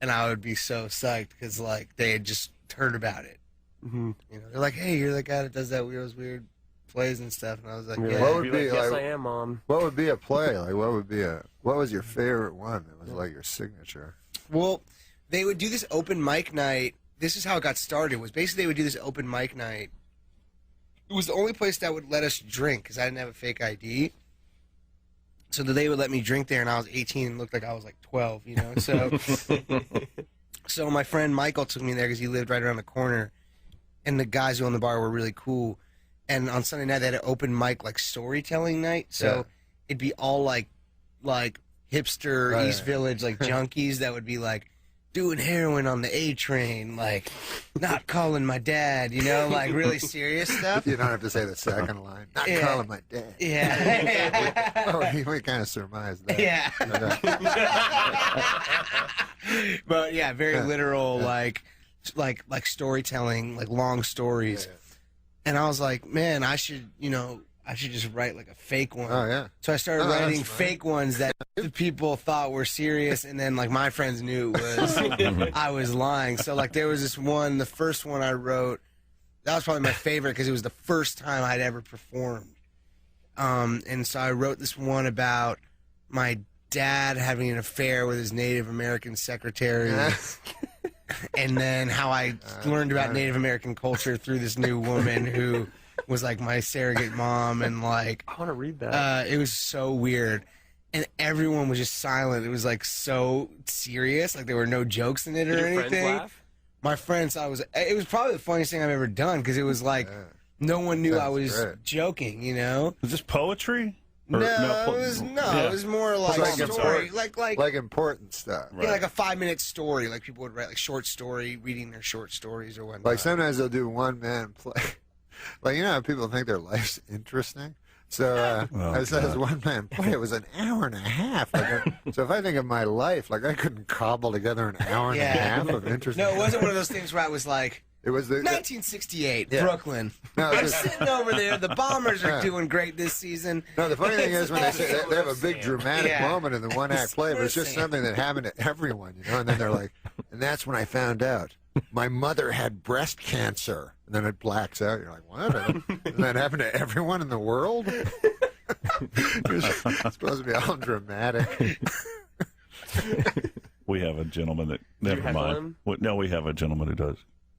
And I would be so psyched because like they had just heard about it. Mm-hmm. You know, they're like, "Hey, you're the guy that does those weird plays and stuff." And I was like, "Yeah." What would be yes, like, I am, Mom. What would be a play? Like, what was your favorite one that was like your signature? Well, they would do this open mic night. This is how it got started. Was basically they would do this open mic night. It was the only place that would let us drink because I didn't have a fake ID. So they would let me drink there, and I was 18 and looked like I was like 12, you know. So, so my friend Michael took me there because he lived right around the corner, and the guys who owned the bar were really cool. And on Sunday night they had an open mic like storytelling night, so it'd be all like hipster East Village like junkies that would be like doing heroin on the A train, like not calling my dad, you know, like really serious stuff. You don't have to say the second line. Not calling my dad. Yeah. Oh, we kind of surmised that. Yeah. But yeah, very literal, like storytelling, like long stories. And I was like, man, I should just write like a fake one. Oh yeah. So I started writing fake ones that the people thought were serious, and then like my friends knew it was I was lying. So like there was this one, the first one I wrote, that was probably my favorite because it was the first time I'd ever performed. And so I wrote this one about my dad having an affair with his Native American secretary. And then how I learned about Native American culture through this new woman who was like my surrogate mom, and like I want to read that. It was so weird, and everyone was just silent. It was like so serious, like there were no jokes in it or Did your anything. friends laugh? My friends thought it was probably the funniest thing I've ever done because it was like no one knew I was joking. You know? Was this poetry? It was more like story, like important stuff. Yeah, like a 5-minute story. Like people would write like short story, reading their short stories or whatnot. Like sometimes they'll do one-man play. Like, you know how people think their life's interesting? So I said this one-man play. It was an hour and a half. So if I think of my life, like I couldn't cobble together an hour and a half of interesting. No, it wasn't one of those things where I was like, it was 1968, Brooklyn. No, I'm sitting over there. The Bombers are doing great this season. No, the funny thing is when they say they have a big dramatic moment in the one-act play, but it's just something that happened to everyone, you know. And then they're like, and that's when I found out my mother had breast cancer. And then it blacks out. You're like, what? Does that happen to everyone in the world? You're supposed to be all dramatic. We have a gentleman that. Never heckle mind. him? No, we have a gentleman who does.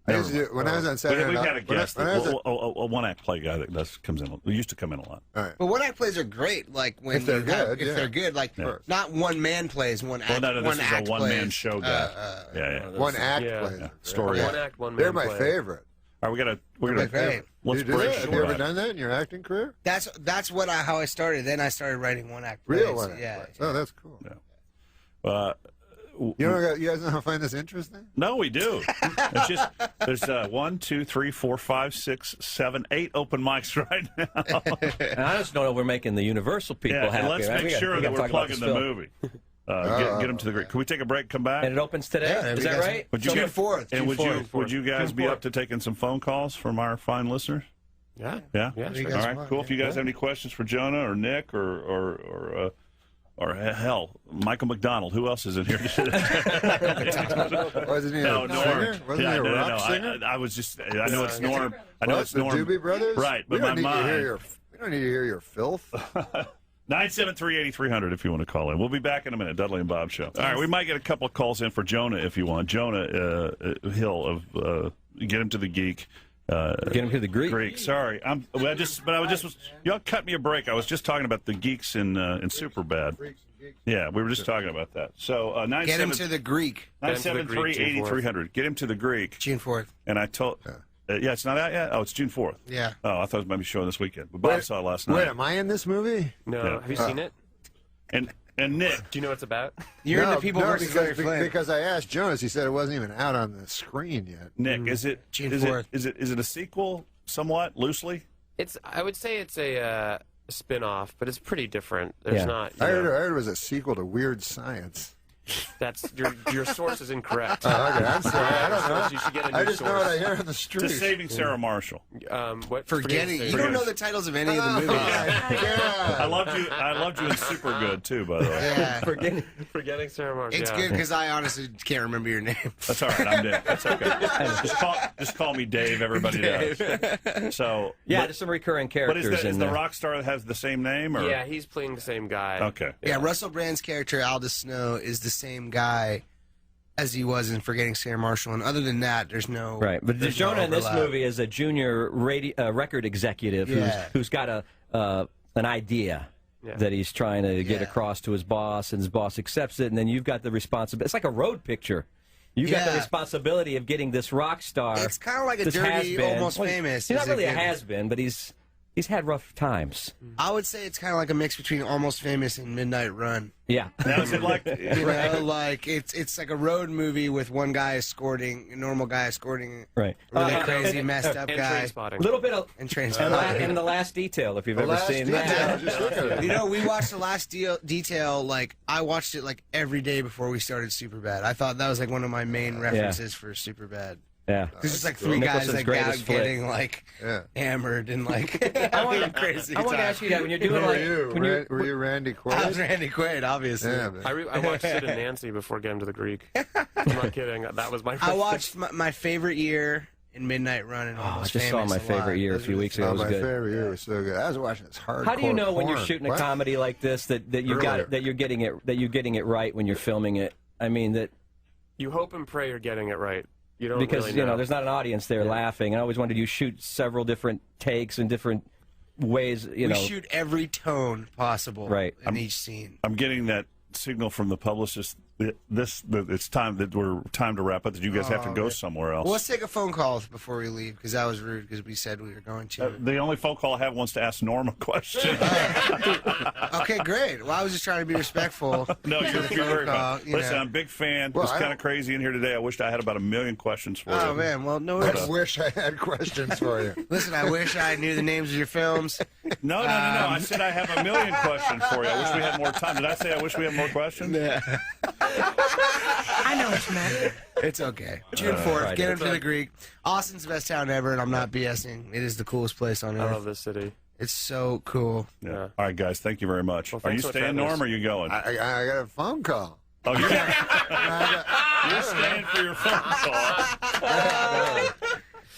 I used to, when I was on Saturday We've Night, had a guest, when I was a one-act play guy that comes in. Who used to come in a lot. All right. But one-act plays are great. Like when If they're you have- good, if yeah. they're good, like not one-man plays, one act. Well, no, one this is act a one-man plays. show guy. yeah. One act Yeah. plays. Yeah. Story. One act, one man They're my play. favorite. All right, we're my gonna favorite. let's You do break that? Have short you ever on it. done that in your acting career? That's how I started. Then I started writing one-act plays. Real one. Yeah. Oh, that's cool. Yeah. You guys know how to find this interesting? No, we do. It's just there's 1, 2, 3, 4, 5, 6, 7, 8 open mics right now. And I just don't know if we're making the Universal people Yeah, happy. and let's make sure that we're plugging the movie. Get them to the Greek. Can we take a break? Come back. And it opens today. Yeah, Is that right? Would you June guys- 4th. And June would you guys be up to taking some phone calls from our fine listeners? Yeah. Yeah. Yeah, sure. All right. want, Cool. If you guys have any questions for Jonah or Nick or hell, Michael McDonald. Who else is in here today? Wasn't he a No, Norm. singer? Wasn't he a rock singer? I was just. I know it's Norm. I know What, it's the Norm. Doobie Brothers? Right, but we don't my need to hear mind. your. We don't need to hear your filth. 973-8300 if you want to call in. We'll be back in a minute. Dudley and Bob Show. All right, we might get a couple of calls in for Jonah if you want. Jonah Hill of Get Him to the Geek. Get him to the Greek. Sorry, y'all cut me a break. I was just talking about the geeks in Superbad. Yeah, we were just talking about that. So Get him to the Greek. 973-8300. Get him to the Greek. June 4th. And I told. Yeah, it's not out yet. Oh, it's June 4th. Yeah. Oh, I thought it might be showing this weekend. But Bob saw it last night. Wait, am I in this movie? No. Yeah. Have you seen it? And Nick, do you know what it's about? You're in the People versus because, Larry Flynn. because I asked Jonas, he said it wasn't even out on the screen yet. Nick, is it June is 4th. it a sequel somewhat loosely? I would say it's a spin-off, but it's pretty different. There's not. I heard it was a sequel to Weird Science. That's your source is incorrect. Okay, I'm sorry. I don't know. You should get a new I just know what I source. hear on the street. Just Saving Sarah Marshall. What? Forgetting. You don't know the titles of any of the movies. I loved you in Super Good too, by the way. Yeah. Forgetting Sarah Marshall. It's good because I honestly can't remember your name. That's all right. I'm Dave. That's okay. Just call me Dave. Everybody does. So there's some recurring But characters is in the there. rock star that has the same name? Or? Yeah, he's playing the same guy. Okay. Yeah, Russell Brand's character Aldous Snow is the same guy as he was in Forgetting Sarah Marshall, and other than that, there's no But there's Jonah no in this overlap. movie is a junior record executive who's got an idea that he's trying to get across to his boss, and his boss accepts it, and then you've got the responsibility. It's like a road picture. You got the responsibility of getting this rock star. It's kind of like a this dirty, has-been. almost famous. He's not is really a good. has-been, but he's had rough times. I would say it's kind of like a mix between Almost Famous and Midnight Run. Yeah. Now is it like You know, like it's like a road movie with one guy escorting, a normal guy escorting Right. a really crazy, messed up and guy. Trainspotting. Little bit of And Trainspotting. and The Last Detail, if you've The ever Last seen Detail, that. just look at it. You know, we watched The Last Detail, like, I watched it, like, every day before we started Superbad. I thought that was, like, one of my main references for Superbad. Yeah. Because it's like three Nicholson's guys, like, greatest out flick. getting, like, hammered and, like, I want having a crazy to time. ask you that when you're doing Were you Randy Quaid? I was Randy Quaid, obviously. Yeah, man. I watched Sid and Nancy before getting to the Greek. I'm not kidding. That was my. I watched my favorite year in Midnight Run and I Almost just saw Famous my a lot. favorite year a few weeks ago. It was my good. favorite year was so good. I was watching this hardcore. How do you know when you're porn. shooting a What? comedy like this that you got Earlier. it, that you're getting it right when you're filming it? I mean that You hope and pray you're getting it right. You don't because really know. there's not an audience there laughing. I always wondered you shoot several different takes and different ways. We shoot every tone possible in each scene. I'm getting that signal from the publicist. It's time to wrap up. That you guys have to go somewhere else. Well, let's take a phone call before we leave because that was rude because we said we were going to. The only phone call I have wants to ask Norm a question. Okay, great. Well, I was just trying to be respectful. No, you're very call, fine. Listen, I'm a big fan. Well, it's I kind of crazy in here today. I wished I had about 1 million questions for you. Oh man, well, no. I wish I had questions for you. Listen, I wish I knew the names of your films. No. I said I have 1 million questions for you. I wish we had more time. Did I say I wish we had more questions? Yeah. I know what you meant. It's okay. June 4th, get him to the Greek. Austin's the best town ever, and I'm not BSing. It is the coolest place on earth. I love this city. It's so cool. Yeah. All right, guys. Thank you very much. Well, Are you thanks so much staying, for having Norm, us. or are you going? I got a phone call. Oh, you're staying for your phone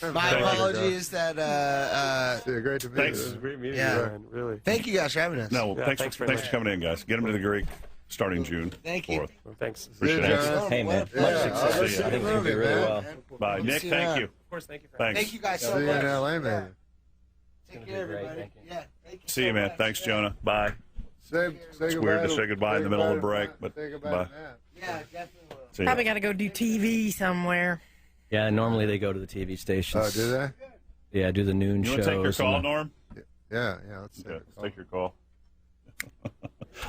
call. My apologies that. Great to meet Thanks. you. Great meeting Yeah. you, Ryan. Really. Thank you guys for having us. No, well, Yeah, thanks thanks for very much. coming in, guys. Get them to the Greek starting June. Thank you. 4th. Well, thanks. Appreciate it. Hey, man. Yeah, Much I'll success. go I see think the you'll do movie, really man. well. Bye, Nick. see Thank that. you. Of course, thank you for Thanks. Thank you guys See so you much. in LA, man. Take care, everybody. Yeah. Thank you. See so you, man. much. Thanks, Jonah. Bye. Say It's goodbye weird to to- say goodbye in the middle of a break, Say but goodbye bye. to Matt. Yeah, definitely will. See ya. Probably got to go do TV somewhere. Yeah, normally they go to the TV stations. Oh, do they? Yeah, do the noon You shows. want to take your call, and the- Norm? Yeah, let's Yeah, let's take your call.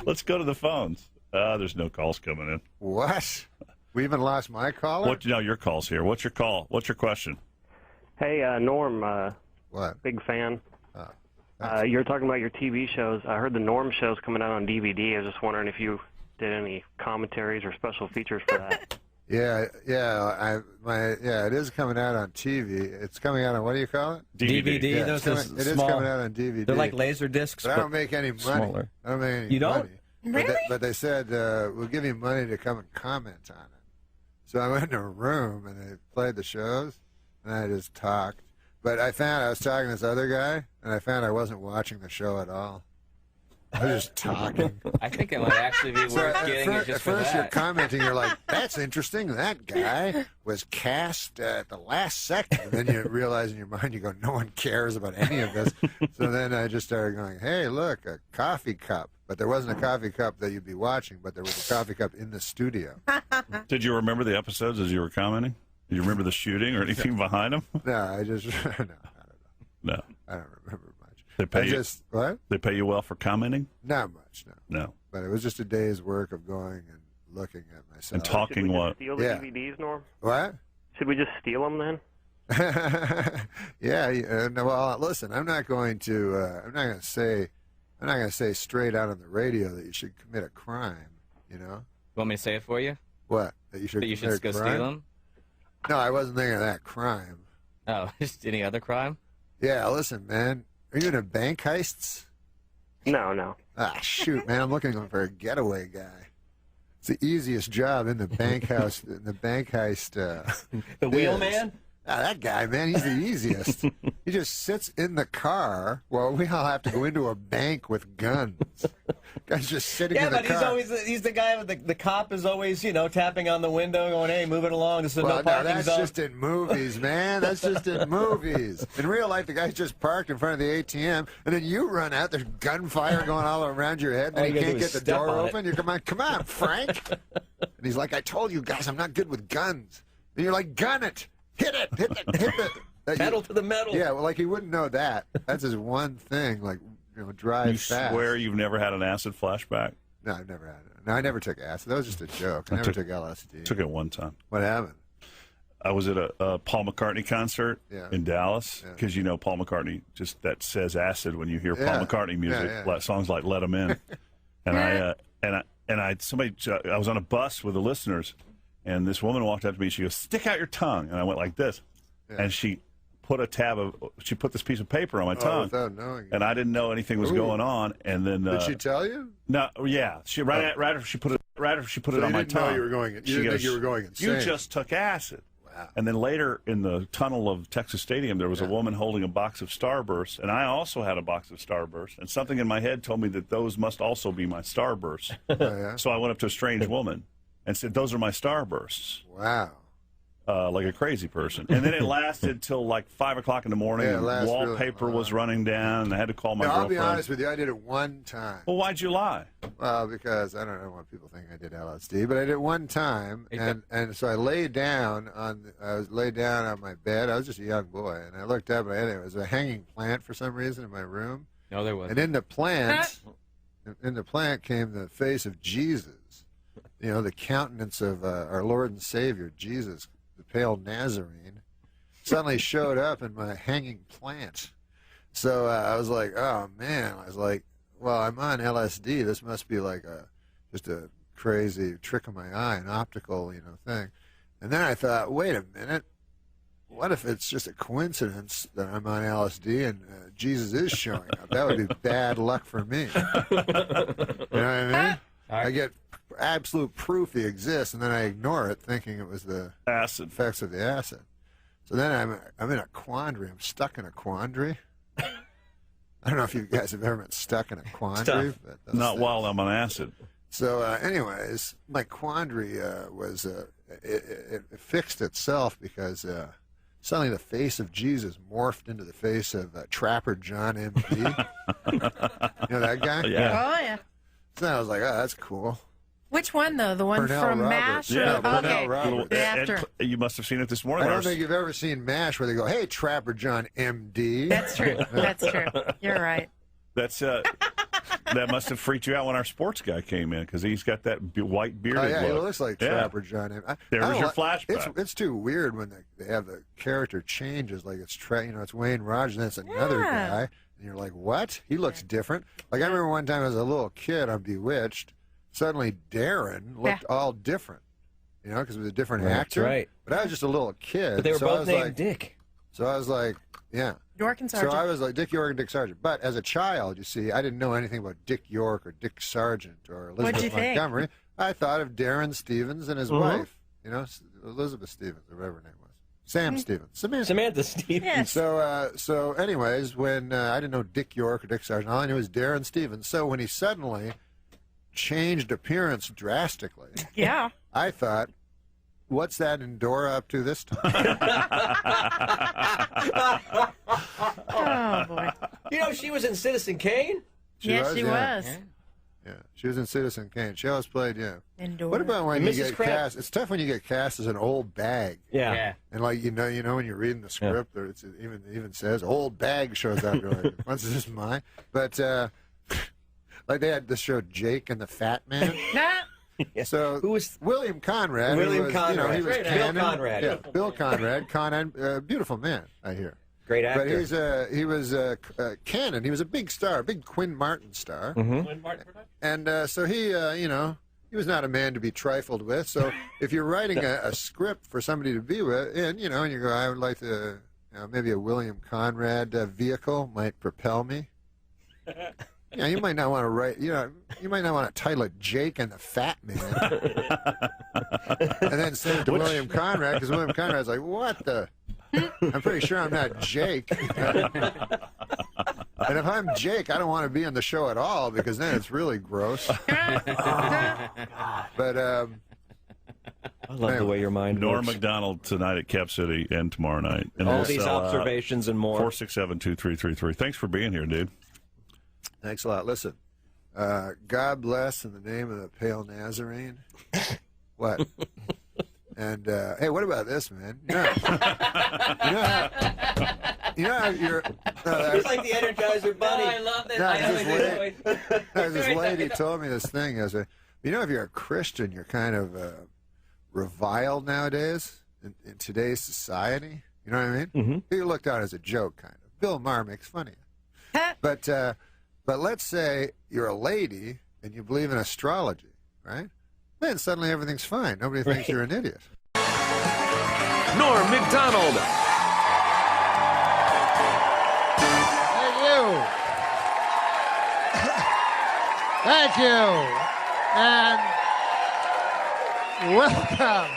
Let's go to the phones. There's no calls coming in. What? We even lost my caller? What? No, your call's here. What's your call? What's your question? Hey, Norm. What? Big fan. You're talking about your TV shows. I heard the Norm show's coming out on DVD. I was just wondering if you did any commentaries or special features for that. Yeah, it is coming out on TV. It's coming out on, what do you call it? DVD. Yeah, Those it is coming out on DVD. They're like laser discs. But I don't make any money. smaller. I don't make any You don't? money. Really? But they said, we'll give you money to come and comment on it. So I went in a room and they played the shows and I just talked. But I found I was talking to this other guy and I found I wasn't watching the show at all. I was just talking. I think it might actually be So worth getting it just at for first you're that. commenting, you're like, that's interesting. That guy was cast at the last second. And then you realize in your mind, you go, no one cares about any of this. So then I just started going, hey, look, a coffee cup. But there wasn't a coffee cup that you'd be watching, but there was a coffee cup in the studio. Did you remember the episodes as you were commenting? Do you remember the shooting or anything behind them? No, I just, No. I don't remember much. They pay I you, just, what? They pay you well for commenting? Not much, no. No. But it was just a day's work of going and looking at myself. And talking what? Steal the DVDs, Norm? What? Should we just steal them then? Yeah. No, well, listen. I'm not going to say straight out on the radio that you should commit a crime. You know. You want me to say it for you? What? That you should. That you should commit go a steal crime? them? No, I wasn't thinking of that crime. Oh, just any other crime? Yeah. Listen, man. Are you into bank heists? No. Ah, shoot, man. I'm looking for a getaway guy. It's the easiest job in the bank house. In the bank heist. The wheelman? Ah, that guy, man, he's the easiest. He just sits in the car while we all have to go into a bank with guns. Guy's just sitting in the car. he's the guy with the cop is always, tapping on the window going, hey, move it along. This is Well, no parking that's zone. just in movies, man. That's just in movies. In real life, the guy's just parked in front of the ATM, and then you run out. There's gunfire going all around your head, All and you you gotta can't do get is the step door on it. open. You come on, Frank. And he's like, I told you guys, I'm not good with guns. And you're like, gun it. Hit it. Pedal to the metal. Yeah, well, like he wouldn't know that. That's his one thing. Like, drive You fast. swear you've never had an acid flashback? No, I've never had it. No, I never took acid. That was just a joke. I never took LSD. Took it one time. What happened? I was at a Paul McCartney concert Yeah. in Dallas because Paul McCartney just that says acid when you hear Yeah. Paul McCartney music, Yeah. like songs like "Let 'Em In," and I was on a bus with the listeners, and this woman walked up to me. She goes, "Stick out your tongue," and I went like this, and she put this piece of paper on my tongue, without knowing. and I didn't know anything was Ooh. going on, and then Did she tell you? No, yeah, she right after she put it So on you my didn't know tongue. you were going- you She didn't think you were going insane. You just took acid. Wow. And then later in the tunnel of Texas Stadium, there was a woman holding a box of Starbursts, and I also had a box of Starbursts, and something in my head told me that those must also be my Starbursts. So I went up to a strange woman and said, "Those are my Starbursts." Wow. Like a crazy person. And then it lasted till like 5 o'clock in the morning. Yeah, it and lasted wallpaper was running down, and I had to call my No, I'll girlfriend. be honest with you. I did it one time. Well, why'd you lie? Well, because I don't want people think I did LSD, but I did it one time, and so I laid down on my bed. I was just a young boy, and I looked up, and there was a hanging plant for some reason in my room. No, there wasn't. And in the plant came the face of Jesus. The countenance of our Lord and Savior, Jesus, the pale Nazarene, suddenly showed up in my hanging plant. So I was like, oh man. I was like, well, I'm on LSD. This must be like just a crazy trick of my eye, an optical, thing. And then I thought, wait a minute. What if it's just a coincidence that I'm on LSD and Jesus is showing up? That would be bad luck for me. You know what I mean? I get absolute proof he exists, and then I ignore it, thinking it was the acid effects of the acid. So then I'm in a quandary. I'm stuck in a quandary. I don't know if you guys have ever been stuck in a quandary. But Not while I'm on acid. So, anyways, my quandary was it fixed itself because suddenly the face of Jesus morphed into the face of Trapper John M.D. You know that guy? Yeah. Oh, yeah. So I was like, oh, that's cool. Which one, though? The one Purnell from Roberts. MASH? Or, Yeah, okay. Purnell Roberts. After. And you must have seen it this morning. I don't Lars. think you've ever seen MASH where they go, hey, Trapper John M.D. That's true. That's true. You're right. That's that must have freaked you out when our sports guy came in because he's got that white bearded Oh, yeah, look. he looks like Yeah. Trapper John M.D. There was your flashback. It's too weird when they have the character changes, like it's it's Wayne Rogers and it's another guy, and you're like, what? He looks different. Like I remember one time as a little kid on Bewitched, suddenly Darren looked all different, because it was a different actor. That's right. But I was just a little kid. But they were so I both was named like, Dick. So I was like, yeah. York and So Sargent. I was like Dick York and Dick Sargent. But as a child, you see, I didn't know anything about Dick York or Dick Sargent or What'd you Elizabeth think? Montgomery. I thought of Darren Stevens and his wife, Elizabeth Stevens or whatever her name was. Sam Stevens. Samantha Stevens. Yes. So anyways, when I didn't know Dick York or Dick Sargent, all I knew was Darren Stevens. So when he suddenly changed appearance drastically, Yeah. I thought, what's that Endora up to this time? Oh, boy. She was in Citizen Kane. Yes, she was. Yeah, she was in Citizen Kane. She always played, Endora. What about when you Mrs. get Crab. cast? It's tough when you get cast as an old bag. Yeah. And like when you're reading the script, or it even says old bag shows up. You're like, what's this mine? But like they had the show Jake and the Fat Man. So Who was William Conrad? William who was, Conrad. he was Bill canon. Conrad. Yeah, Bill Conrad. Beautiful man, I hear. Great actor. But he was canon. He was a big star, big Quinn Martin star. And so he was not a man to be trifled with. So if you're writing a script for somebody to be with, and you go, I would like to, maybe a William Conrad vehicle might propel me. Yeah, you might not want to write, you might not want to title it Jake and the Fat Man. And then send it to William Conrad, because William Conrad's like, what the? I'm pretty sure I'm not Jake. And if I'm Jake, I don't want to be on the show at all, because then it's really gross. But, I love the way your mind Norm works. MacDonald tonight at Cap City and tomorrow night. And All also, these observations and more. 467-2333. Thanks for being here, dude. Thanks a lot. Listen, God bless in the name of the Pale Nazarene. What? And hey, what about this, man? You're. It's like the Energizer Bunny. I love it. This lady told me this thing. If you're a Christian, you're kind of reviled nowadays in today's society. You know what I mean? Mm-hmm. You're looked at as a joke, kind of. Bill Maher makes fun of you. But let's say you're a lady and you believe in astrology, right? Then suddenly everything's fine. Nobody thinks you're an idiot. Norm MacDonald. Thank you. Thank you. And welcome.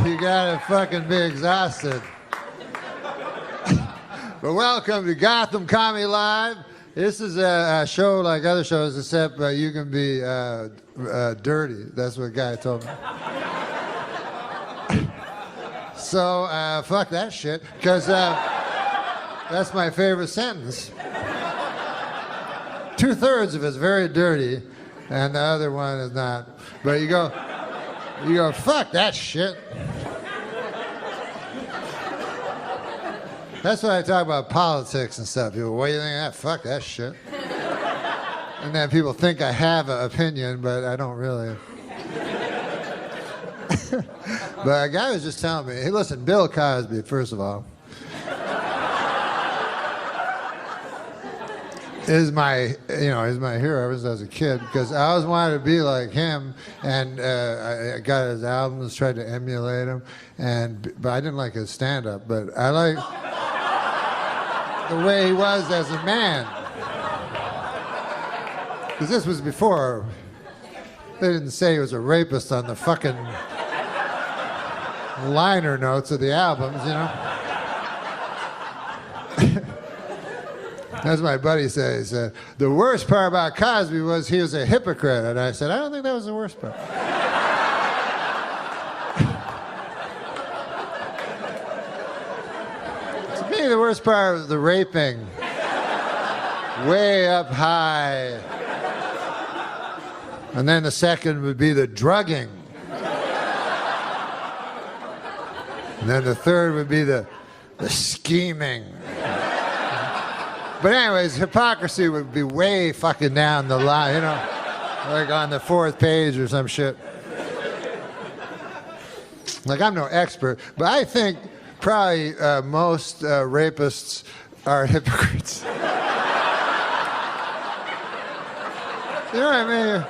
You gotta fucking be exhausted. But welcome to Gotham Comedy Live. This is a show like other shows, except you can be dirty. That's what a guy told me. So fuck that shit, because that's my favorite sentence. 2/3 of it's very dirty, and the other one is not. But you go, fuck that shit. That's why I talk about politics and stuff. People, what do you think of that? Fuck that shit. And then people think I have an opinion, but I don't really. But a guy was just telling me, hey, listen, Bill Cosby, first of all, is my hero ever since I was a kid, because I always wanted to be like him, and I got his albums, tried to emulate him, but I didn't like his stand-up, but I like the way he was as a man. Because this was before, they didn't say he was a rapist on the fucking, liner notes of the albums, you know. As my buddy said, he said, the worst part about Cosby was he was a hypocrite. And I said, I don't think that was the worst part. To me, the worst part was the raping. Way up high. And then the second would be the drugging. And then the third would be the scheming. But anyways, hypocrisy would be way fucking down the line, you know, like on the 4th page or some shit. Like, I'm no expert, but I think probably most rapists are hypocrites. You know what I mean?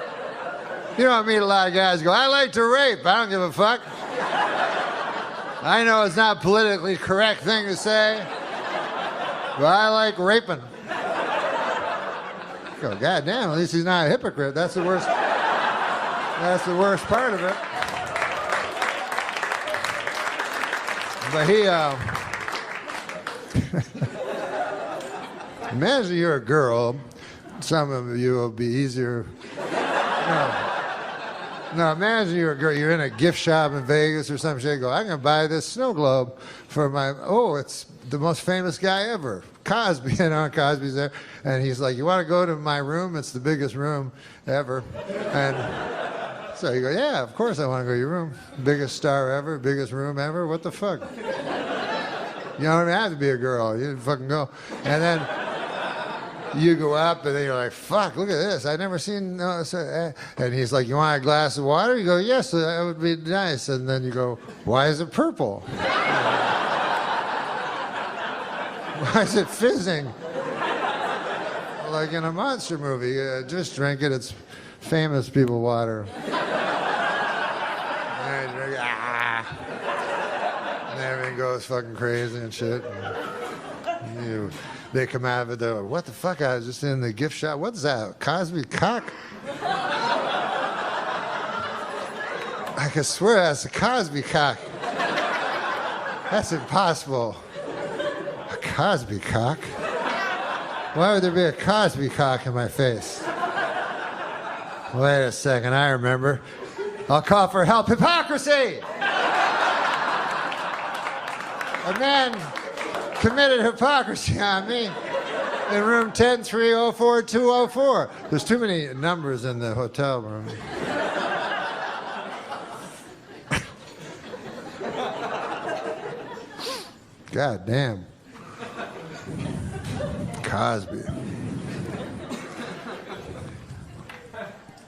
You know, I meet a lot of guys who go, I like to rape, I don't give a fuck. I know it's not a politically correct thing to say, but I like raping. Go, God damn, at least he's not a hypocrite. That's the worst. That's the worst part of it. But he, imagine you're a girl. Some of you will be easier. No, imagine you're a girl. You're in a gift shop in Vegas or some shit. Go, I'm gonna buy this snow globe for my. Oh, it's the most famous guy ever, Cosby. You know, Cosby's there, and he's like, "You want to go to my room? It's the biggest room ever." And so you go, "Yeah, of course I want to go to your room. Biggest star ever, biggest room ever. What the fuck? You don't even have to be a girl. You fucking go." And then you go up, and then you're like, fuck, look at this. I've never seen... And he's like, you want a glass of water? You go, yes, that would be nice. And then you go, why is it purple? Why is it fizzing? Like in a monster movie. Just drink it. It's famous people water. And you drink, and everything goes fucking crazy and shit. And they come out of it, they're like, what the fuck? I was just in the gift shop. What's that? Cosby cock? I can swear that's a Cosby cock. That's impossible. A Cosby cock? Why would there be a Cosby cock in my face? Wait a second, I remember. I'll call for help. Hypocrisy! A man committed hypocrisy on me in room 10304-204. There's too many numbers in the hotel room. God damn. Cosby.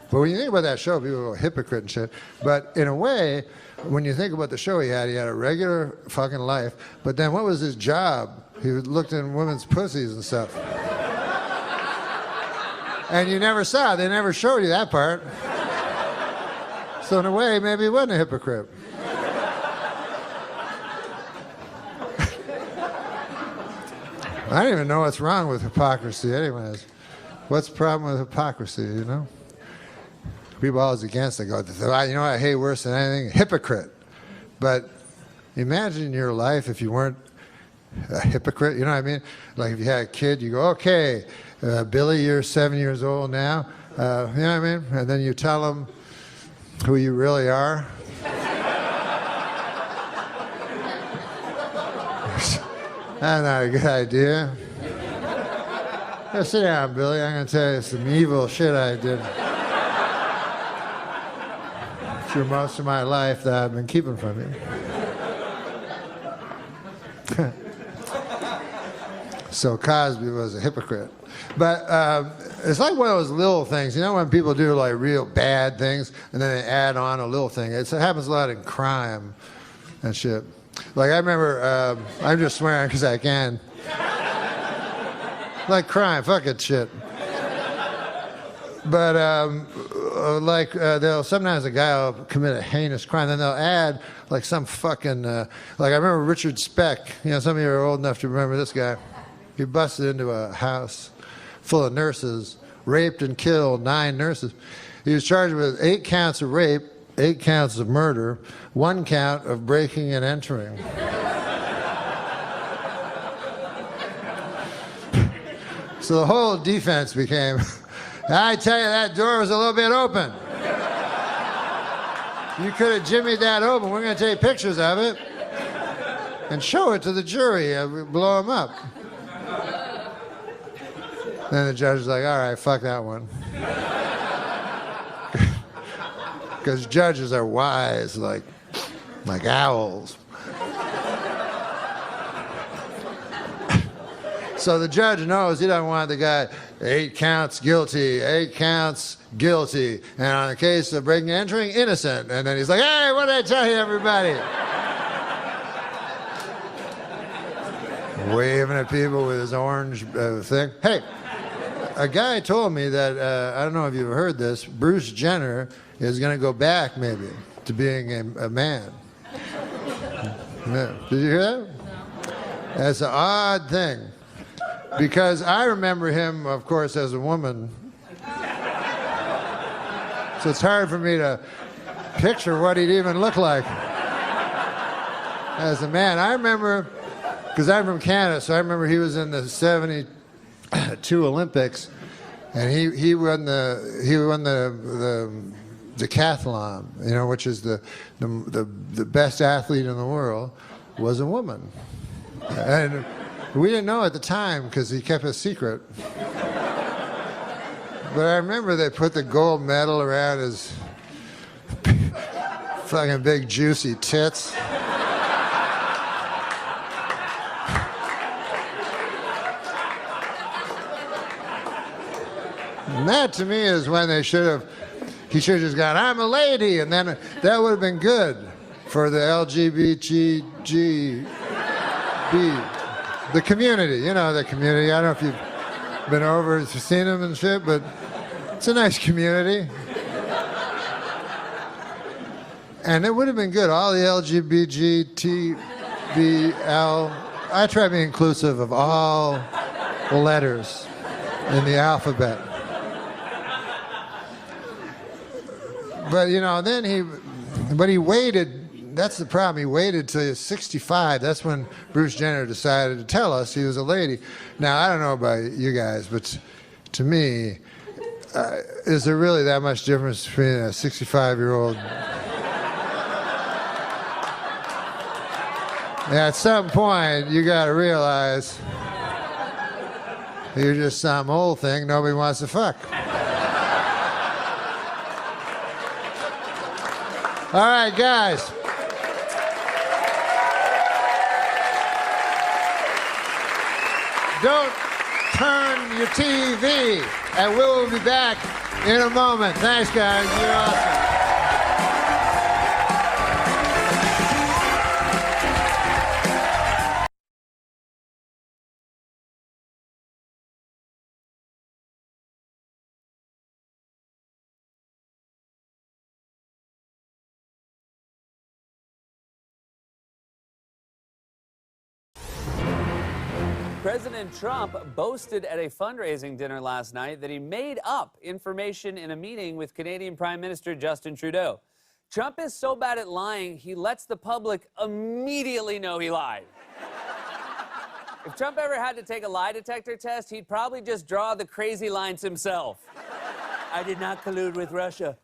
But when you think about that show, people go hypocrite and shit. But in a way, when you think about the show he had a regular fucking life. But then what was his job? He looked in women's pussies and stuff. And you never saw it. They never showed you that part. So in a way, maybe he wasn't a hypocrite. I don't even know what's wrong with hypocrisy anyways. What's the problem with hypocrisy, you know? People are always against it. Go, you know what I hate worse than anything? Hypocrite. But imagine your life if you weren't a hypocrite. You know what I mean? Like if you had a kid, you go, okay, Billy, you're 7 years old now. You know what I mean? And then you tell them who you really are. That's not a good idea. Yeah, sit down, Billy. I'm going to tell you some evil shit I did. Through most of my life that I've been keeping from you. So Cosby was a hypocrite. But it's like one of those little things. You know when people do like real bad things and then they add on a little thing? It happens a lot in crime and shit. Like I remember, I'm just swearing because I can. Like crime, fuck it shit. But sometimes a guy will commit a heinous crime, then they'll add like some fucking, like I remember Richard Speck, you know, some of you are old enough to remember this guy. He busted into a house full of nurses, raped and killed 9 nurses. He was charged with 8 counts of rape, 8 counts of murder, 1 count of breaking and entering. So the whole defense became, I tell you, that door was a little bit open. You could have jimmied that open. We're going to take pictures of it and show it to the jury. Blow them up. Then the judge was like, all right, fuck that one. Because judges are wise, like owls. So the judge knows he doesn't want the guy, 8 counts guilty, 8 counts guilty, and on the case of breaking and entering, innocent. And then he's like, hey, what did I tell you, everybody? Waving at people with his orange thing. Hey, a guy told me that, I don't know if you've heard this, Bruce Jenner is going to go back, maybe, to being a man. Yeah. Did you hear that? That's an odd thing. Because I remember him, of course, as a woman. So it's hard for me to picture what he'd even look like as a man. I remember, because I'm from Canada, so I remember he was in the '72 Olympics, and he won the decathlon, you know, which is the best athlete in the world, was a woman. And we didn't know at the time because he kept it secret. But I remember they put the gold medal around his fucking big juicy tits. And that to me is when he should have just gone, I'm a lady, and then that would have been good for the LGBTG. The community, you know, the community. I don't know if you've been over, seen them and shit, but it's a nice community. And it would have been good. All the LGBTBL. I try to be inclusive of all the letters in the alphabet. But, you know, then he waited. That's the problem. He waited till he was 65. That's when Bruce Jenner decided to tell us he was a lady. Now, I don't know about you guys, but to me, is there really that much difference between a 65-year-old? At some point, you got to realize you're just some old thing nobody wants to fuck. All right, guys. Don't turn your TV, and we'll be back in a moment. Thanks, guys. You're awesome. President Trump boasted at a fundraising dinner last night that he made up information in a meeting with Canadian Prime Minister Justin Trudeau. Trump is so bad at lying, he lets the public immediately know he lied. If Trump ever had to take a lie detector test, he'd probably just draw the crazy lines himself. I did not collude with Russia.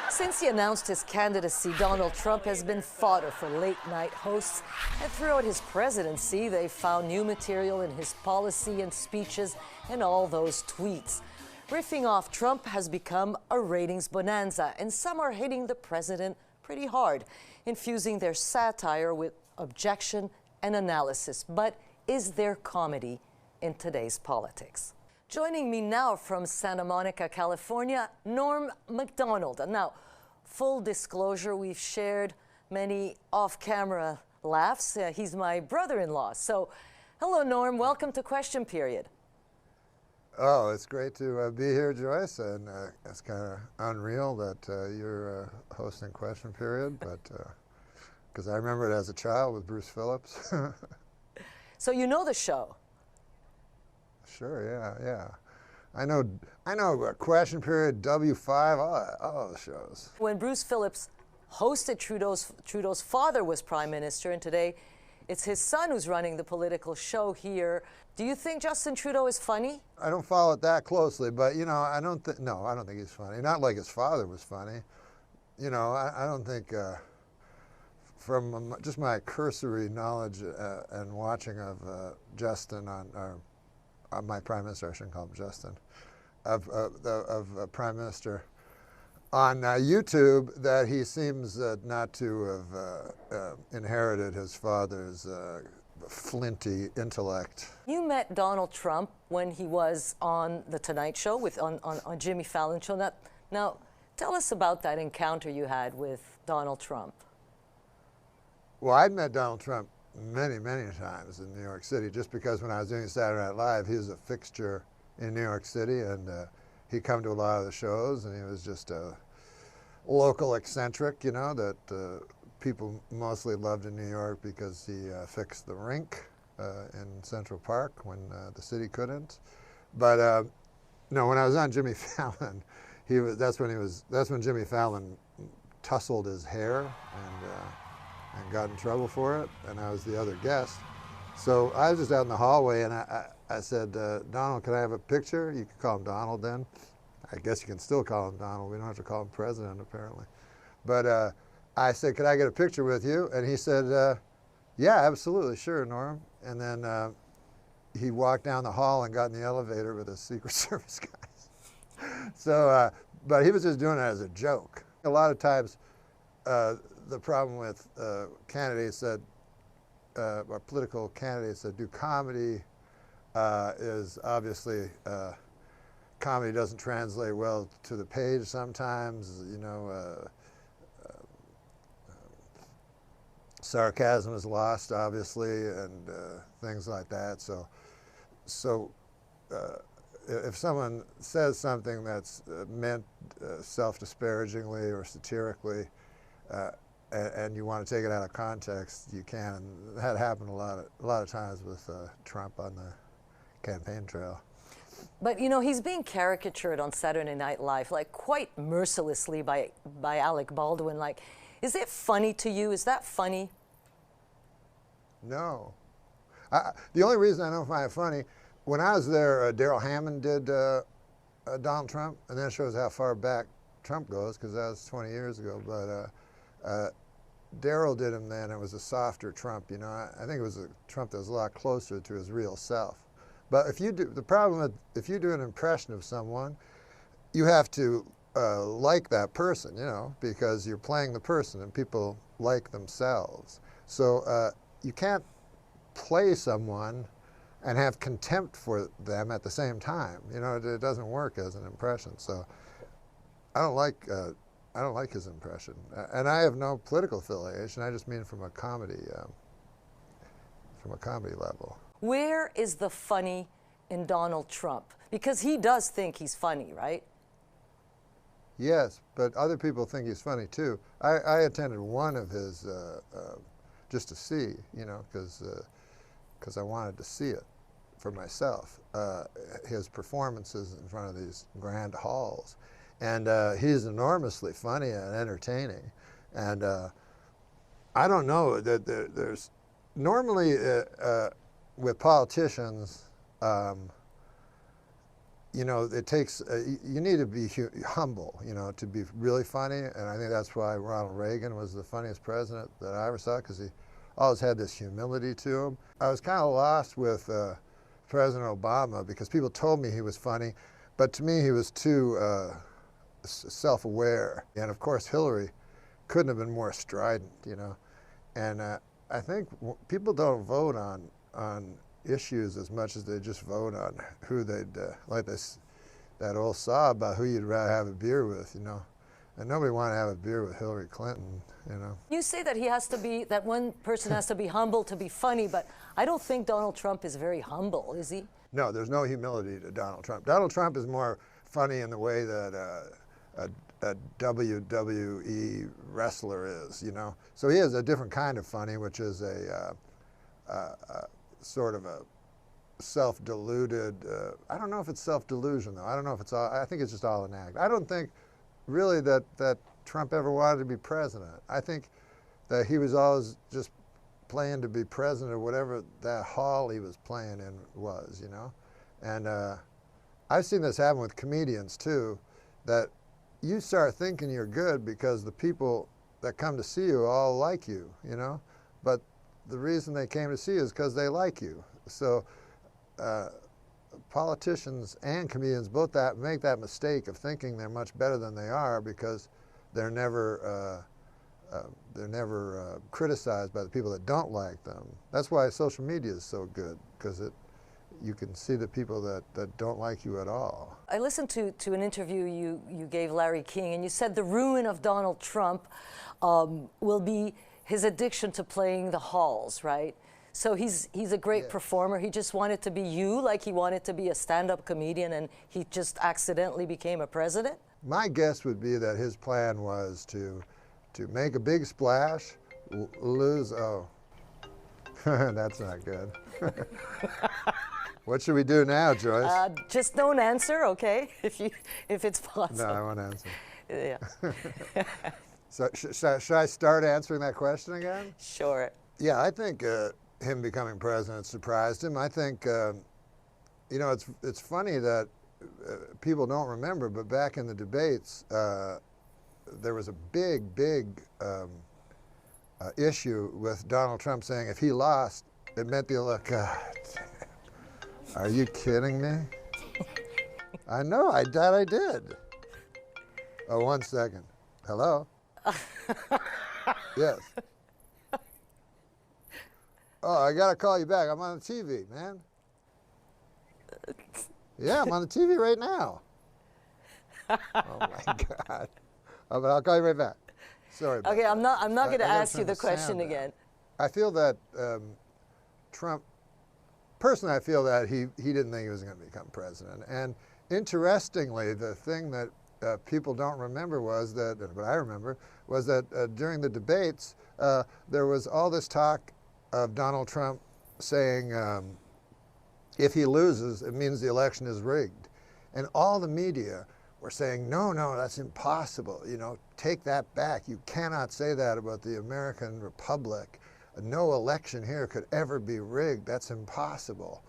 Since he announced his candidacy, Donald Trump has been fodder for late-night hosts. And throughout his presidency, they found new material in his policy and speeches and all those tweets. Riffing off Trump has become a ratings bonanza, and some are hitting the president pretty hard, infusing their satire with objection and analysis. But is there comedy in today's politics? Joining me now from Santa Monica, California, Norm MACDONALD. Now, full disclosure, we've shared many off-camera laughs. He's my brother-in-law. So, hello, Norm. Welcome to Question Period. Oh, it's great to be here, Joyce, and it's kind of unreal that you're hosting Question Period, but because I remember it as a child with Bruce Phillips. So you know the show? Sure, yeah. I know Question Period, W5, all those shows. When Bruce Phillips hosted Trudeau's father was prime minister, and today it's his son who's running the political show here. Do you think Justin Trudeau is funny? I don't follow it that closely, but I don't think he's funny. Not like his father was funny. I don't think, from just my cursory knowledge and watching of Justin on my prime minister, I shouldn't call him Justin, of prime minister on YouTube, that he seems not to have inherited his father's flinty intellect. You met Donald Trump when he was on The Tonight Show on Jimmy Fallon's show. Now, tell us about that encounter you had with Donald Trump. Well, I'd met Donald Trump many, many times in New York City, just because when I was doing Saturday Night Live, he was a fixture in New York City, and he'd come to a lot of the shows, and he was just a local eccentric, that people mostly loved in New York because he fixed the rink in Central Park when the city couldn't. But no, when I was on Jimmy Fallon, that's when Jimmy Fallon tousled his hair and got in trouble for it, and I was the other guest. So I was just out in the hallway, and I said, Donald, can I have a picture? You could call him Donald then. I guess you can still call him Donald. We don't have to call him President, apparently. But I said, could I get a picture with you? And he said, yeah, absolutely, sure, Norm. And then he walked down the hall and got in the elevator with the Secret Service guys. So, but he was just doing it as a joke. A lot of times, the problem with candidates that, or political candidates that do comedy is obviously comedy doesn't translate well to the page sometimes, sarcasm is lost, obviously, and things like that. So if someone says something that's meant self-disparagingly or satirically, and you want to take it out of context, you can. And that happened a lot of times with Trump on the campaign trail. But he's being caricatured on Saturday Night Live, like quite mercilessly by Alec Baldwin. Like, is it funny to you? Is that funny? No. The only reason I don't find it funny, when I was there, Darrell Hammond did Donald Trump, and that shows how far back Trump goes, because that was 20 years ago. But Darrell did him then. It was a softer Trump. I think it was a Trump that was a lot closer to his real self. But if you do an impression of someone, you have to like that person, because you're playing the person, and people like themselves. So you can't play someone and have contempt for them at the same time. It doesn't work as an impression. So I don't like his impression, and I have no political affiliation. I just mean from a comedy level. Where is the funny in Donald Trump? Because he does think he's funny, right? Yes, but other people think he's funny too. I attended one of his just to see, because I wanted to see it for myself. His performances in front of these grand halls. And he's enormously funny and entertaining. And I don't know that there's normally with politicians, it takes you need to be humble, to be really funny. And I think that's why Ronald Reagan was the funniest president that I ever saw, because he always had this humility to him. I was kind of lost with President Obama, because people told me he was funny, but to me he was too self-aware. And of course Hillary couldn't have been more strident, and I think people don't vote on issues as much as they just vote on who they'd like that old saw about who you'd rather have a beer with, and nobody wanted to have a beer with Hillary Clinton. You say that that one person has to be humble to be funny, but I don't think Donald Trump is very humble, is he? No, there's no humility to Donald Trump. Donald Trump is more funny in the way that a WWE wrestler is, So he is a different kind of funny, which is a sort of self-deluded. I don't know if it's self-delusion though. I don't know if it's all. I think it's just all an act. I don't think really that Trump ever wanted to be president. I think that he was always just playing to be president or whatever that hall he was playing in was, you know. And I've seen this happen with comedians too, that you start thinking you're good because the people that come to see you all like you, you know. But the reason they came to see you is because they like you. So politicians and comedians both make that mistake of thinking they're much better than they are because they're never criticized by the people that don't like them. That's why social media is so good, because you can see the people that don't like you at all. I listened to an interview you gave Larry King, and you said the ruin of Donald Trump will be his addiction to playing the halls, right? So he's a great performer. He just wanted to be you, like he wanted to be a stand-up comedian, and he just accidentally became a president? My guess would be that his plan was to make a big splash, lose, oh, that's not good. What should we do now, Joyce? Just don't answer, okay? If it's possible. No, I won't answer. Yeah. So should I start answering that question again? Sure. Yeah, I think him becoming president surprised him. I think, you know, it's funny that people don't remember, but back in the debates, there was a big issue with Donald Trump saying if he lost, it meant the election. God, are you kidding me? I know, I did. Oh, 1 second. Hello? Yes. Oh, I gotta call you back. I'm on the TV, man. Yeah, I'm on the TV right now. Oh my God. Oh, but I'll call you right back. Sorry about Okay, that. I'm not going to ask you turn the the question sound down. again. I feel that Trump, personally, I feel that he didn't think he was going to become president. And interestingly, the thing that people don't remember was that, but I remember, was that during the debates, there was all this talk of Donald Trump saying, if he loses, it means the election is rigged. And all the media were saying, no, that's impossible. You know, take that back. You cannot say that about the American Republic. No election here could ever be rigged. That's impossible.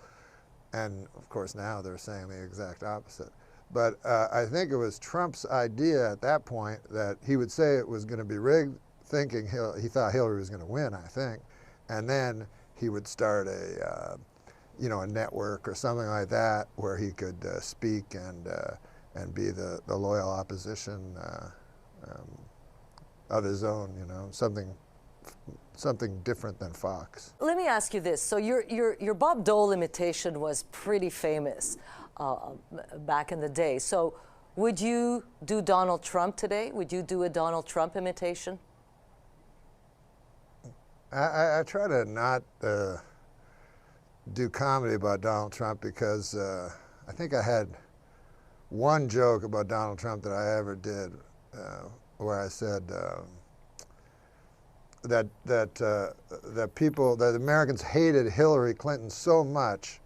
And of course now they're saying the exact opposite. But I think it was Trump's idea at that point that he would say it was going to be rigged, thinking he thought Hillary was going to win, I think. And then he would start a network or something like that where he could speak and be the loyal opposition of his own, you know, something different than Fox. Let me ask you this. So your Bob Dole imitation was pretty famous back in the day. So would you do Donald Trump today? Would you do a Donald Trump imitation? I try to not do comedy about Donald Trump because I think I had one joke about Donald Trump that I ever did where I said that Americans hated Hillary Clinton so much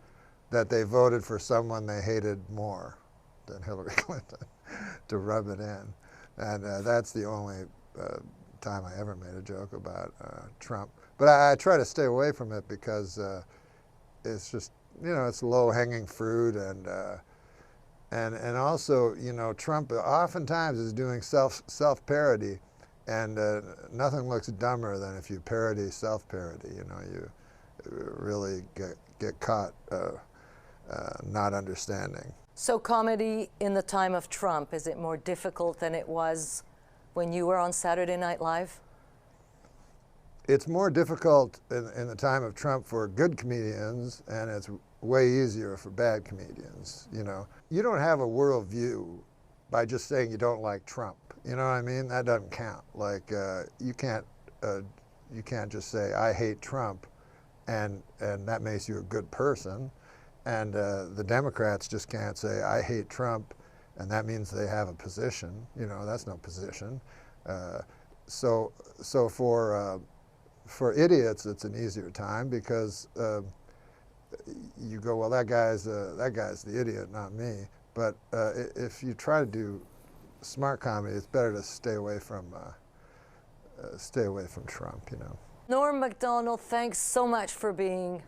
that they voted for someone they hated more than Hillary Clinton to rub it in. And that's the only time I ever made a joke about Trump. But I try to stay away from it because it's just, you know, it's low-hanging fruit, and also, you know, Trump oftentimes is doing self-parody, and nothing looks dumber than if you parody self-parody. You know, you really get caught not understanding. So comedy in the time of Trump, is it more difficult than it was when you were on Saturday Night Live? It's more difficult in the time of Trump for good comedians, and it's way easier for bad comedians. You know, you don't have a worldview by just saying you don't like Trump. You know what I mean? That doesn't count. Like you can't just say I hate Trump, and that makes you a good person. And the Democrats just can't say I hate Trump, and that means they have a position. You know, that's no position. So for idiots, it's an easier time because you go, well, that guy's the idiot, not me. But if you try to do smart comedy, it's better to stay away from Trump, you know. Norm MacDonald, thanks so much for being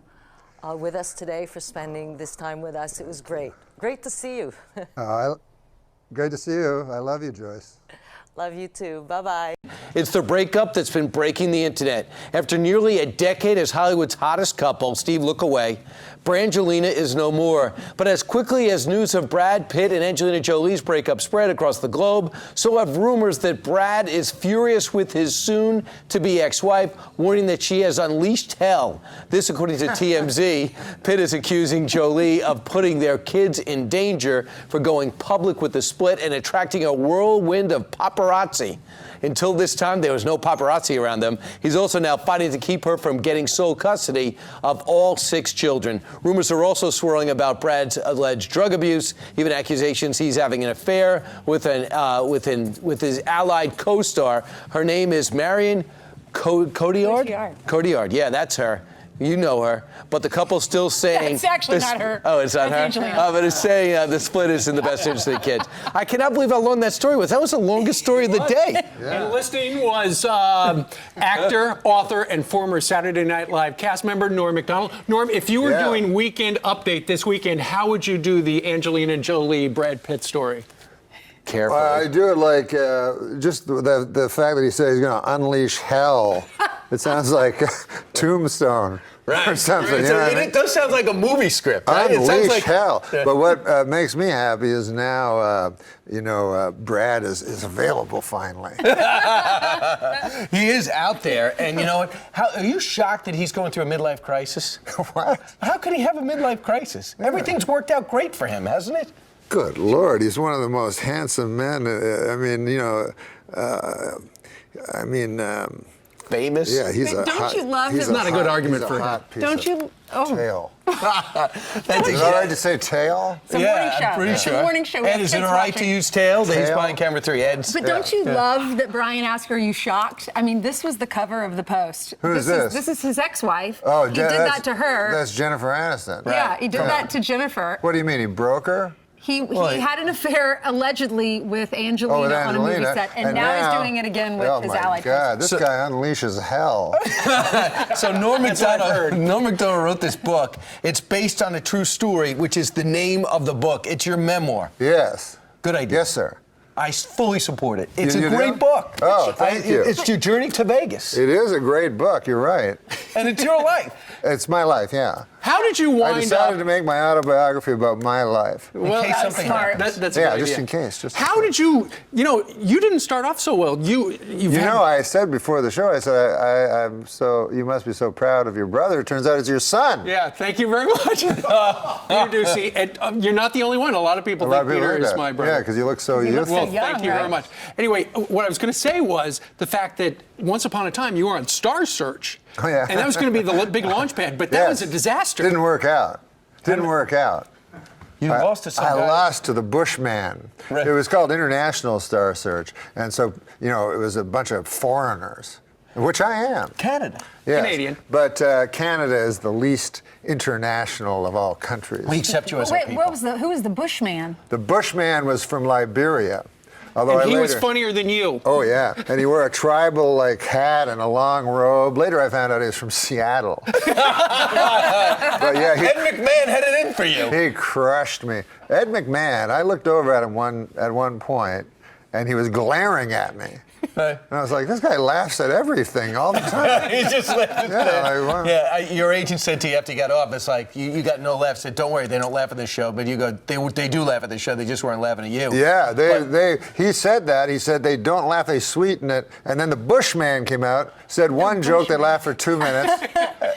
with us today, for spending this time with us. It was great. Great to see you. Great to see you. I love you, Joyce. Love you too. Bye-bye. It's the breakup that's been breaking the internet. After nearly a decade as Hollywood's hottest couple, Steve, look away, Brangelina is no more. But as quickly as news of Brad Pitt and Angelina Jolie's breakup spread across the globe, so have rumors that Brad is furious with his soon-to-be ex-wife, warning that she has unleashed hell. This, according to TMZ. Pitt is accusing Jolie of putting their kids in danger for going public with the split and attracting a whirlwind of paparazzi. Until this time, there was no paparazzi around them. He's also now fighting to keep her from getting sole custody of all 6 children. Rumors are also swirling about Brad's alleged drug abuse, even accusations he's having an affair with his allied co-star. Her name is Marion Cotillard? Cotillard, yeah, that's her. You know her, but the couple's still saying... It's actually not her. Oh, it's not That's her? Angelina. But it's saying the split is in the best interest of the kids. I cannot believe how long that story was. That was the longest story of the day. And listening was actor, author, and former Saturday Night Live cast member Norm MacDonald. Norm, if you were doing Weekend Update this weekend, how would you do the Angelina Jolie, Brad Pitt story? Carefully. I do it like just the fact that he said he's going to unleash hell. It sounds like Tombstone or something. You know what I mean? It does sound like a movie script, right? Unleash It sounds like hell. But what makes me happy is now, Brad is available finally. He is out there, and you know what? Are you shocked that he's going through a midlife crisis? What? How could he have a midlife crisis? Everything's worked out great for him, hasn't it? Good Lord, he's one of the most handsome men. Famous? Yeah, he's But a don't hot, you love he's that- a Not a hot- good argument he's a for him. hot piece Don't of you? Oh. Tail. That's Is it all right to say tail? It's a morning show. I'm pretty It's a sure. morning show. We Ed, have is it kids all right watching. to use tail? He's Tail? behind camera 3. Ed. But don't you love that Brian asked, "Are you shocked?" I mean, this was the cover of the Post. Who is this? This is his ex-wife. Oh, he did that to her. That's Jennifer Aniston. Yeah, he did that to Jennifer. What do you mean, he broke her? He had an affair allegedly with Angelina, on a movie set, and now he's doing it again with his allied. Oh my God, this guy unleashes hell. So Norm MacDonald wrote this book. It's based on a true story, which is the name of the book. It's your memoir. Yes. Good idea. Yes, sir. I fully support it. It's You a do? great book. Oh, thank you. It's your journey to Vegas. It is a great book, you're right. And it's your life. It's my life, yeah. How did you wind I decided to make my autobiography about my life. Well, that's smart. That's a Yeah, good just idea. in case. Just How did you didn't start off so well. I said before the show, I said, you must be so proud of your brother. It turns out it's your son. Yeah, thank you very much. You do see, you're not the only one. A lot of people think Peter is my brother. Yeah, because you look so youthful. Well, thank you very much. Anyway, what I was going to say was the fact that once upon a time you were on Star Search. Oh, yeah. And that was going to be the big launch pad, but that was a disaster. Didn't work out. You lost to some I guy. lost to the Bushman. Right. It was called International Star Search. And so, it was a bunch of foreigners, which I am. Canada. Yes. Canadian. But Canada is the least international of all countries. We accept you as Wait, a people. who was the Bushman? The Bushman was from Liberia. Although And he was later- funnier than you. Oh, yeah. And he wore a tribal hat and a long robe. Later, I found out he was from Seattle. But yeah, Ed McMahon had it in for you. He crushed me. Ed McMahon, I looked over at him at one point, and he was glaring at me. And I was like, this guy laughs at everything all the time. He just laughed. Your agent said to you after you got off, it's like, you got no laughs. Said, don't worry, they don't laugh at this show. But you go, they do laugh at this show. They just weren't laughing at you. Yeah, he said that. He said they don't laugh, they sweeten it. And then the Bushman came out, said one joke, they laughed for 2 minutes.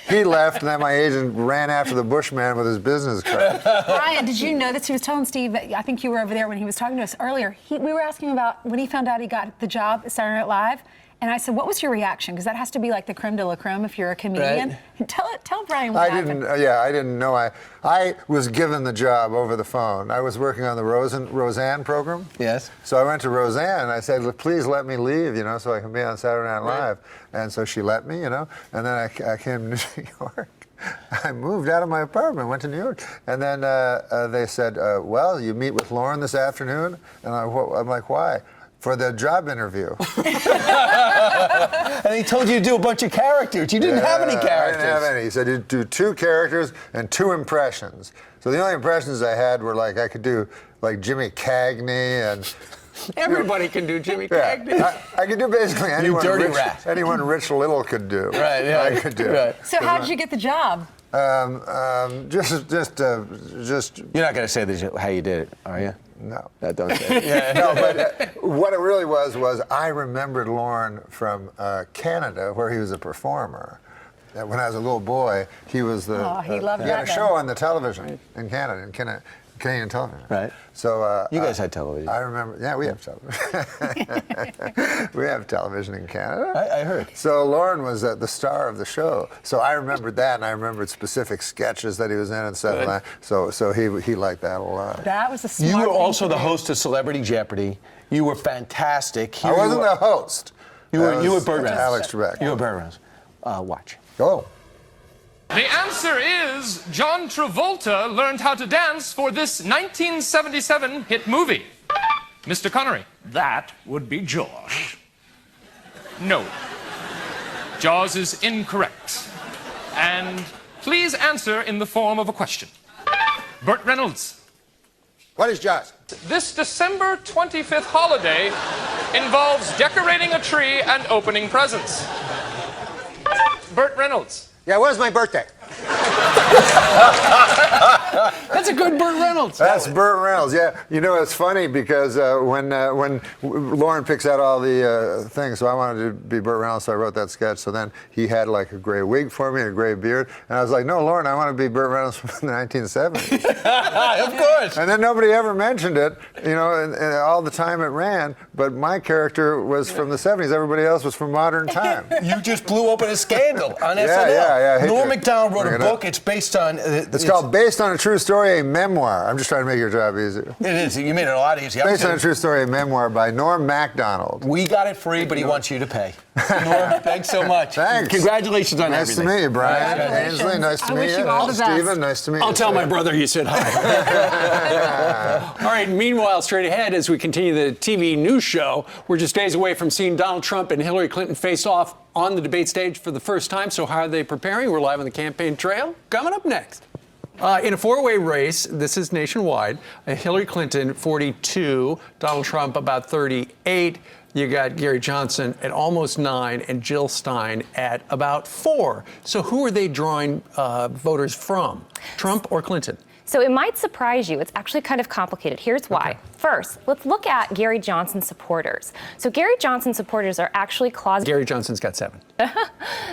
He left, and then my agent ran after the Bushman with his business card. Brian, did you know this? He was telling Steve, I think you were over there when he was talking to us earlier. We were asking about when he found out he got the job at Saturday Night Live, And I said, what was your reaction? Because that has to be like the creme de la creme if you're a comedian. Right. Tell Brian what happened. I didn't know. I was given the job over the phone. I was working on the Roseanne program. Yes. So I went to Roseanne and I said, please let me leave, so I can be on Saturday Night Live. And so she let me, and then I came to New York. I moved out of my apartment, went to New York, and then they said, well, you meet with Lauren this afternoon? And I'm like, why? For the job interview. And he told you to do a bunch of characters. You didn't have any characters. I didn't have any. He said, you do 2 characters and 2 impressions. So the only impressions I had were like, I could do like Jimmy Cagney and... Everybody can do Jimmy Cagney. I could do basically anyone. You dirty rat. Anyone Rich Little could do. Right. Yeah. I could do. Right. So how did you get the job? Just. You're not going to say this, how you did it, are you? No. Don't say it. No, but what it really was I remembered Lorne from Canada, where he was a performer. When I was a little boy, he was the. He loved he had a show on the television in Canada, Canadian television. Right. So you guys had television. I remember. Yeah, we have television. We have television in Canada. I heard. So Lauren was the star of the show. So I remembered that, and I remembered specific sketches that he was in and stuff. Like that. So he liked that a lot. That was a smart You were thing also to the do. host of Celebrity Jeopardy. You were fantastic. I wasn't the host. You were Burt Reynolds. Alex Trebek. You were Burt Reynolds. Watch. Go. The answer is John Travolta learned how to dance for this 1977 hit movie. Mr. Connery. That would be Jaws. No. Jaws is incorrect. And please answer in the form of a question. Burt Reynolds. What is Jaws? This December 25th holiday involves decorating a tree and opening presents. Burt Reynolds. Yeah, when's my birthday? That's a good Burt Reynolds. That's Burt Reynolds. Yeah, it's funny because when Lauren picks out all the things, so I wanted to be Burt Reynolds, so I wrote that sketch. So then he had like a gray wig for me and a gray beard, and I was like, no, Lauren, I want to be Burt Reynolds from the 1970s. Of course. And then nobody ever mentioned it, and all the time it ran. But my character was from the 70s. Everybody else was from modern time. You just blew open a scandal on SNL. Yeah. Norm MACDONald wrote a book. It's based on. It's called Based on a True Story, a Memoir. I'm just trying to make your job easier. It is. You made it a lot easier. Based on a True Story, a Memoir by Norm MACDONald. We got it free, but he wants you to pay. Norm, thanks so much. Thanks. Congratulations on everything. Nice to meet you, Brian. Ainsley, nice to meet you. Stephen, nice to meet you. I'll tell my brother you said hi. All right, meanwhile, straight ahead, as we continue the TV news show, we're just days away from seeing Donald Trump and Hillary Clinton face off on the debate stage for the first time. So how are they preparing? We're live on the campaign trail. Coming up next. In a 4-way race, this is nationwide, Hillary Clinton, 42, Donald Trump, about 38. You got Gary Johnson at almost 9 and Jill Stein at about 4. So who are they drawing voters from, Trump or Clinton? So it might surprise you. It's actually kind of complicated. Here's why. Okay. First, let's look at Gary Johnson's supporters. So Gary Johnson's supporters are actually Gary Johnson's got 7.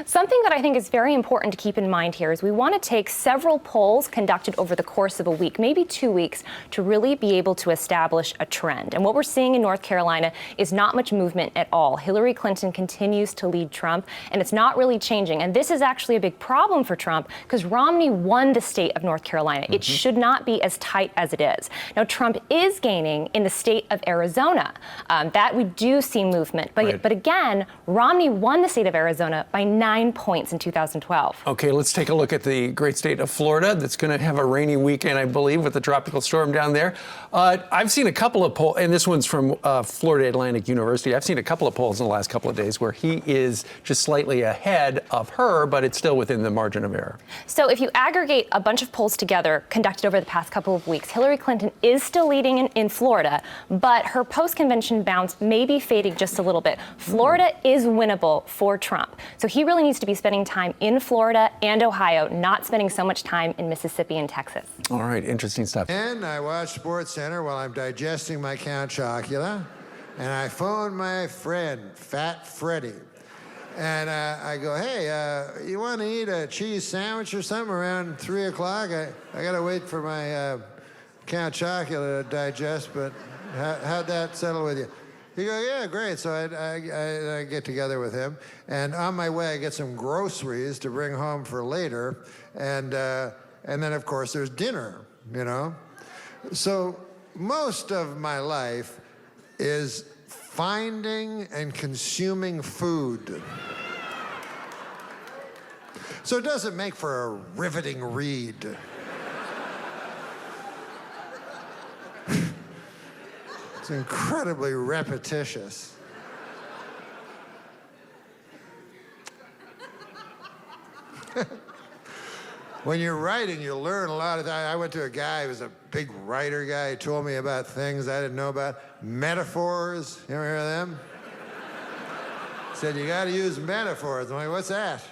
Something that I think is very important to keep in mind here is we want to take several polls conducted over the course of a week, maybe 2 weeks, to really be able to establish a trend. And what we're seeing in North Carolina is not much movement at all. Hillary Clinton continues to lead Trump, and it's not really changing. And this is actually a big problem for Trump because Romney won the state of North Carolina. It should not be as tight as it is. Now, Trump is gaining in the state of Arizona. That we do see movement. But again, Romney won the state of Arizona by 9 points in 2012. Okay, let's take a look at the great state of Florida that's going to have a rainy weekend, I believe, with the tropical storm down there. I've seen a couple of polls, and this one's from Florida Atlantic University. I've seen a couple of polls in the last couple of days where he is just slightly ahead of her, but it's still within the margin of error. So if you aggregate a bunch of polls together conducted over the past couple of weeks, Hillary Clinton is still leading in Florida, but her post-convention bounce may be fading just a little bit. Florida is winnable for Trump. So he really needs to be spending time in Florida and Ohio, not spending so much time in Mississippi and Texas. All right, interesting stuff. And I watch SportsCenter while I'm digesting my Count Chocula, and I phone my friend, Fat Freddy. And I go, hey, you want to eat a cheese sandwich or something around 3 o'clock? I got to wait for my Count Chocula to digest, but how'd that settle with you? He goes, yeah, great. So I get together with him, and on my way I get some groceries to bring home for later, and then of course there's dinner, you know. So most of my life is finding and consuming food. So it doesn't make for a riveting read. It's incredibly repetitious. When you're writing, you learn a lot of that. I went to a guy who was a big writer guy. He told me about things I didn't know about. Metaphors, you ever hear of them? He said, you gotta use metaphors. I'm like, what's that?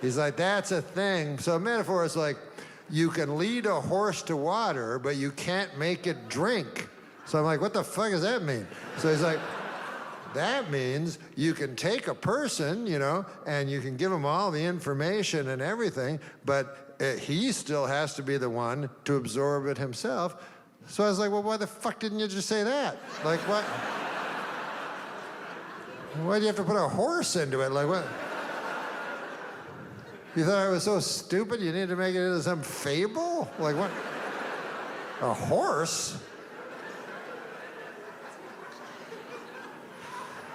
He's like, that's a thing. So a metaphor is like, you can lead a horse to water, but you can't make it drink. So I'm like, what the fuck does that mean? So he's like, that means you can take a person, you know, and you can give him all the information and everything, but he still has to be the one to absorb it himself. So I was like, well, why the fuck didn't you just say that? Like, what? Why do you have to put a horse into it? Like, what? You thought I was so stupid you needed to make it into some fable? Like, what? A horse?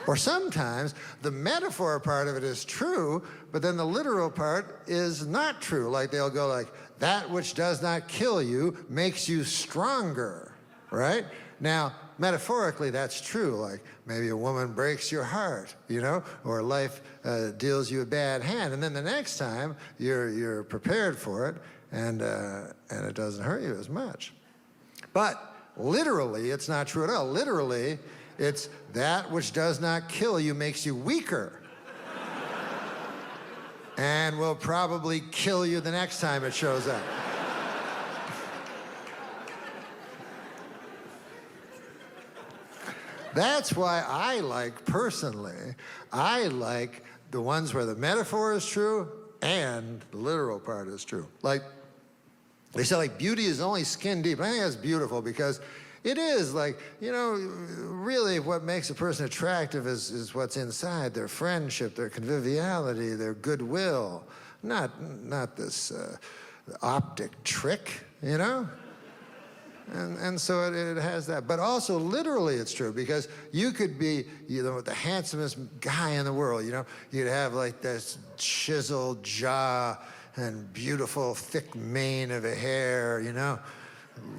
Or sometimes the metaphor part of it is true, but then the literal part is not true. Like they'll go like, that which does not kill you makes you stronger, right? Now, metaphorically, that's true. Like maybe a woman breaks your heart, you know, or life deals you a bad hand. And then the next time you're prepared for it and it doesn't hurt you as much. But literally, it's not true at all. Literally, it's that which does not kill you makes you weaker. And will probably kill you the next time it shows up. That's why I like, personally, I like the ones where the metaphor is true and the literal part is true. Like, they say like beauty is only skin deep. I think that's beautiful because it is like, you know, really what makes a person attractive is what's inside, their friendship, their conviviality, their goodwill, not this optic trick, you know? And so it has that. But also literally it's true because you could be, you know, the handsomest guy in the world, you know? You'd have like this chiseled jaw and beautiful thick mane of a hair, you know?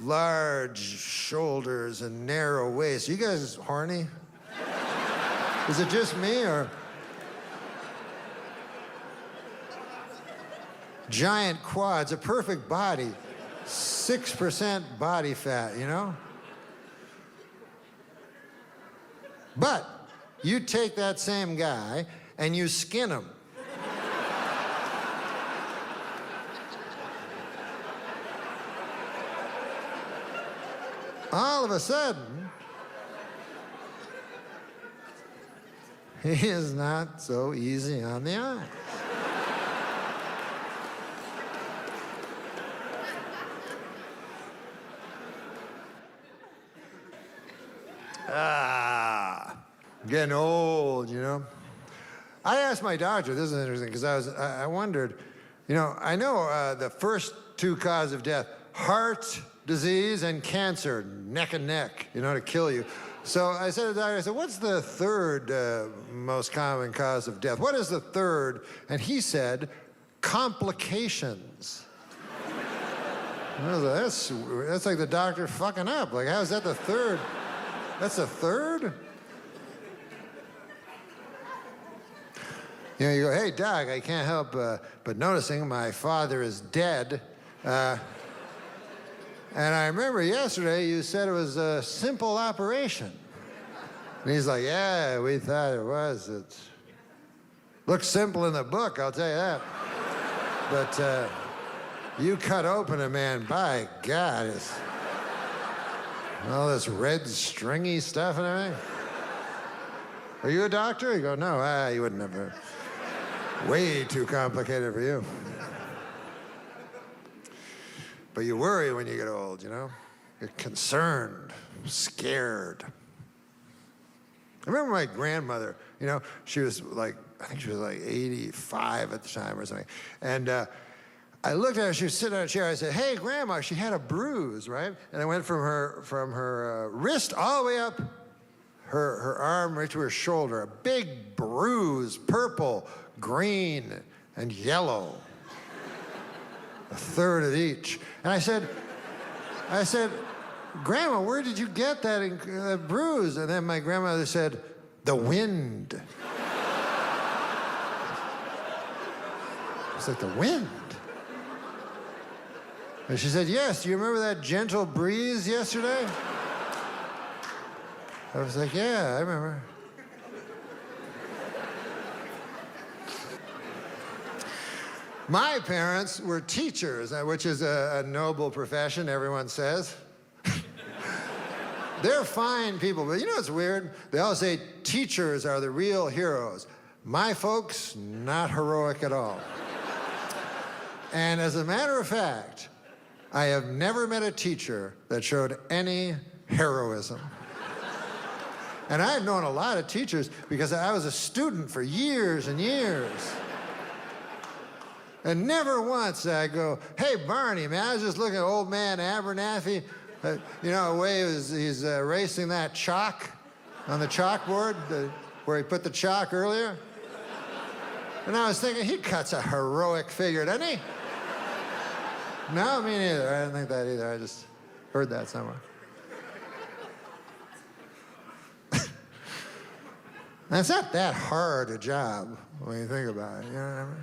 Large shoulders and narrow waist. You guys horny? Is it just me or? Giant quads, a perfect body, 6% body fat, you know? But you take that same guy and you skin him. All of a sudden, he is not so easy on the eye. Getting old, you know. I asked my doctor, this is interesting, because I wondered, you know, I know the first two causes of death, heart disease and cancer, neck and neck, you know, to kill you. So I said to the doctor, I said, what's the third most common cause of death? What is the third? And he said, complications. I was like, that's like the doctor fucking up. Like, how is that the third? That's the third? You know, you go, hey, Doc, I can't help but noticing my father is dead. And I remember yesterday you said it was a simple operation. And he's like, yeah, we thought it was. It looks simple in the book, I'll tell you that. But you cut open a man, by God, it's all this red stringy stuff and everything. Are you a doctor? You go, no, you wouldn't have. Way too complicated for you. But you worry when you get old, you know? You're concerned, scared. I remember my grandmother, you know, she was like, I think she was like 85 at the time or something. And I looked at her, she was sitting on a chair. I said, hey, Grandma, she had a bruise, right? And I went from her wrist all the way up her arm right to her shoulder, a big bruise, purple, green, and yellow. A third of each. And I said, Grandma, where did you get that bruise? And then my grandmother said, the wind. It's like the wind. And she said, yes, do you remember that gentle breeze yesterday? I was like, yeah, I remember. My parents were teachers, which is a noble profession, everyone says. They're fine people, but you know what's weird? They all say teachers are the real heroes. My folks, not heroic at all. And as a matter of fact, I have never met a teacher that showed any heroism. And I've known a lot of teachers because I was a student for years and years. And never once did I go, hey, Barney, man, I was just looking at old man Abernathy, you know, the way he's erasing that chalk on the chalkboard, where he put the chalk earlier. And I was thinking, he cuts a heroic figure, doesn't he? No, me neither. I didn't think that either. I just heard that somewhere. And it's not that hard a job when you think about it, you know what I mean?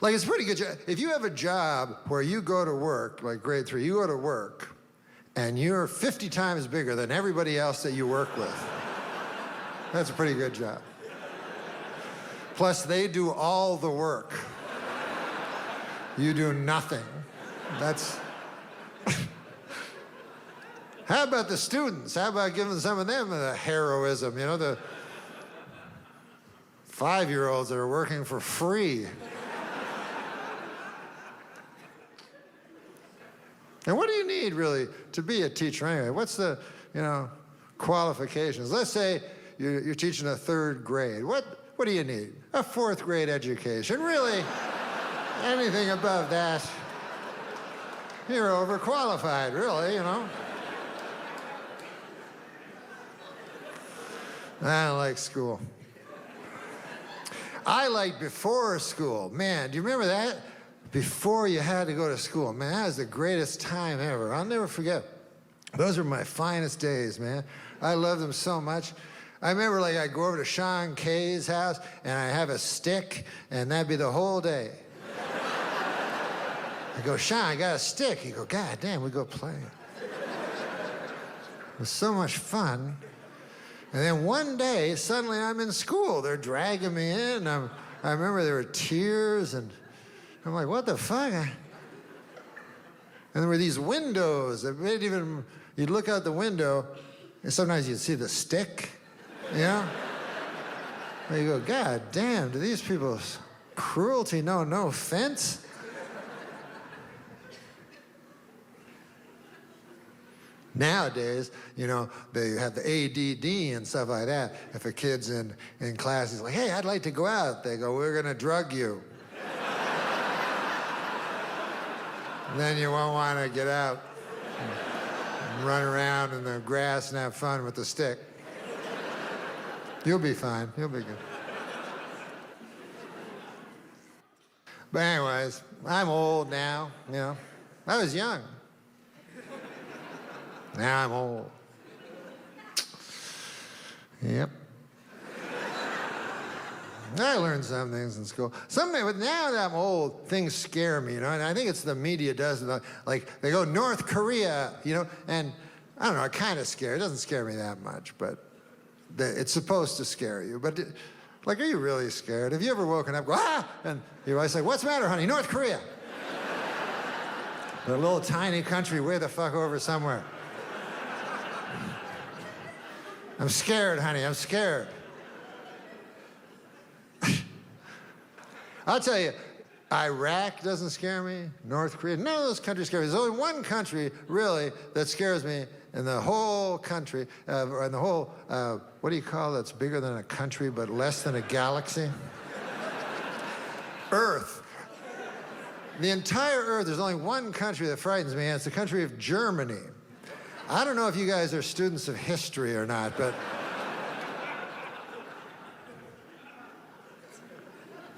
Like, it's a pretty good job. If you have a job where you go to work, like grade 3, you go to work, and you're 50 times bigger than everybody else that you work with, that's a pretty good job. Plus, they do all the work. You do nothing. That's... How about the students? How about giving some of them the heroism, you know, the 5-year-olds that are working for free. And what do you need, really, to be a teacher anyway? What's the, you know, qualifications? Let's say you're teaching a 3rd grade. What do you need? A 4th grade education. Really, anything above that, you're overqualified, really, you know? I don't like school. I like before school. Man, do you remember that? Before you had to go to school. Man, that was the greatest time ever. I'll never forget. Those were my finest days, man. I loved them so much. I remember, like, I'd go over to Sean Kay's house, and I'd have a stick, and that'd be the whole day. I go, Sean, I got a stick. He'd go, God damn, we go play. It was so much fun. And then one day, suddenly I'm in school. They're dragging me in. I remember there were tears, and I'm like, what the fuck? And there were these windows that made even, you'd look out the window, and sometimes you'd see the stick, you know? And you go, God damn, do these people's cruelty know no offense? Nowadays, you know, they have the ADD and stuff like that. If a kid's in class, he's like, hey, I'd like to go out. They go, we're going to drug you. And then you won't want to get out and run around in the grass and have fun with the stick. You'll be fine. You'll be good. But anyways, I'm old now, you know. I was young. Now I'm old. Yep. I learned some things in school. But now that I'm old, things scare me, you know, and I think it's the media does it. Like, they go, North Korea, you know, and I don't know, it kind of scares. It doesn't scare me that much, but it's supposed to scare you. But, like, are you really scared? Have you ever woken up, go, ah, and your wife's like, what's the matter, honey? North Korea. A little tiny country way the fuck over somewhere. I'm scared, honey, I'm scared. I'll tell you, Iraq doesn't scare me. North Korea, none of those countries scare me. There's only one country, really, that scares me in the whole country, or in the whole, what do you call that's bigger than a country but less than a galaxy? Earth. The entire Earth, there's only one country that frightens me, and it's the country of Germany. I don't know if you guys are students of history or not, but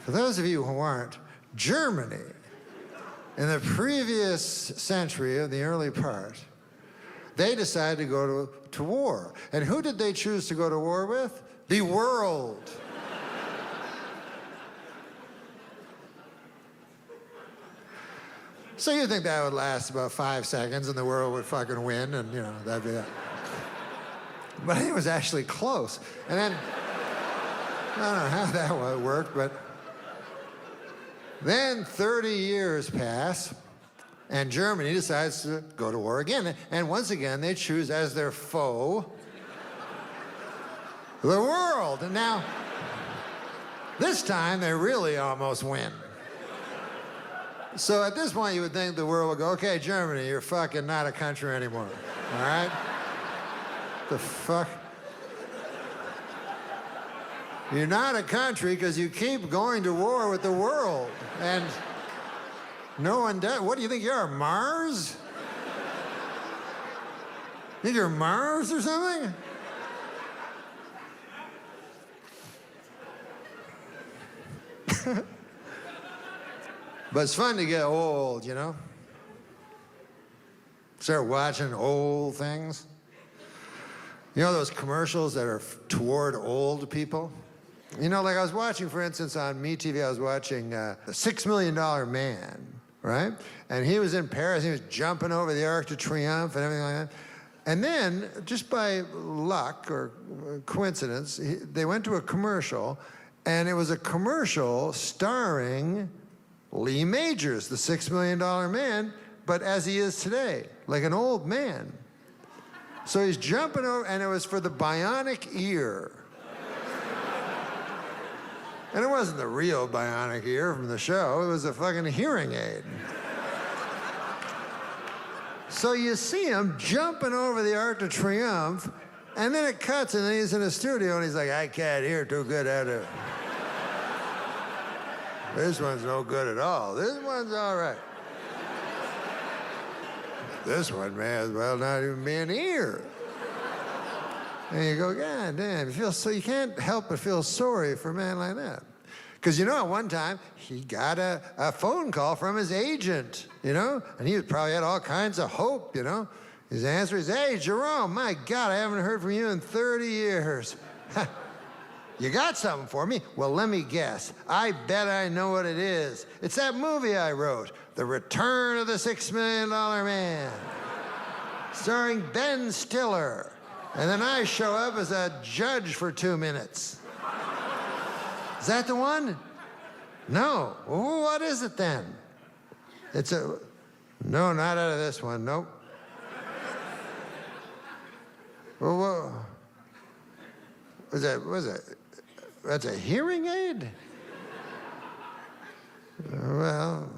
for those of you who aren't, Germany, in the previous century, of the early part, they decided to go to war. And who did they choose to go to war with? The world. So you think that would last about 5 seconds and the world would fucking win and, you know, that'd be that. But I think it was actually close. And then, I don't know how that worked, but then 30 years pass and Germany decides to go to war again. And once again, they choose as their foe the world. And now, this time they really almost win. So at this point, you would think the world would go, okay, Germany, you're fucking not a country anymore, all right? The fuck? You're not a country because you keep going to war with the world. And no one does. What do you think you are, Mars? Think you're Mars or something? But it's fun to get old, you know? Start watching old things. You know those commercials that are toward old people? You know, like I was watching, for instance, on MeTV, I was watching The $6 Million Man, right? And he was in Paris, he was jumping over the Arc de Triomphe and everything like that. And then, just by luck or coincidence, they went to a commercial, and it was a commercial starring Lee Majors, the $6 Million Man, but as he is today, like an old man. So he's jumping over, and it was for the bionic ear. And it wasn't the real bionic ear from the show, it was a fucking hearing aid. So you see him jumping over the Arc de Triomphe, and then it cuts, and then he's in a studio, and he's like, I can't hear too good out of it. This one's no good at all. This one's all right. This one may as well not even be an ear. And you go, God damn, you can't help but feel sorry for a man like that. Because you know, at one time, he got a phone call from his agent, you know? And he probably had all kinds of hope, you know? His answer is, hey, Jerome, my God, I haven't heard from you in 30 years. You got something for me? Well, let me guess. I bet I know what it is. It's that movie I wrote, The Return of the $6 Million Man, starring Ben Stiller. And then I show up as a judge for 2 minutes. Is that the one? No. Well, what is it then? No, not out of this one, nope. Well, what was it? That's a hearing aid? Well,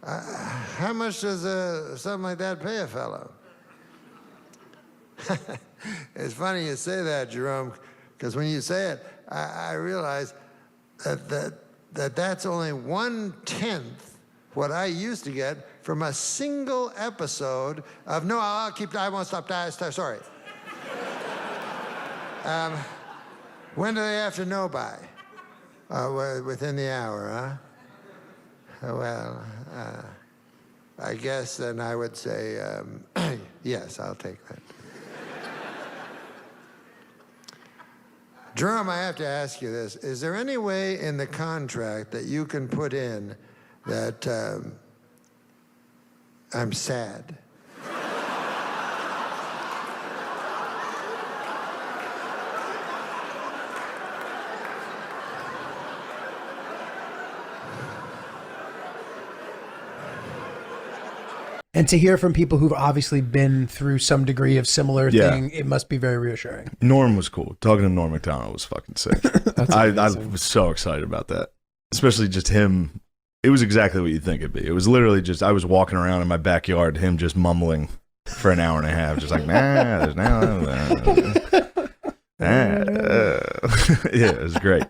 how much does something like that pay a fellow? It's funny you say that, Jerome, because when you say it, I realize that's only 1/10 what I used to get from a single episode of, no, I won't stop, sorry. When do they have to know by? Within the hour, huh? Well, I guess then I would say, yes, I'll take that. Jerome, I have to ask you this. Is there any way in the contract that you can put in that I'm sad? And to hear from people who've obviously been through some degree of similar thing, it must be very reassuring. Norm was cool. Talking to Norm MacDonald was fucking sick. I was so excited about that. Especially just him It was exactly what you'd think it'd be. It was literally just, I was walking around in my backyard, him just mumbling for an hour and a half, just like, nah, there's yeah, it was great.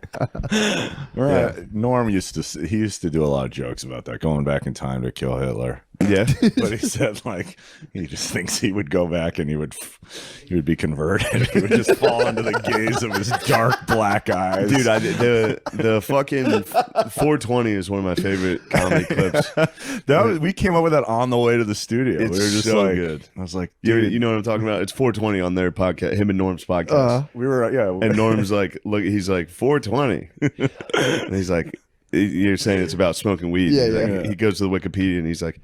Norm used to do a lot of jokes about that, going back in time to kill Hitler. Yeah, but he said like he just thinks he would go back and he would be converted. He would just fall into the gaze of his dark black eyes. Dude, the fucking 420 is one of my favorite comedy clips. We came up with that on the way to the studio. It's We were just so like, good. I was like, Dude, you know what I'm talking about? It's 420 on their podcast, him and Norm's podcast. We were, and Norm's like, look, he's like 420, and he's like, you're saying it's about smoking weed. Yeah, He's like- yeah. He goes to the Wikipedia and he's like,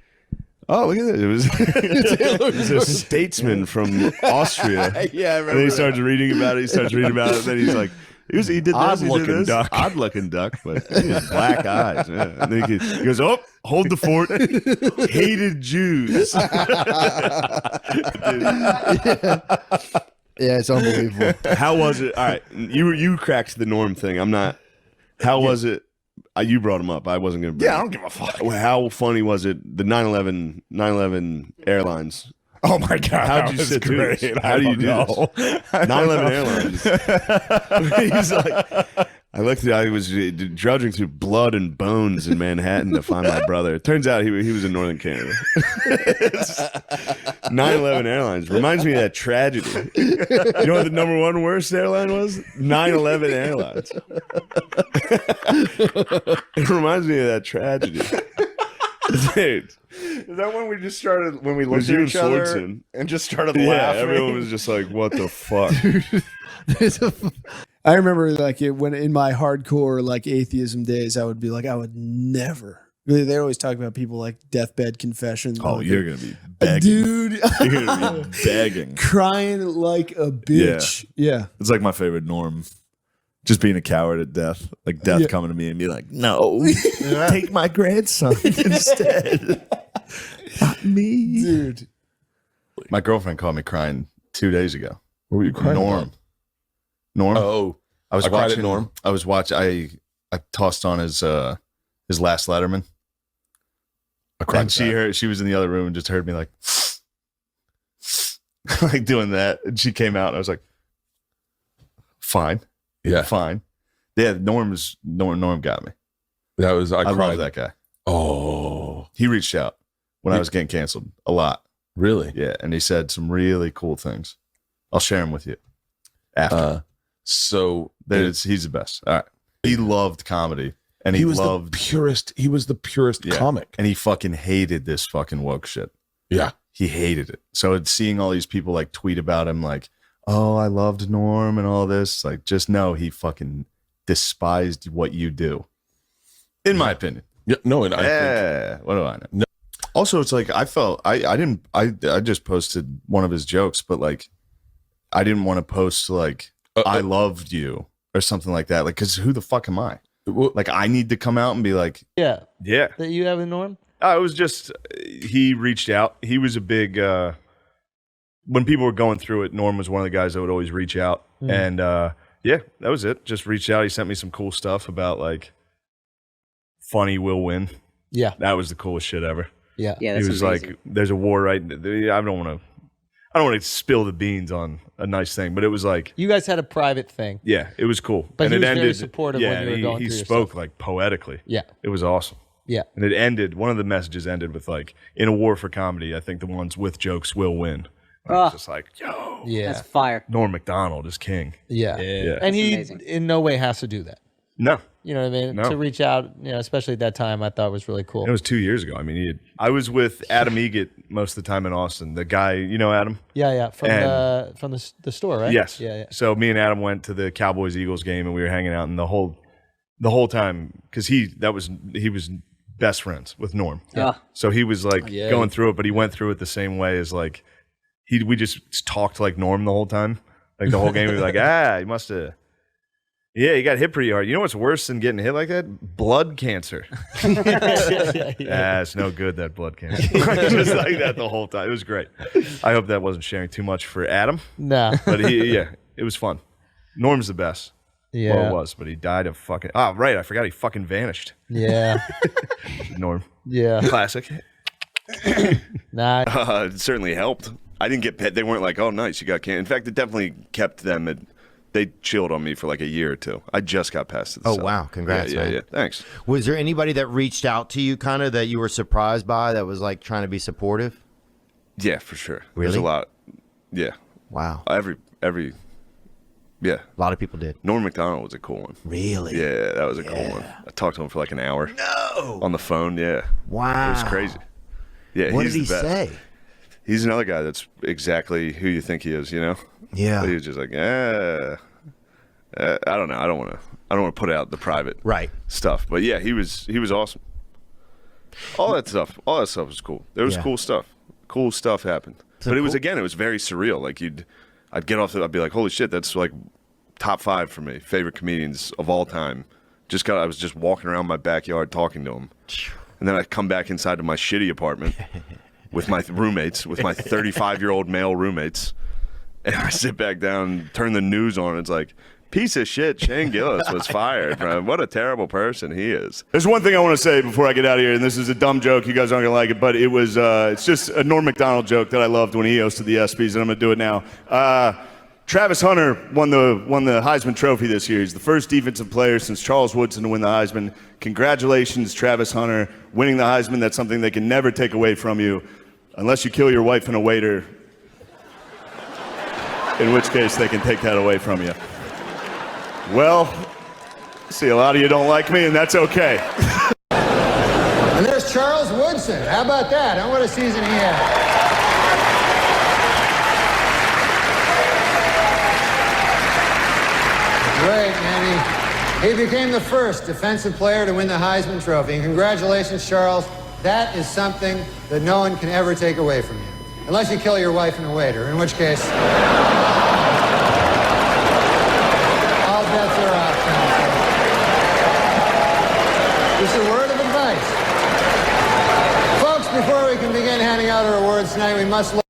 oh, look at this. It was a statesman from Austria. Yeah, I And then remember he starts reading about it. He starts reading about it. And then he's like, he did this. Odd-looking he did this. duck. Odd looking duck, but he has black eyes. Yeah. And then he goes, oh, hold the fort. Hated Jews. Yeah, it's unbelievable. How was it? All right, you cracked the Norm thing. I'm not. How was it? You brought him up. I wasn't going to. Yeah, I don't give a fuck. How funny was it? The 9/11 Airlines. Oh my god! How'd that you was sit through great. this? I How do you don't do know. this? I don't 9/11 know. Airlines. He's like, I looked at. I was drudging through blood and bones in Manhattan to find my brother. It turns out he was in Northern Canada. 9/11 Airlines reminds me of that tragedy. You know what the #1 worst airline was? 9/11 Airlines. It reminds me of that tragedy. Dude. Is that when we just started, when we It was looked at you each and other Swardson. and just started Yeah, laughing? everyone was just like, what the fuck? I remember like when in my hardcore like atheism days, I would be like, I would never. They always talk about people like deathbed confessions. Oh, like, you're gonna be begging, dude. You're gonna be begging, crying like a bitch. Yeah. It's like my favorite Norm. Just being a coward at death, like death Yeah. coming to me and be like, "No, take my grandson instead, not me." Dude, my girlfriend called me crying 2 days ago. What were you crying Norm. Norm. Oh, I was I cried at watching Norm. I was watching. I tossed on his last Letterman. I cried. And she was in the other room and just heard me like like doing that, and she came out and I was like, fine. Yeah. Fine. Yeah, Norm got me. That was I love cried. that guy. Oh, He reached out when I was getting canceled a lot. really? Yeah, and he said some really cool things. I'll share them with you after. So He's the best. All right. He loved comedy, and he was loved the purest. He was the purest yeah, comic. and he fucking hated this fucking woke shit. Yeah. He hated it. So it's seeing all these people like tweet about him, like, "Oh, I loved Norm" and all this. Like, just know he fucking despised what you do. In my opinion. Yeah. No, and I think Yeah. What do I know? No. Also, it's like I felt I just posted one of his jokes, but like I didn't want to post like I loved you or something like that. Like, because who the fuck am I? Like, I need to come out and be like, Yeah. yeah. That you have a Norm? It was just he reached out. He was a big when people were going through it. Norm was one of the guys that would always reach out, and yeah, that was it. Just reached out. He sent me some cool stuff about like funny will win. Yeah, that was the coolest shit ever. Yeah, he was like, "There's a war right." I don't want to spill the beans on a nice thing, but it was like You guys had a private thing. yeah, it was cool. But and he it was ended, very supportive when you were going he through your spoke stuff. like poetically. Yeah. It was awesome. Yeah. And it ended, one of the messages ended with like, in a war for comedy, I think the ones with jokes will win. I was just like, yo, Yeah. That's fire. Norm MacDonald is king. Yeah. Yeah. And he amazing. in no way has to do that. No. You know what I mean? No. To reach out, especially at that time, I thought was really cool. It was 2 years ago. I mean, I was with Adam Egget most of the time in Austin. The guy, you know Adam? Yeah. From And- the store, right? Yes. Yeah. So me and Adam went to the Cowboys Eagles game and we were hanging out, and the whole time, because he was best friends with Norm. Yeah. So he was like Yeah. going through it, but he went through it the same way as like we just talked like Norm the whole time. Like the whole game, we were like, he must have. Yeah, he got hit pretty hard. You know what's worse than getting hit like that? Blood cancer. It's no good, that blood cancer. Just like that the whole time. It was great. I hope that wasn't sharing too much for Adam. No. But it was fun. Norm's the best. Yeah. Well, it was, but he died of fucking. Oh, right. I forgot he fucking vanished. Yeah. Norm. Yeah. Classic. Nah. It certainly helped. I didn't get pet. They weren't like, oh, nice, you got cancer. In fact, it definitely kept them. They chilled on me for like a year or two. I just got past it. Oh, wow. Congrats, man. Yeah. Thanks. Was there anybody that reached out to you kind of that you were surprised by that was like trying to be supportive? Yeah, for sure. Really? There's a lot. Yeah. Wow. Yeah. A lot of people did. Norm MacDonald was a cool one. Really? Yeah, that was a cool one. I talked to him for like an hour. No. On the phone, yeah. Wow. It was crazy. Yeah, What he's did he the best. say? He's another guy that's exactly who you think he is, you know? Yeah. He was just like, I don't know. I don't want to put out the private stuff. But yeah, he was awesome. All that stuff was cool. There was cool stuff. Cool stuff happened. So but it was very surreal. Like I'd get off I'd be like, holy shit, that's like top 5 for me, favorite comedians of all time. I was just walking around my backyard talking to them. And then I'd come back inside to my shitty apartment with my roommates, with my 35-year-old male roommates. And I sit back down, turn the news on, and it's like, piece of shit, Shane Gillis was fired, bro. What a terrible person he is. There's one thing I want to say before I get out of here, and this is a dumb joke. You guys aren't going to like it, but it's just a Norm MacDonald joke that I loved when he hosted the ESPYs, and I'm going to do it now. Travis Hunter won the Heisman Trophy this year. He's the first defensive player since Charles Woodson to win the Heisman. Congratulations, Travis Hunter, winning the Heisman. That's something they can never take away from you, unless you kill your wife and a waiter, in which case they can take that away from you. Well, see, a lot of you don't like me, and that's okay. And there's Charles Woodson. How about that? What a season he had. Great, man. He became the first defensive player to win the Heisman Trophy. And congratulations, Charles. That is something that no one can ever take away from you. Unless you kill your wife and a waiter, in which case, all bets are off. Just a word of advice. Folks, before we can begin handing out our awards tonight, we must look